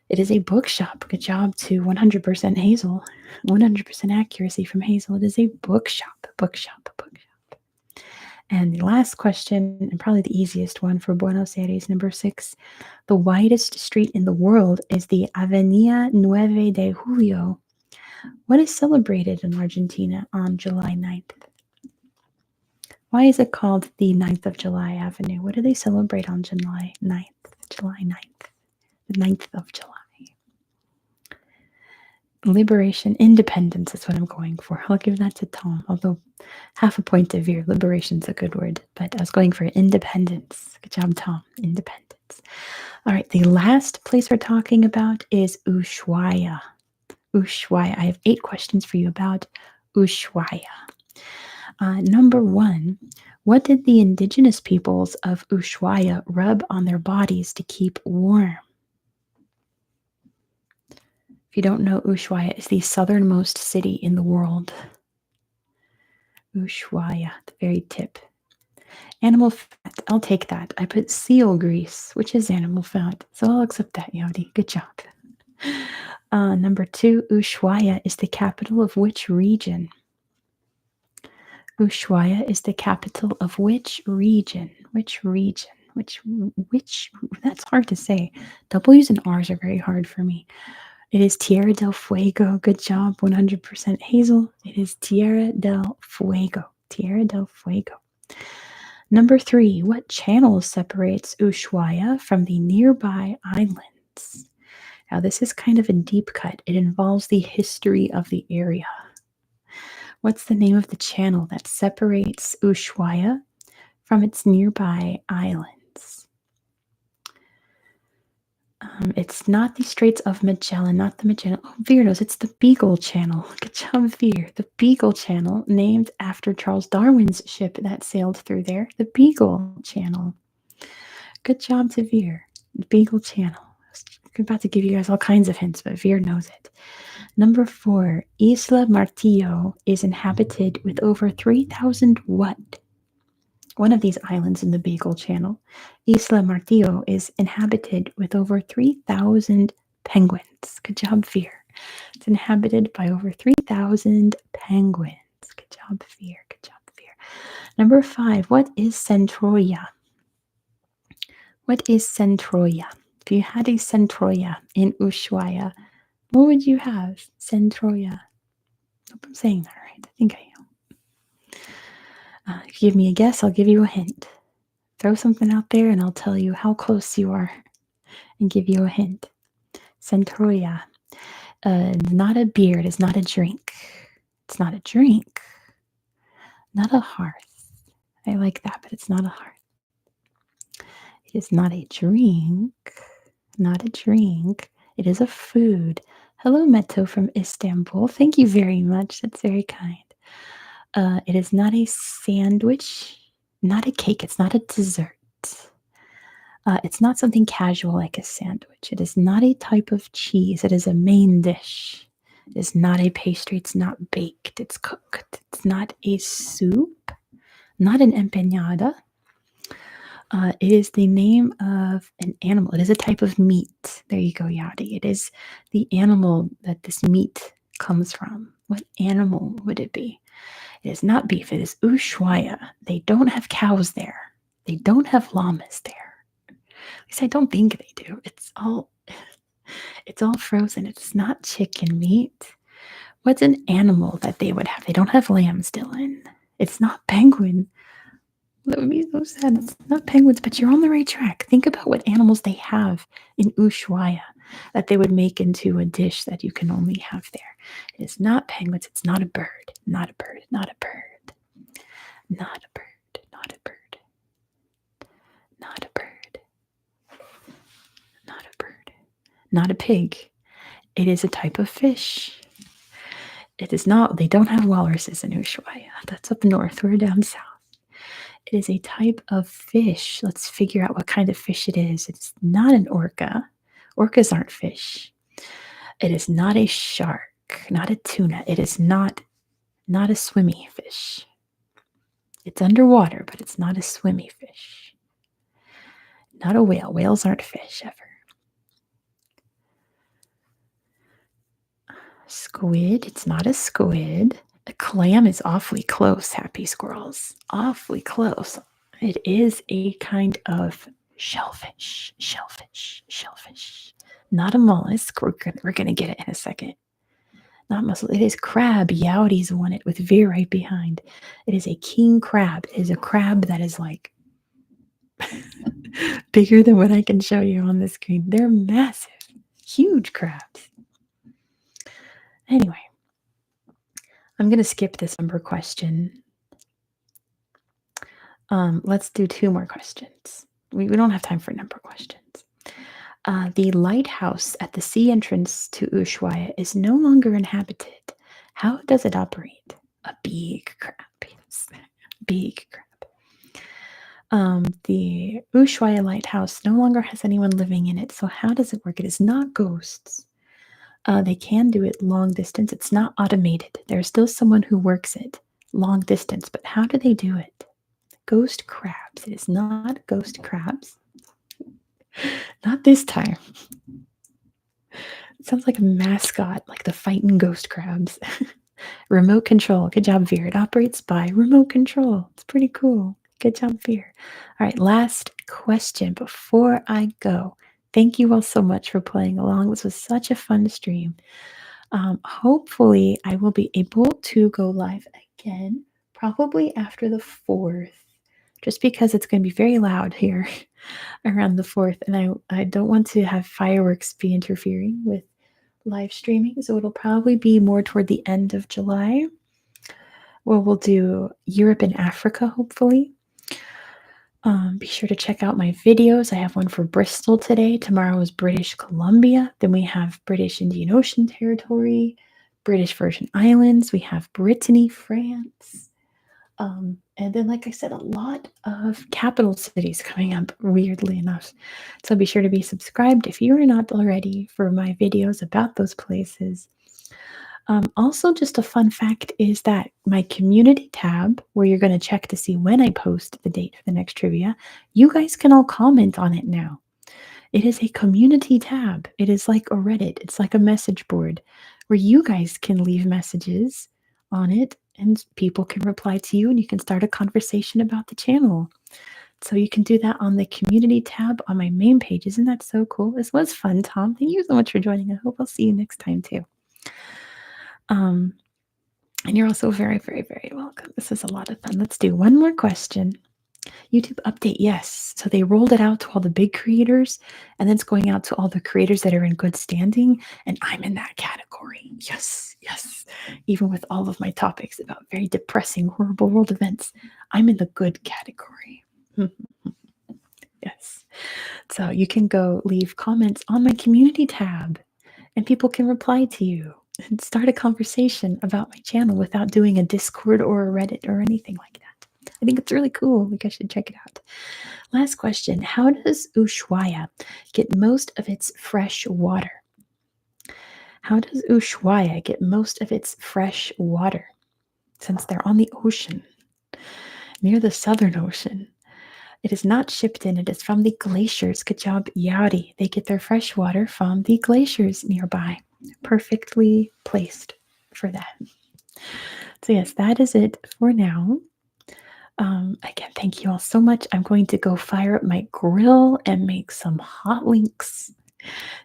It is a bookshop. Good job to 100% Hazel. 100% accuracy from Hazel. It is a bookshop. And the last question, and probably the easiest one for Buenos Aires, number 6. The widest street in the world is the Avenida 9 de Julio. What is celebrated in Argentina on July 9th? Why is it called the 9th of July Avenue? What do they celebrate on July 9th? July 9th. The 9th of July. Liberation, independence is what I'm going for. I'll give that to Tom, although half a point to Veer. Liberation's a good word, but I was going for independence. Good job, Tom. Independence. All right, the last place we're talking about is Ushuaia. Ushuaia. I have 8 questions for you about Ushuaia. Number 1, what did the indigenous peoples of Ushuaia rub on their bodies to keep warm? If you don't know, Ushuaia is the southernmost city in the world. Ushuaia, the very tip. Animal fat, I'll take that. I put seal grease, which is animal fat, so I'll accept that, Yodi. Good job. Number 2, Ushuaia is the capital of which region? Ushuaia is the capital of which region? Which region? Which, that's hard to say. W's and R's are very hard for me. It is Tierra del Fuego. Good job, 100% Hazel. It is Tierra del Fuego. Tierra del Fuego. Number 3, what channel separates Ushuaia from the nearby islands? Now, this is kind of a deep cut. It involves the history of the area. What's the name of the channel that separates Ushuaia from its nearby islands? It's not the Straits of Magellan, not the Magellan. Oh, Veer knows. It's the Beagle Channel. Good job, Veer. The Beagle Channel, named after Charles Darwin's ship that sailed through there. The Beagle Channel. Good job to Veer. The Beagle Channel. I'm about to give you guys all kinds of hints, but Veer knows it. Number 4, Isla Martillo is inhabited with over 3,000 what? One of these islands in the Beagle Channel, Isla Martillo, is inhabited with over 3,000 penguins. Good job, Veer. It's inhabited by over 3,000 penguins. Good job, Veer. Good job, Veer. Number 5, what is Centroia? What is Centroia? If you had a Centroia in Ushuaia, what would you have? Centroia. I hope I'm saying that right. I think I am. If you give me a guess, I'll give you a hint. Throw something out there and I'll tell you how close you are and give you a hint. Centroia. Not a beer. It is not a drink. It's not a drink. Not a hearth. I like that, but it's not a hearth. It is not a drink. Not a drink. It is a food. Hello, Meto from Istanbul. Thank you very much. That's very kind. It is not a sandwich, not a cake. It's not a dessert. It's not something casual like a sandwich. It is not a type of cheese. It is a main dish. It is not a pastry. It's not baked. It's cooked. It's not a soup. Not an empanada. It is the name of an animal. It is a type of meat. There you go, Yadi. It is the animal that this meat comes from. What animal would it be? It is not beef. It is Ushuaia. They don't have cows there. They don't have llamas there. At least I don't think they do. It's all frozen. It's not chicken meat. What's an animal that they would have? They don't have lambs, Dylan. It's not penguin. That would be so sad. It's not penguins, but you're on the right track. Think about what animals they have in Ushuaia that they would make into a dish that you can only have there. It is not penguins. It's not a bird. Not a bird. Not a bird. Not a bird. Not a bird. Not a bird. Not a bird. Not a pig. It is a type of fish. It is not. They don't have walruses in Ushuaia. That's up north. We're down south. It is a type of fish. Let's figure out what kind of fish it is. It's not an orca. Orcas aren't fish. It is not a shark, not a tuna. It is not a swimmy fish. It's underwater, but it's not a swimmy fish. Not a whale. Whales aren't fish ever. Squid. It's not a squid. A Clam is awfully close, happy squirrels. Awfully close. It is a kind of shellfish. Not a mollusk. We're gonna get it in a second. Not mussel. It is crab. Youties won it with V right behind. It is a king crab. It is a crab that is like bigger than what I can show you on the screen. They're massive. Huge crabs. Anyway, I'm going to skip this number question. Let's do 2 more questions. We don't have time for number questions. The lighthouse at the sea entrance to Ushuaia is no longer inhabited. How does it operate? A big crab. Yes. Big crab. The Ushuaia lighthouse no longer has anyone living in it. So how does it work? It is not ghosts. They can do it long distance. It's not automated. There's still someone who works it long distance. But how do they do it? Ghost crabs. It is not ghost crabs. Not this time. It sounds like a mascot, like the fighting ghost crabs. Remote control. Good job, Veer. It operates by remote control. It's pretty cool. Good job, Veer. All right, last question before I go. Thank you all so much for playing along. This was such a fun stream. Hopefully, I will be able to go live again, probably after the 4th, just because it's going to be very loud here around the 4th, and I don't want to have fireworks be interfering with live streaming, so it'll probably be more toward the end of July, where we'll do Europe and Africa, hopefully. Be sure to check out my videos. I have one for Bristol today. Tomorrow is British Columbia. Then we have British Indian Ocean Territory, British Virgin Islands. We have Brittany, France. And then, like I said, a lot of capital cities coming up, weirdly enough. So be sure to be subscribed if you are not already for my videos about those places. Also, just a fun fact is that my community tab, where you're going to check to see when I post the date for the next trivia, you guys can all comment on it now. It is a community tab. It is like a Reddit. It's like a message board where you guys can leave messages on it and people can reply to you and you can start a conversation about the channel. So you can do that on the community tab on my main page. Isn't that so cool? This was fun, Tom. Thank you so much for joining. I hope I'll see you next time too. And you're also very, very, very welcome. This is a lot of fun. Let's do one more question. YouTube update, yes. So they rolled it out to all the big creators, and then it's going out to all the creators that are in good standing, and I'm in that category. Yes, yes. Even with all of my topics about very depressing, horrible world events, I'm in the good category. Yes. So you can go leave comments on my community tab, and people can reply to you and start a conversation about my channel without doing a Discord or a Reddit or anything like that. I think it's really cool. I think I should check it out. Last question. How does Ushuaia get most of its fresh water? How does Ushuaia get most of its fresh water? Since they're on the ocean, near the Southern Ocean. It is not shipped in. It is from the glaciers. Good job, Yari. They get their fresh water from the glaciers nearby. Perfectly placed for that. So yes, that is it for now. Again, thank you all so much. I'm going to go fire up my grill and make some hot links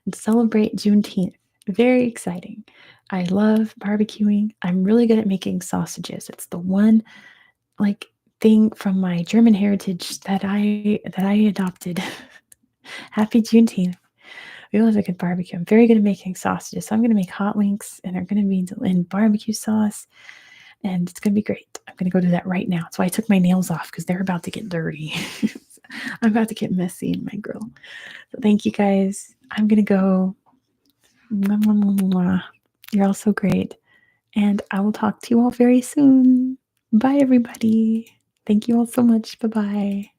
and celebrate Juneteenth. Very exciting. I love barbecuing. I'm really good at making sausages. It's the one thing from my German heritage that I adopted. Happy Juneteenth. We love a good barbecue. I'm very good at making sausages. So I'm going to make hot links and they're going to be in barbecue sauce. And it's going to be great. I'm going to go do that right now. That's why I took my nails off because they're about to get dirty. I'm about to get messy in my grill. So thank you guys. I'm going to go. Mwah, mwah, mwah, mwah. You're all so great. And I will talk to you all very soon. Bye, everybody. Thank you all so much. Bye-bye.